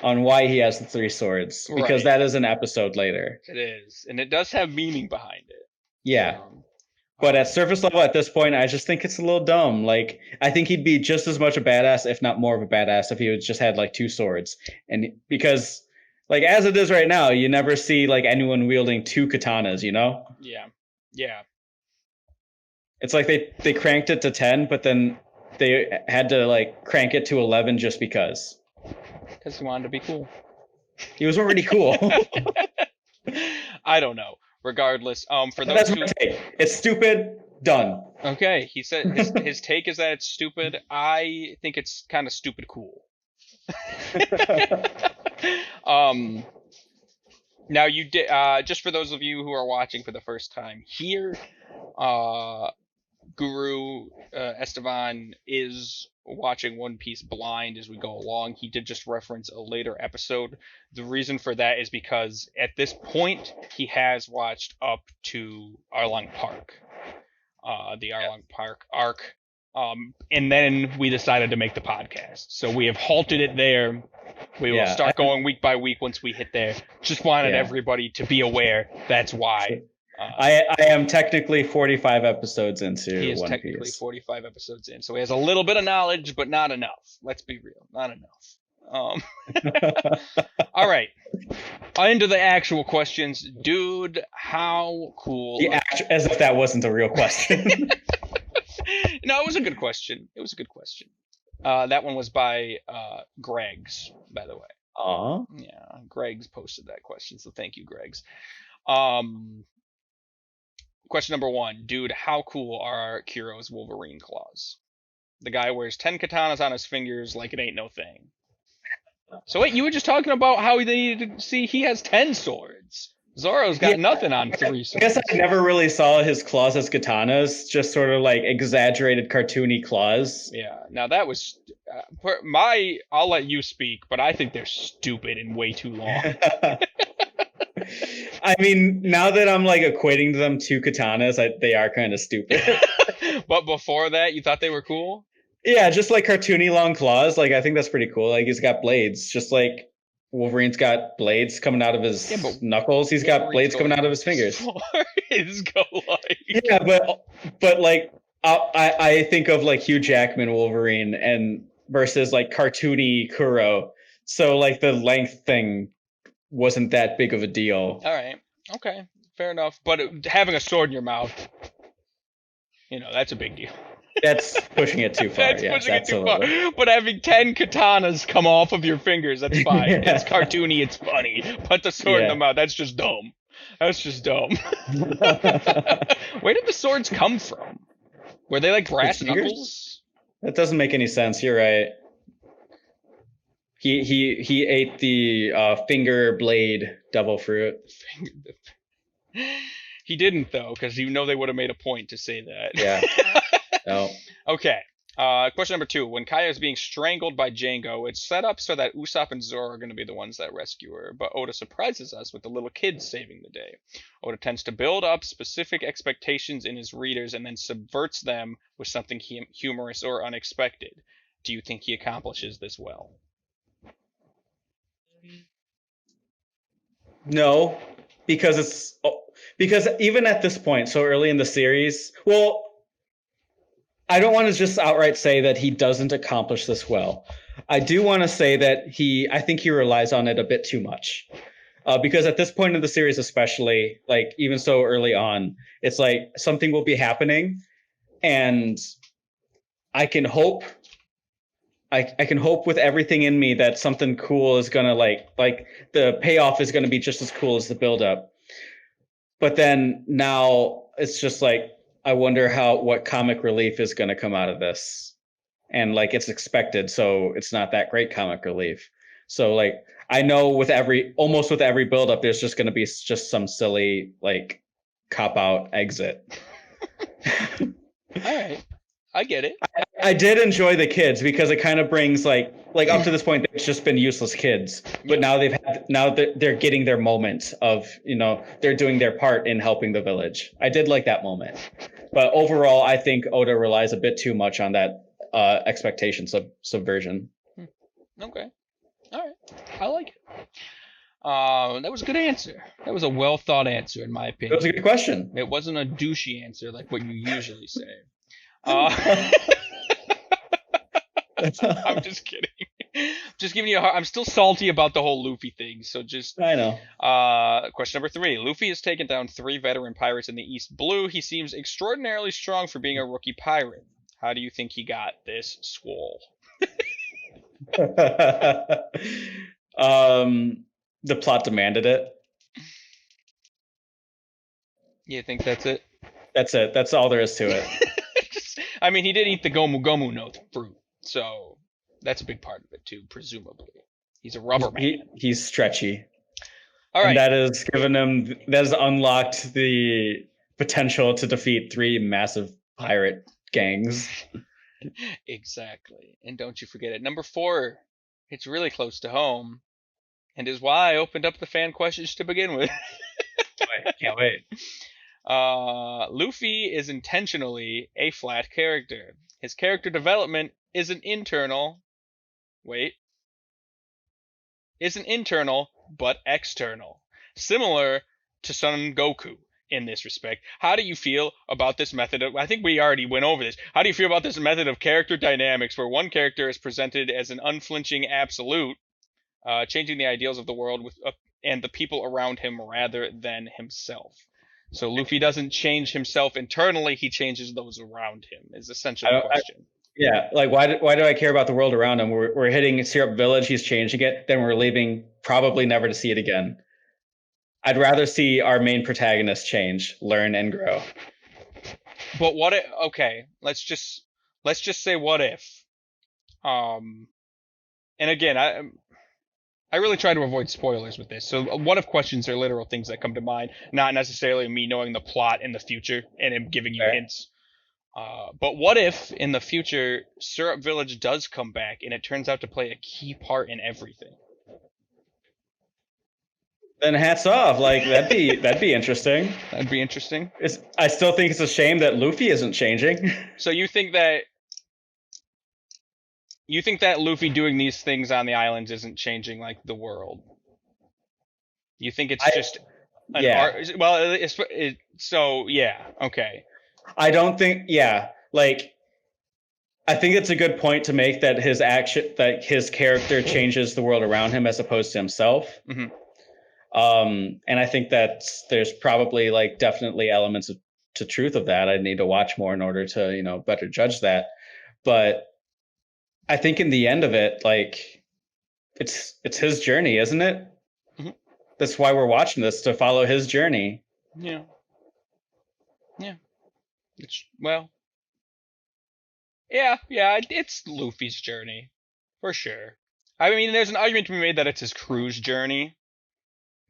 on why he has the three swords because Right. that is an episode later. It is. And it does have meaning behind it. Yeah. Um, But at surface level, at this point, I just think it's a little dumb. Like, I think he'd be just as much a badass, if not more of a badass, if he just had like two swords. And because, like, as it is right now, you never see like anyone wielding two katanas. You know, yeah. Yeah. it's like they cranked it to 10, but then they had to like crank it to 11 just because Because he wanted to be cool. he was already cool. I don't know. Regardless, for those That's who my take. It's stupid. Done. okay, he said his take is that it's stupid. I think it's kind of stupid cool. Now you did just for those of you who are watching for the first time here, Guru Estevan is watching One Piece blind as we go along. He did just reference a later episode. The reason for that is because at this point he has watched up to Arlong Park, the Arlong Park arc, and then we decided to make the podcast. So we have halted it there. We will start going week by week once we hit there. Just wanted everybody to be aware. That's why. I am technically 45 episodes into One Piece. He is technically 45 episodes in, so he has a little bit of knowledge, but not enough. Let's be real, not enough. All right, into the actual questions, dude. How cool? As if that wasn't a real question. No, it was a good question. It was a good question. That one was by Greg's, by the way. Aw. Yeah, Greg's posted that question, so thank you, Greg's. Question number 1, dude. How cool are Kuro's Wolverine claws? The guy wears 10 katanas on his fingers like it ain't no thing. So wait, you were just talking about how they needed to see he has 10 swords. Zoro's got nothing on 3 swords. I guess I never really saw his claws as katanas, just sort of like exaggerated cartoony claws. Yeah, now that was I'll let you speak, but I think they're stupid and way too long. I mean, now that I'm like equating them to katanas, they are kind of stupid. But before that, you thought they were cool? Yeah, just like cartoony long claws. Like, I think that's pretty cool. Like, he's got blades, just like Wolverine's got blades coming out of his knuckles. He's got blades coming out of his fingers. Yeah, but like I think of like Hugh Jackman Wolverine and versus like cartoony Kuro. So like the length thing wasn't that big of a deal. All right. Okay. Fair enough. But having a sword in your mouth, that's a big deal. That's pushing it too far. That's pushing it too far. But having 10 katanas come off of your fingers, that's fine. It's cartoony. It's funny. Put the sword in the mouth. That's just dumb. That's just dumb. Where did the swords come from? Were they like brass knuckles? That doesn't make any sense. You're right. He ate the finger blade devil fruit. He didn't though, because they would have made a point to say that. Yeah. No. Okay. Question number 2. When Kaya is being strangled by Django, it's set up so that Usopp and Zoro are going to be the ones that rescue her, but Oda surprises us with the little kids saving the day. Oda tends to build up specific expectations in his readers and then subverts them with something humorous or unexpected. Do you think he accomplishes this well? No, because even at this point, so early in the series, well, I don't want to just outright say that he doesn't accomplish this well. I do want to say that I think he relies on it a bit too much. Because at this point in the series, especially, like even so early on, it's like something will be happening, and I can hope with everything in me that something cool is gonna like the payoff is gonna be just as cool as the buildup. But then now it's just like I wonder what comic relief is gonna come out of this, and like it's expected, so it's not that great comic relief. So like I know almost with every buildup, there's just gonna be just some silly like cop out exit. All right, I get it. I did enjoy the kids because it kind of brings like up to this point they've just been useless kids, but Yeah. now they're getting their moment of they're doing their part in helping the village. I did like that moment, but overall I think Oda relies a bit too much on that expectation subversion. Okay. All right. I like it. That was a good answer. That was a well thought answer, in my That opinion. was a good question. It wasn't a douchey answer like what you usually say. I'm just kidding. Just giving you a hard. I'm still salty about the whole Luffy thing. So just. I know. Question number 3. Luffy has taken down 3 veteran pirates in the East Blue. He seems extraordinarily strong for being a rookie pirate. How do you think he got this squall? The plot demanded it. You think that's it? That's it. That's all there is to it. I mean, he did eat the Gomu Gomu no fruit, so that's a big part of it too, presumably. He's a rubber man. He's stretchy. All right. And that has unlocked the potential to defeat 3 massive pirate gangs. Exactly. And don't you forget it. Number 4, it's really close to home, and is why I opened up the fan questions to begin with. Can't wait. Luffy is intentionally a flat character. His character development isn't internal, but external. Similar to Son Goku in this respect. How do you feel about this method of, I think we already went over this. How do you feel about this method of character dynamics where one character is presented as an unflinching absolute, changing the ideals of the world and the people around him rather than himself? So Luffy doesn't change himself internally, he changes those around him, is essentially the question. Yeah, like why do I care about the world around him? We're hitting Syrup Village, he's changing it, then we're leaving, probably never to see it again. I'd rather see our main protagonist change, learn, and grow. But what if, okay, let's just say what if. And again, I really try to avoid spoilers with this. So what if questions are literal things that come to mind, not necessarily me knowing the plot in the future and him giving you hints. But what if in the future Syrup Village does come back and it turns out to play a key part in everything? Then hats off. Like that'd be interesting. That'd be interesting. I still think it's a shame that Luffy isn't changing. So you think that Luffy doing these things on the islands isn't changing like the world? You think it's just an art? Well, so yeah, okay. I don't think. Yeah, like I think it's a good point to make that his character changes the world around him as opposed to himself. Mm-hmm. And I think that there's probably like definitely elements to truth of that. I need to watch more in order to better judge that. But I think in the end of it, like it's his journey, isn't it? Mm-hmm. That's why we're watching this, to follow his journey. Yeah. It's Luffy's journey for sure. I mean, there's an argument to be made that it's his crew's journey.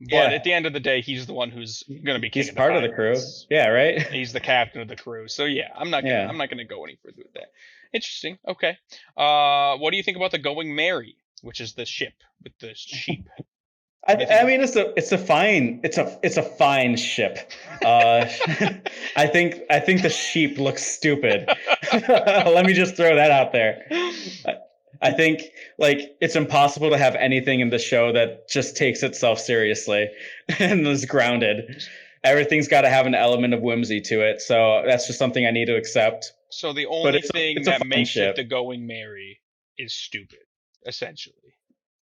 But at the end of the day, he's the one who's going to be king. He's part of the crew. Yeah, right? He's the captain of the crew. So yeah, I'm not going to go any further with that. Interesting. Okay. What do you think about the Going Merry, which is the ship with the sheep? I mean, it's a fine ship. I think the sheep looks stupid. Let me just throw that out there. I think like it's impossible to have anything in the show that just takes itself seriously and is grounded. Everything's got to have an element of whimsy to it. So that's just something I need to accept. So the only thing that makes it the Going Merry is stupid, essentially.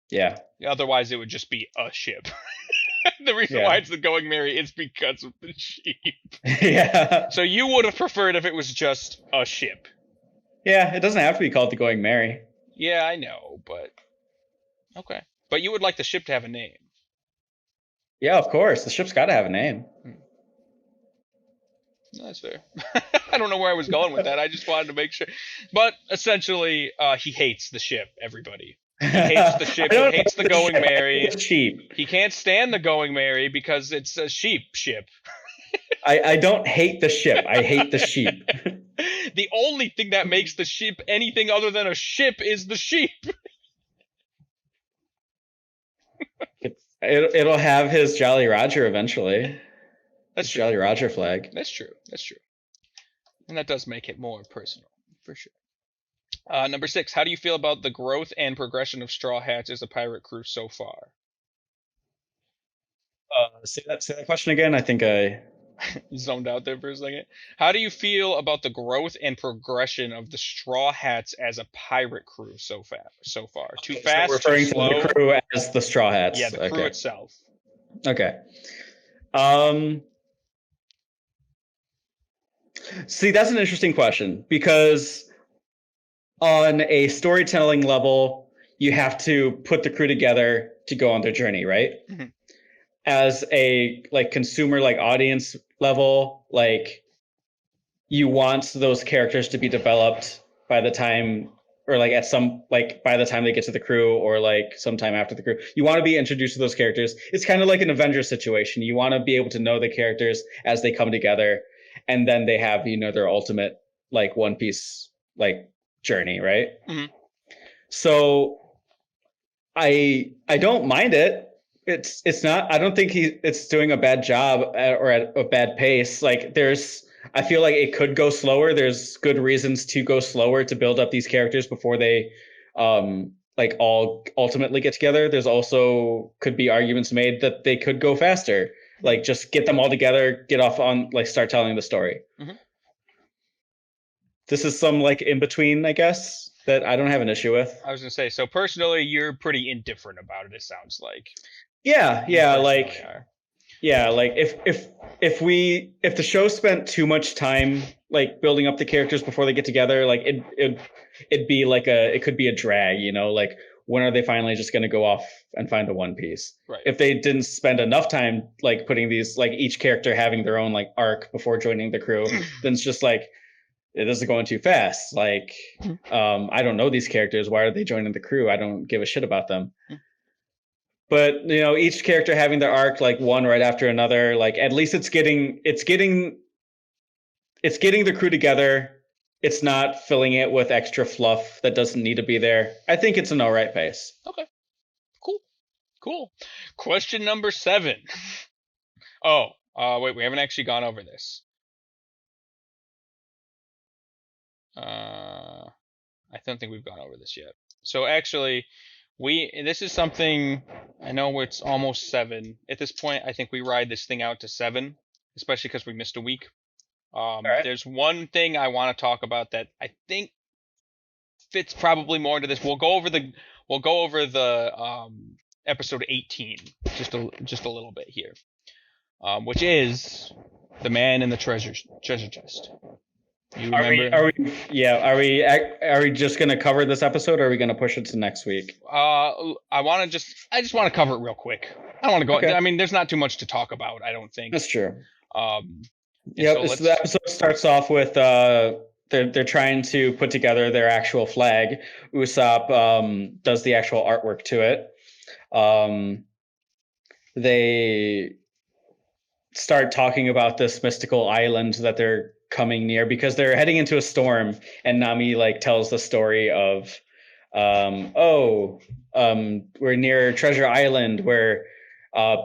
Yeah. Otherwise, it would just be a ship. The reason why it's the Going Merry is because of the sheep. Yeah. So you would have preferred if it was just a ship. Yeah, it doesn't have to be called the Going Merry. Yeah, I know, but okay. But you would like the ship to have a name. Yeah, of course. The ship's got to have a name. No, that's fair. I don't know where I was going with that. I just wanted to make sure. But essentially, he hates the ship, everybody. He hates the ship. He hates the Going Merry. It's cheap. He can't stand the Going Merry because it's a sheep ship. I don't hate the ship. I hate the sheep. The only thing that makes the ship anything other than a ship is the sheep. It'll have his Jolly Roger eventually. That's His true. Jolly Roger flag. That's true. That's true. And that does make it more personal, for sure. Number 6, how do you feel about the growth and progression of Straw Hats as a pirate crew so far? Say that question again. I think I zoned out there for a second. How do you feel about the growth and progression of the Straw Hats as a pirate crew so far? Too fast, so referring too slow? to the crew as the Straw Hats. Yeah, the crew itself. Okay. See, that's an interesting question because on a storytelling level, you have to put the crew together to go on their journey, right? Mm-hmm. As a consumer audience level, you want those characters to be developed by the time or at some by the time they get to the crew or sometime after the crew. You want to be introduced to those characters. It's kind of like an Avengers situation. You want to be able to know the characters as they come together, and then they have their ultimate One Piece journey, right? Mm-hmm. So I don't mind it. It's not. I don't think it's doing a bad job or at a bad pace. I feel like it could go slower. There's good reasons to go slower to build up these characters before they all ultimately get together. There's also could be arguments made that they could go faster. Just get them all together, get off on start telling the story. Mm-hmm. This is some in between, I guess, that I don't have an issue with. I was gonna say, so personally, you're pretty indifferent about it. It sounds like. Yeah. If the show spent too much time building up the characters before they get together, it'd be it could be a drag, when are they finally just going to go off and find the One Piece? Right. If they didn't spend enough time putting these each character having their own arc before joining the crew, then it's just it is going too fast. I don't know these characters. Why are they joining the crew? I don't give a shit about them. But each character having their arc one right after another, at least it's getting the crew together. It's not filling it with extra fluff that doesn't need to be there. I think it's an all right pace. Okay. Cool. Question number 7. Oh, wait, we haven't actually gone over this. I don't think we've gone over this yet. So actually, this is something, I know it's almost 7. At this point, I think we ride this thing out to 7, especially because we missed a week. Right. There's one thing I want to talk about that I think fits probably more into this. We'll go over the episode 18 just a little bit here, which is the man in the treasure chest. You remember? Are we just gonna cover this episode, or are we gonna push it to next week? I just want to cover it real quick. I don't want to go. Okay. I mean, there's not too much to talk about, I don't think. That's true. So the episode starts off with they're trying to put together their actual flag. Usopp does the actual artwork to it. They start talking about this mystical island that they're coming near because they're heading into a storm, and Nami tells the story of we're near Treasure Island where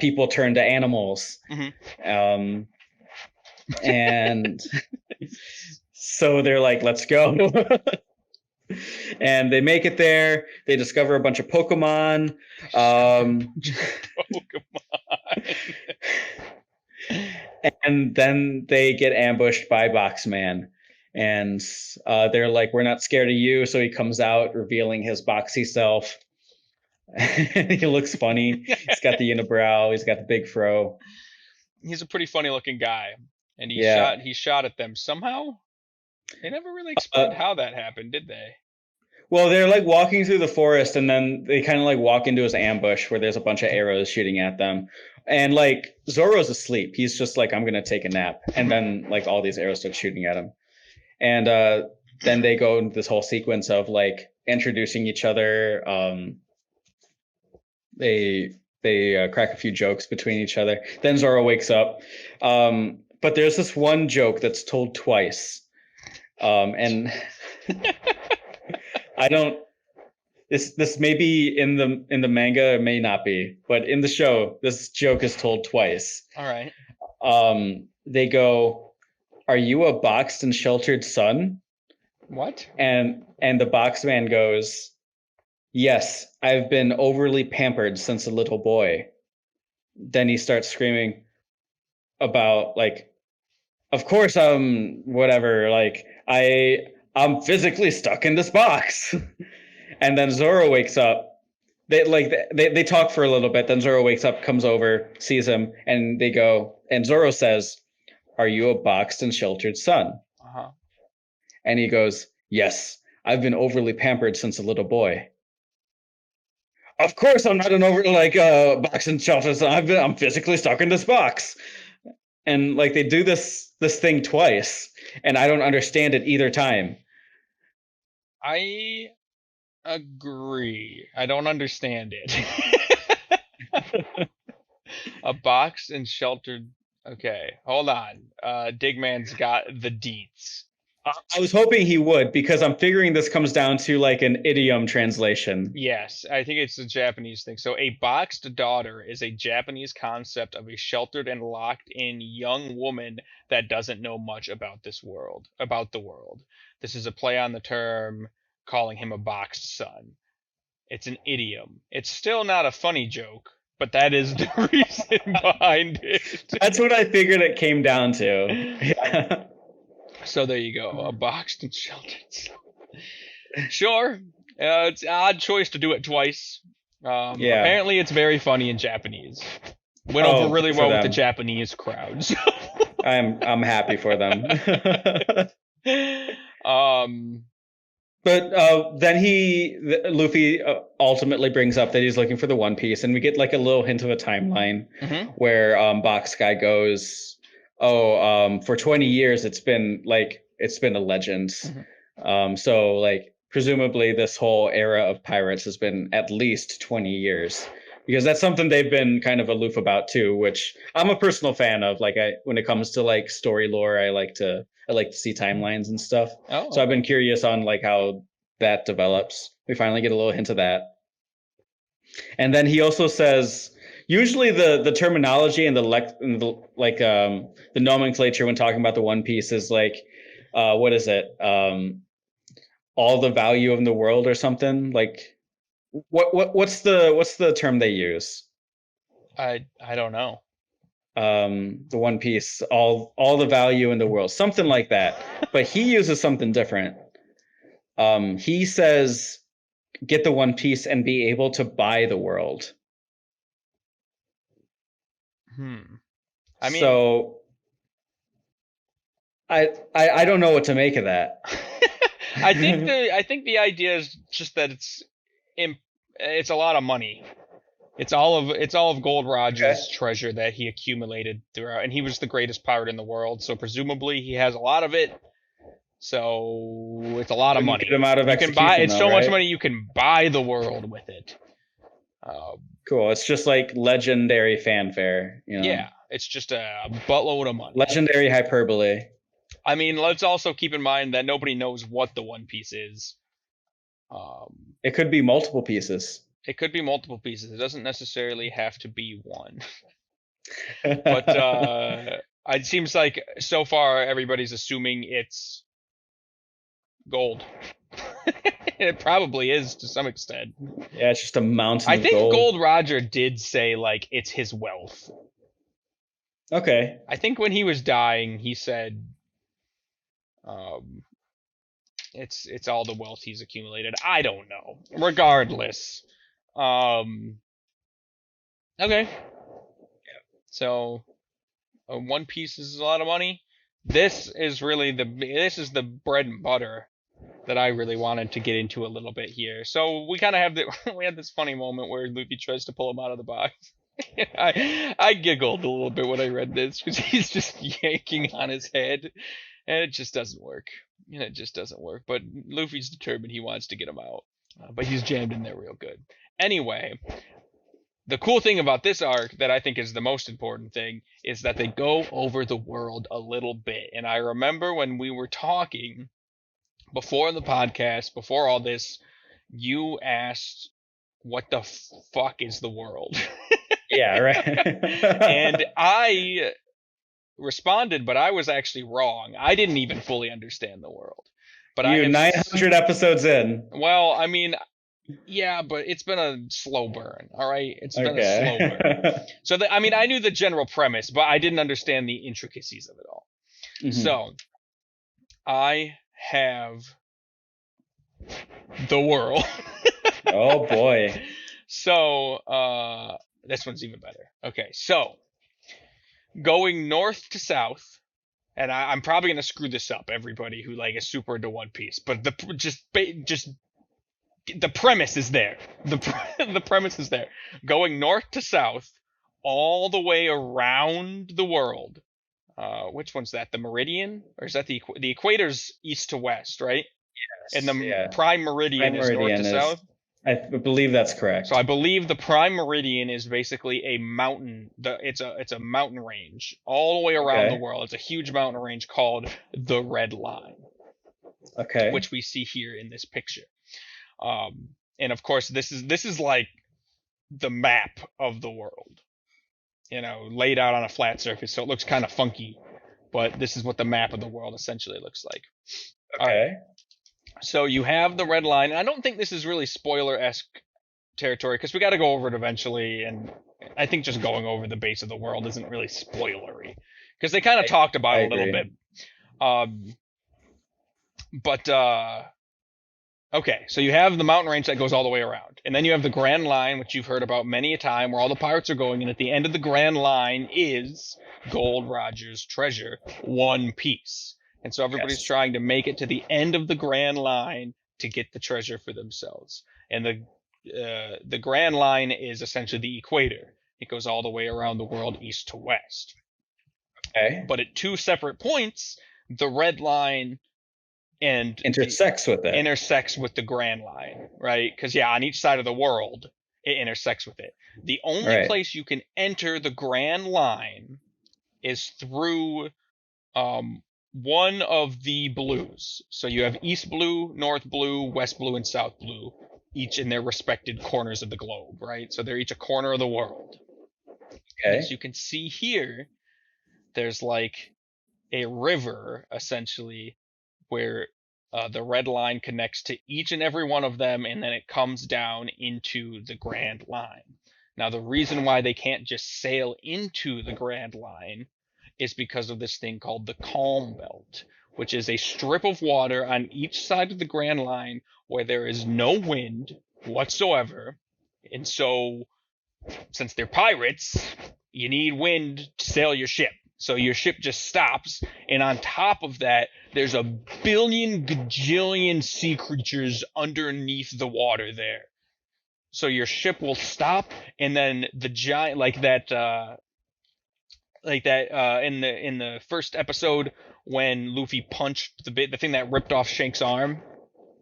people turn to animals. Mm-hmm. And so they're let's go. And they make it there. They discover a bunch of Pokemon. And then they get ambushed by Boxman. And they're we're not scared of you. So he comes out revealing his boxy self. He looks funny. He's got the unibrow. He's got the big fro. He's a pretty funny looking guy. And he shot at them somehow. They never really explained how that happened, did they? Well, they're walking through the forest, and then they kind of walk into his ambush where there's a bunch of arrows shooting at them. And Zoro's asleep. He's just I'm gonna take a nap. And then all these arrows start shooting at him. And then they go into this whole sequence of introducing each other. They crack a few jokes between each other. Then Zoro wakes up. but there's this one joke that's told twice, and I don't. This may be in the manga, it may not be, but in the show, this joke is told twice. All right. They go, "Are you a boxed and sheltered son?" What? And the box man goes, "Yes, I've been overly pampered since a little boy." Then he starts screaming about like, "Of course I'm whatever, like I'm physically stuck in this box." And then Zoro wakes up. They talk for a little bit. Then Zoro wakes up, comes over, sees him, and they go. And Zoro says, "Are you a boxed and sheltered son?" Uh-huh. And he goes, "Yes, I've been overly pampered since a little boy." "Of course, I'm not an boxed and sheltered son. I'm physically stuck in this box." And like they do this thing twice, and I don't understand it either time. I agree. I don't understand it. A box and sheltered. Okay, hold on. Digman's got the deets. I was hoping he would, because I'm figuring this comes down to like an idiom translation. Yes, I think it's a Japanese thing. So a boxed daughter is a Japanese concept of a sheltered and locked in young woman that doesn't know much about the world. This is a play on the term calling him a boxed son. It's an idiom. It's still not a funny joke, but that is the reason behind it. That's what I figured it came down to. Yeah. So there you go, a boxed and sheltered son. Sure, it's an odd choice to do it twice. Yeah. Apparently, it's very funny in Japanese. Went over really well with the Japanese crowds. I'm happy for them. But then Luffy ultimately brings up that he's looking for the One Piece, and we get like a little hint of a timeline where Box Guy goes, "Oh, for 20 years it's been a legend." So like presumably this whole era of pirates has been at least 20 years, because that's something they've been kind of aloof about too, which I'm a personal fan of. Like when it comes to like story lore, I like to see timelines and stuff. Oh. So I've been curious on like how that develops. We finally get a little hint of that. And then he also says, usually the terminology and the nomenclature when talking about the One Piece is like, what is it? All the value in the world or something. Like what's the term they use? I don't know. The One Piece, all the value in the world, something like that. But he uses something different. He says, "Get the One Piece and be able to buy the world." I mean, so I don't know what to make of that. I think the idea is just that it's a lot of money. It's all of Gold Roger's treasure that he accumulated throughout, and he was the greatest pirate in the world. So presumably he has a lot of it. So it's a lot of money. Get him out of you can buy. It's so much money you can buy the world with it. Cool. It's just like legendary fanfare. You know? Yeah, it's just a buttload of money. Legendary hyperbole. I mean, let's also keep in mind that nobody knows what the One Piece is. It could be multiple pieces. It could be multiple pieces. It doesn't necessarily have to be one. But it seems like so far everybody's assuming it's gold. It probably is to some extent. Yeah, it's just a mountain I of think gold. Gold Roger did say like it's his wealth. Okay. I think when he was dying, he said, it's all the wealth he's accumulated. I don't know. Regardless, okay. So, One Piece is a lot of money. This is the bread and butter that I really wanted to get into a little bit here. So we kind of have we had this funny moment where Luffy tries to pull him out of the box. I giggled a little bit when I read this because he's just yanking on his head, and it just doesn't work. But Luffy's determined he wants to get him out, but he's jammed in there real good. Anyway, the cool thing about this arc that I think is the most important thing is that they go over the world a little bit. And I remember when we were talking before the podcast, before all this, you asked, what the fuck is the world? Yeah, right. And I responded, but I was actually wrong. I didn't even fully understand the world. But I you have 900 episodes in. Well, I mean, yeah, but it's been a slow burn. All right, it's been a slow burn. So I mean, I knew the general premise, but I didn't understand the intricacies of it all. Mhm. So I have the world. Oh boy. So this one's even better. Okay, so going north to south, and I'm probably gonna screw this up, everybody who like is super into One Piece, but just the premise is there. The premise is there. Going north to south, all the way around the world. Which one's that? The meridian, or is that the equator's east to west, right? Yes. And the yeah. prime meridian is north to south. I believe that's correct. So I believe the prime meridian is basically a mountain. It's a mountain range all the way around the world. It's a huge mountain range called the Red Line. Okay. Which we see here in this picture. And of course, this is like the map of the world, you know, laid out on a flat surface. So it looks kind of funky, but this is what the map of the world essentially looks like. Okay. All right. So you have the red line. And I don't think this is really spoiler-esque territory because we got to go over it eventually. And I think just going over the base of the world isn't really spoilery because they kind of talked about it a little bit. Okay, so you have the mountain range that goes all the way around. And then you have the Grand Line, which you've heard about many a time, where all the pirates are going. And at the end of the Grand Line is Gold Roger's treasure, One Piece. And so everybody's trying to make it to the end of the Grand Line to get the treasure for themselves. And the Grand Line is essentially the equator. It goes all the way around the world east to west. Okay. But at two separate points, the red line and intersects with the Grand Line, right? Because on each side of the world it intersects with it. The only place you can enter the Grand Line is through one of the blues. So you have East Blue, North Blue, West Blue, and South Blue, each in their respected corners of the globe, right? So they're each a corner of the world. Okay. As you can see here, there's like a river essentially where the red line connects to each and every one of them, and then it comes down into the Grand Line. Now, the reason why they can't just sail into the Grand Line is because of this thing called the Calm Belt, which is a strip of water on each side of the Grand Line where there is no wind whatsoever. And so, since they're pirates, you need wind to sail your ship. So your ship just stops, and on top of that, there's a billion gajillion sea creatures underneath the water there. So your ship will stop, and then the giant, in the first episode when Luffy punched the thing that ripped off Shank's arm,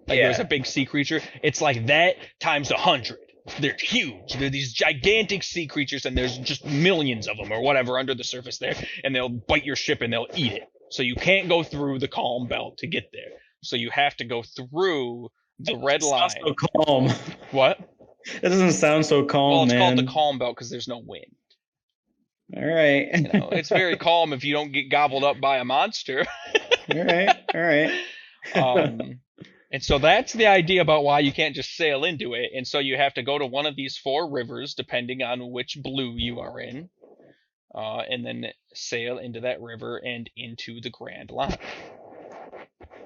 there was a big sea creature. It's like that times 100. They're huge. They're these gigantic sea creatures, and there's just millions of them or whatever under the surface there, and they'll bite your ship and they'll eat it. So you can't go through the Calm Belt to get there. So you have to go through the red line. So calm. What? It doesn't sound so calm, well, it's man. called the Calm Belt because there's no wind. All right. It's very calm if you don't get gobbled up by a monster. All right. And so that's the idea about why you can't just sail into it. And so you have to go to one of these four rivers, depending on which blue you are in, and then sail into that river and into the Grand Line.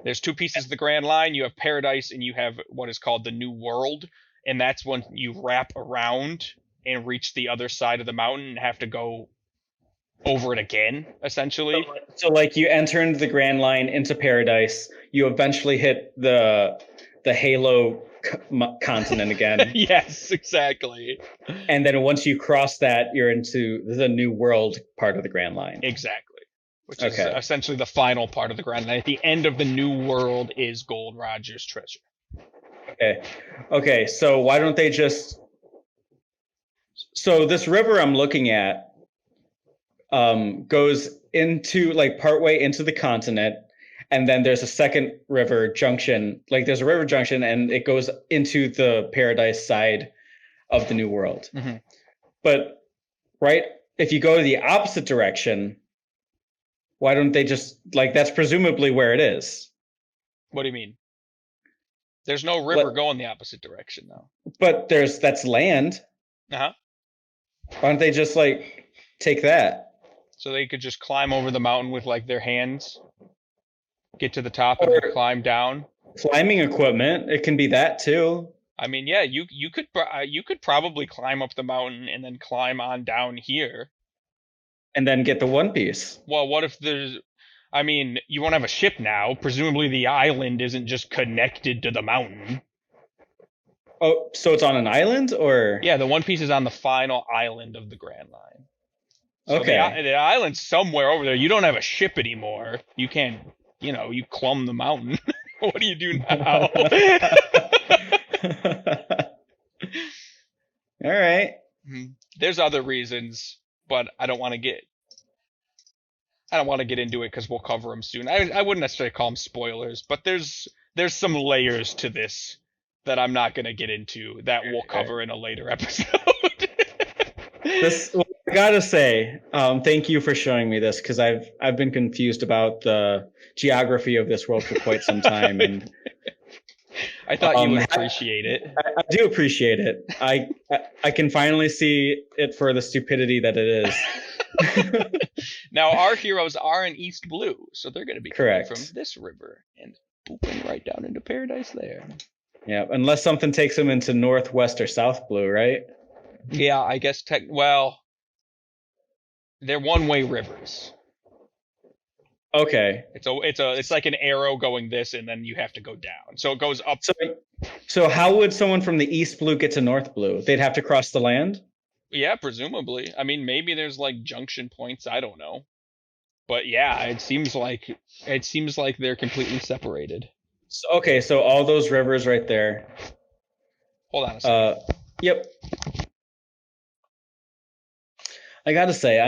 There's two pieces of the Grand Line. You have Paradise and you have what is called the New World. And that's when you wrap around and reach the other side of the mountain and have to go over it again, essentially. So like you enter into the Grand Line into Paradise, you eventually hit the Halo continent again. Yes, exactly. And then once you cross that, you're into the New World part of the Grand Line. Exactly. Which is essentially the final part of the Grand Line. At the end of the New World is Gold Roger's treasure. Okay, so why don't they just So this river I'm looking at goes into like partway into the continent, and then there's a second river junction. Like there's a river junction, and it goes into the paradise side of the New World. Mm-hmm. But right, if you go to the opposite direction, why don't they just like that's presumably where it is? What do you mean? There's no river What- going the opposite direction, though. But that's land. Uh-huh. Why don't they just like take that? So they could just climb over the mountain with like their hands, get to the top, and then Or- climb down. Climbing equipment, it can be that too. I mean, yeah, you could probably climb up the mountain and then climb on down here. And then get the One Piece. Well, what if there's? I mean, you won't have a ship now. Presumably, the island isn't just connected to the mountain. Oh, so it's on an island, or Yeah, the One Piece is on the final island of the Grand Line. So okay. the island's somewhere over there. You don't have a ship anymore. You can't, you clumb the mountain. What do you do now? All right. There's other reasons, but I don't want to get into it because we'll cover them soon. I wouldn't necessarily call them spoilers, but there's some layers to this that I'm not going to get into that we'll cover in a later episode. Well, I gotta say, thank you for showing me this because I've been confused about the geography of this world for quite some time, and I thought you would appreciate it. I do appreciate it. I can finally see it for the stupidity that it is. Now our heroes are in East Blue, so they're going to be coming Correct. from this river and booping right down into paradise there. Yeah, unless something takes them into Northwest or South Blue, right? Yeah, I guess well, they're one-way rivers. Okay. It's like an arrow going this, and then you have to go down. So it goes up. So how would someone from the East Blue get to North Blue? They'd have to cross the land? Yeah, presumably. I mean, maybe there's like junction points. I don't know. But yeah, it seems like they're completely separated. So all those rivers right there. Hold on a second. Yep. I gotta say,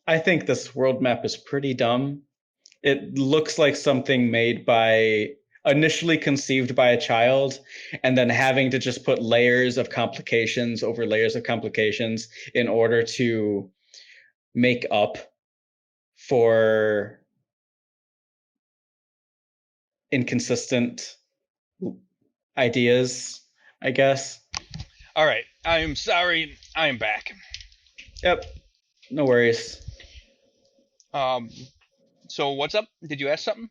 I think this world map is pretty dumb. It looks like something initially conceived by a child, and then having to just put layers of complications over layers of complications in order to make up for inconsistent ideas, I guess. All right. I am sorry. I am back. Yep. No worries. So what's up? Did you ask something?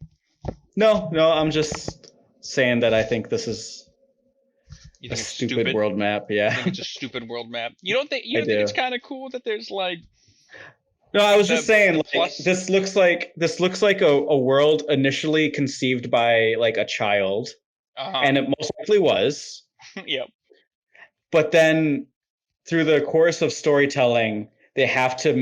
No, I'm just saying that I think this is You a think it's stupid world map. You Yeah. think it's a stupid world map? You don't think it's kind of cool that there's like? No, I was just saying, like, plus- this looks like a world initially conceived by like a child, and it most likely was. Yep. But then, through the course of storytelling, they have to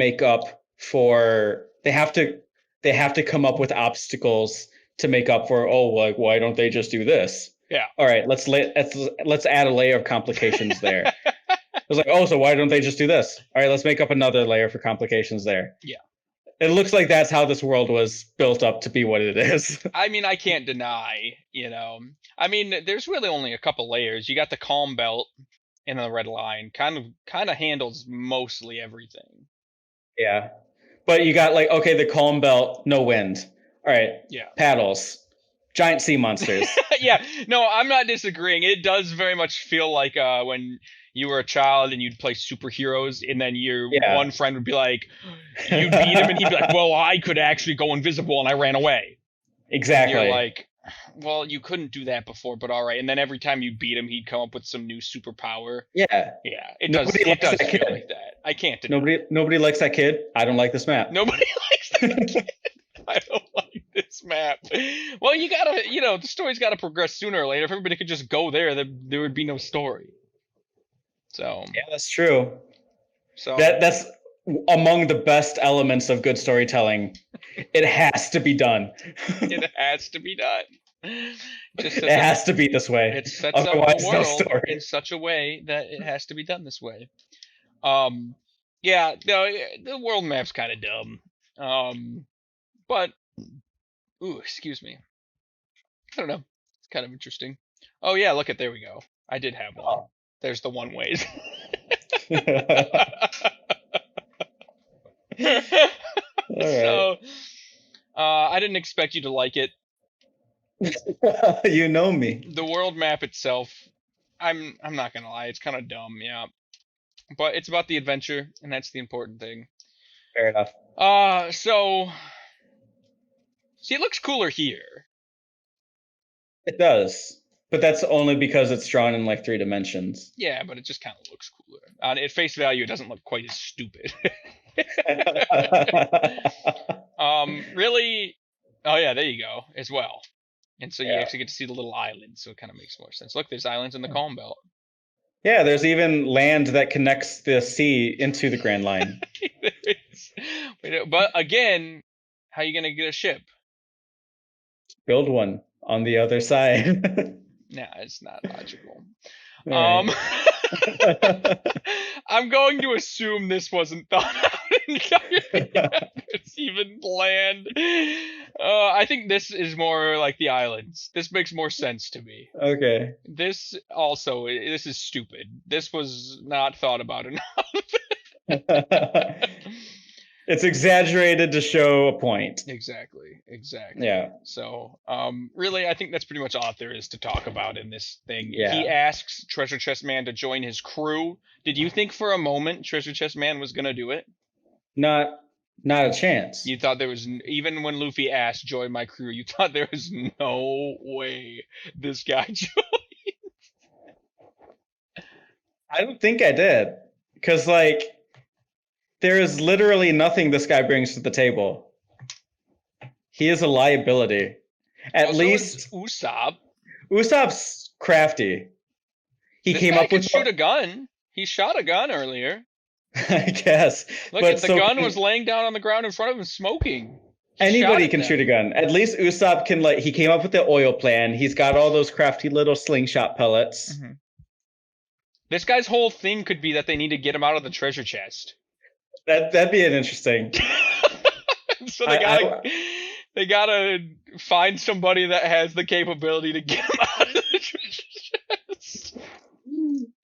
they have to come up with obstacles to make up for. Oh, like why don't they just do this? Yeah. All right, let's add a layer of complications there. It was like, oh, so why don't they just do this? All right, let's make up another layer for complications there. Yeah. It looks like that's how this world was built up to be what it is. I mean, I can't deny, I mean, there's really only a couple layers. You got the calm belt and the red line. Kind of handles mostly everything. Yeah. But you got like, okay, the calm belt, no wind. All right. Yeah. Paddles. Giant sea monsters. Yeah. No, I'm not disagreeing. It does very much feel like when you were a child and you'd play superheroes, and then your one friend would be like, you'd beat him, and he'd be like, well, I could actually go invisible, and I ran away. Exactly. And you're like, well, you couldn't do that before, but all right. And then every time you beat him, he'd come up with some new superpower. Yeah. Yeah. It does feel like that. I can't deny. Nobody likes that kid. I don't like this map. Nobody likes that kid. I don't like this map. Well, you gotta, the story's gotta progress sooner or later. If everybody could just go there, then there would be no story. So yeah, that's true. So that's among the best elements of good storytelling. It has to be done. It has to be done. It has to be this way. It sets up the world in such a way that it has to be done this way. Yeah, no, the world map's kind of dumb. But ooh, excuse me. I don't know. It's kind of interesting. Oh yeah, look at there we go. I did have one. Oh. There's the one ways. All right. So, I didn't expect you to like it. You know me. The world map itself, I'm not gonna lie, it's kind of dumb, yeah. But it's about the adventure, and that's the important thing. Fair enough. So see, it looks cooler here. It does, but that's only because it's drawn in like 3 dimensions. Yeah, but it just kind of looks cooler. At face value, it doesn't look quite as stupid. Really, oh yeah, there you go, as well. And so you actually get to see the little islands, so it kind of makes more sense. Look, there's islands in the Calm Belt. Yeah, there's even land that connects the sea into the Grand Line. But again, how are you gonna get a ship? Build one on the other side. Nah, it's not logical. Right. I'm going to assume this wasn't thought out entirely. It's even land. I think this is more like the islands. This makes more sense to me. Okay. This is stupid. This was not thought about enough. It's exaggerated to show a point. Exactly. Yeah. So, really, I think that's pretty much all there is to talk about in this thing. Yeah. He asks Treasure Chest Man to join his crew. Did you think for a moment Treasure Chest Man was gonna do it? Not a chance. You thought there was, even when Luffy asked, "Join my crew," you thought there was no way this guy joined. I don't think I did, because like there is literally nothing this guy brings to the table. He is a liability. At Also, least Usopp. Usopp's crafty. He This came guy up with could shoot a gun. He shot a gun earlier. I guess. Look, but the gun was laying down on the ground in front of him smoking. Anybody can shoot a gun. At least Usopp can, like, he came up with the oil plan. He's got all those crafty little slingshot pellets. Mm-hmm. This guy's whole thing could be that they need to get him out of the treasure chest. That'd be an interesting. So they gotta find somebody that has the capability to get him out of the treasure chest.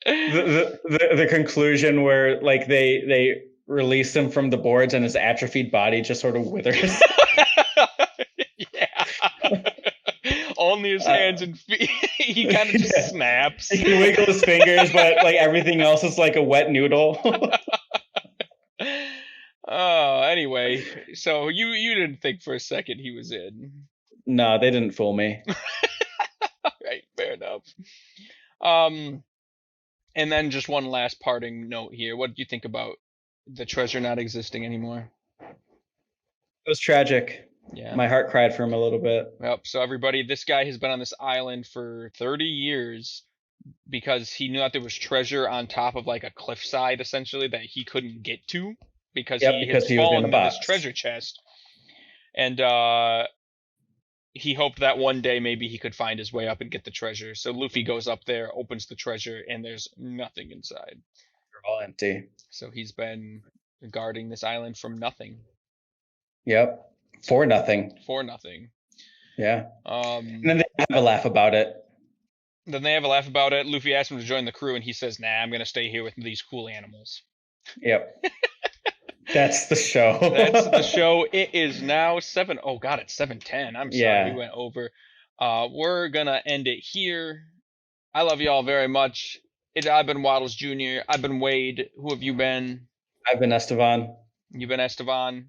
The conclusion where like they release him from the boards and his atrophied body just sort of withers. Yeah. Only his hands and feet. He kind of just snaps. He can wiggle his fingers, but like everything else is like a wet noodle. Anyway, so you didn't think for a second he was in. No, they didn't fool me. Right, fair enough. And then just one last parting note here. What did you think about the treasure not existing anymore? It was tragic. Yeah. My heart cried for him a little bit. Yep. So everybody, this guy has been on this island for 30 years because he knew that there was treasure on top of like a cliffside, essentially, that he couldn't get to because he had fallen into this treasure chest. And he hoped that one day maybe he could find his way up and get the treasure. So Luffy goes up there, opens the treasure, and there's nothing inside. They're all empty. So he's been guarding this island from nothing. Yep. For nothing. For nothing. Yeah. And then they have a laugh about it. Luffy asks him to join the crew, and he says, "Nah, I'm gonna stay here with these cool animals." Yep. That's the show. That's the show. It is now 7. Oh god, it's 7:10. I'm sorry, we went over. We're gonna end it here. I love you all very much. I've been Waddles Jr. I've been Wade. Who have you been? I've been Estevan. You've been Estevan.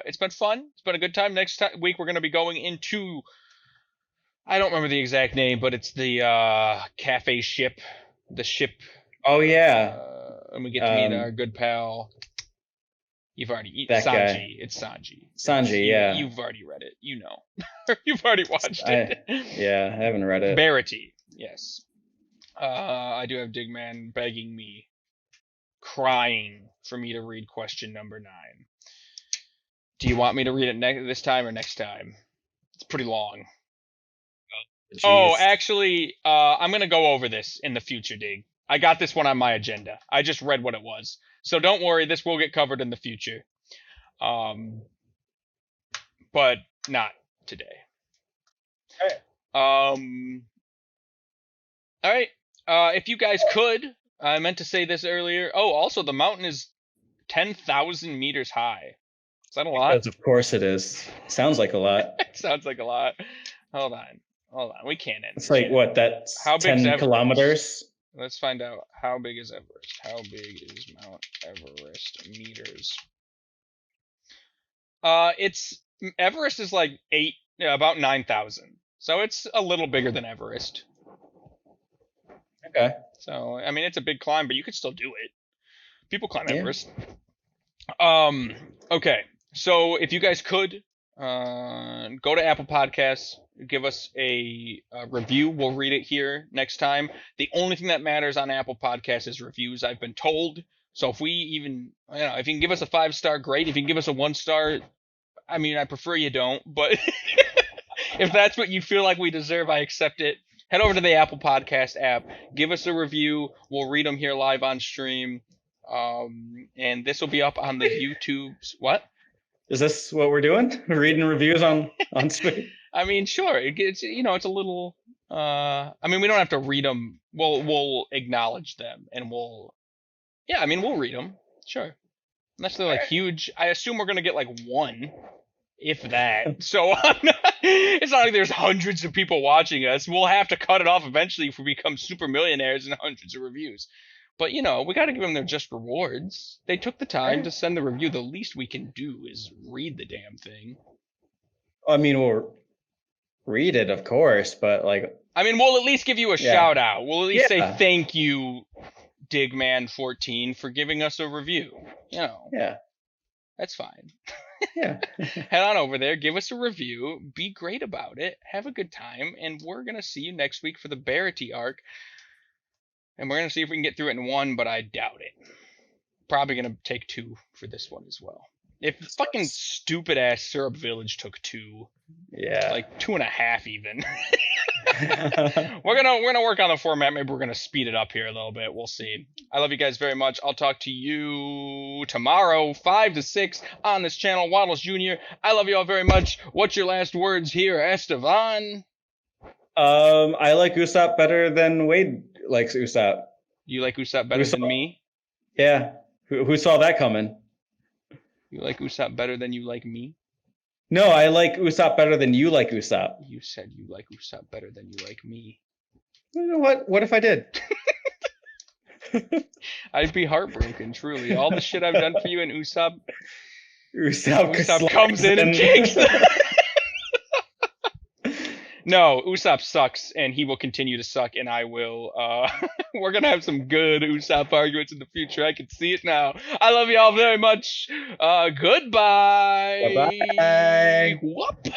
It's been fun. It's been a good time. Next week we're gonna be going into, I don't remember the exact name, but it's the cafe ship. The ship. Oh yeah. And we get to meet our good pal. You've already eaten Sanji. Guy. It's Sanji. Sanji, yeah. You've already read it. You know. You've already watched it. Yeah, I haven't read it. Verity. Yes. I do have Digman begging me, crying for me to read question number 9. Do you want me to read it this time or next time? It's pretty long. Oh, actually, I'm going to go over this in the future, Dig. I got this one on my agenda. I just read what it was. So don't worry, this will get covered in the future. But not today. All right. If you guys could, I meant to say this earlier. Oh, also the mountain is 10,000 meters high. Is that a lot? Because of course it is. Sounds like a lot. It sounds like a lot. Hold on. We can't end. It's like what? That's How big's 10 Everest? kilometers. Let's find out. How big is Everest? How big is Mount Everest meters? Everest is like about 9,000. So it's a little bigger than Everest. Okay. So I mean, it's a big climb, but you could still do it. People climb Everest. Okay. So if you guys could go to Apple Podcasts, give us a review. We'll read it here next time. The only thing that matters on Apple Podcasts is reviews, I've been told. So if if you can give us a 5-star, great. If you can give us a 1-star, I mean, I prefer you don't, but if that's what you feel like we deserve, I accept it. Head over to the Apple Podcast app, give us a review. We'll read them here live on stream. And this will be up on the YouTube's. What? Is this what we're doing? Reading reviews on screen? I mean, sure. It's it's a little. I mean, we don't have to read them. We'll acknowledge them, and we'll read them. Sure. Unless they're like huge. I assume we're gonna get like one, if that. So it's not like there's hundreds of people watching us. We'll have to cut it off eventually if we become super millionaires and hundreds of reviews. But we got to give them their just rewards. They took the time to send the review. The least we can do is read the damn thing. I mean, we'll read it, of course, but like. I mean, we'll at least give you a shout out. We'll at least say thank you, Digman14, for giving us a review. Yeah. That's fine. Yeah. Head on over there, give us a review, be great about it, have a good time, and we're going to see you next week for the Barity arc. And we're going to see if we can get through it in one, but I doubt it. Probably going to take 2 for this one as well. If fucking stupid ass Syrup Village took 2. Yeah. Like 2.5 even. We're gonna work on the format. Maybe we're gonna speed it up here a little bit. We'll see. I love you guys very much. I'll talk to you tomorrow, 5 to 6 on this channel, Waddles Jr. I love you all very much. What's your last words here, Estevan? I like Usopp better than Wade likes Usopp. You like Usopp better than me? Yeah. Who saw that coming? You like Usopp better than you like me? No, I like Usopp better than you like Usopp. You said you like Usopp better than you like me. You know what? What if I did? I'd be heartbroken, truly. All the shit I've done for you and Usopp Usopp comes in and kicks them. No, Usopp sucks, and he will continue to suck, and I will. We're gonna have some good Usopp arguments in the future. I can see it now. I love y'all very much. Goodbye. Bye-bye. Whoop.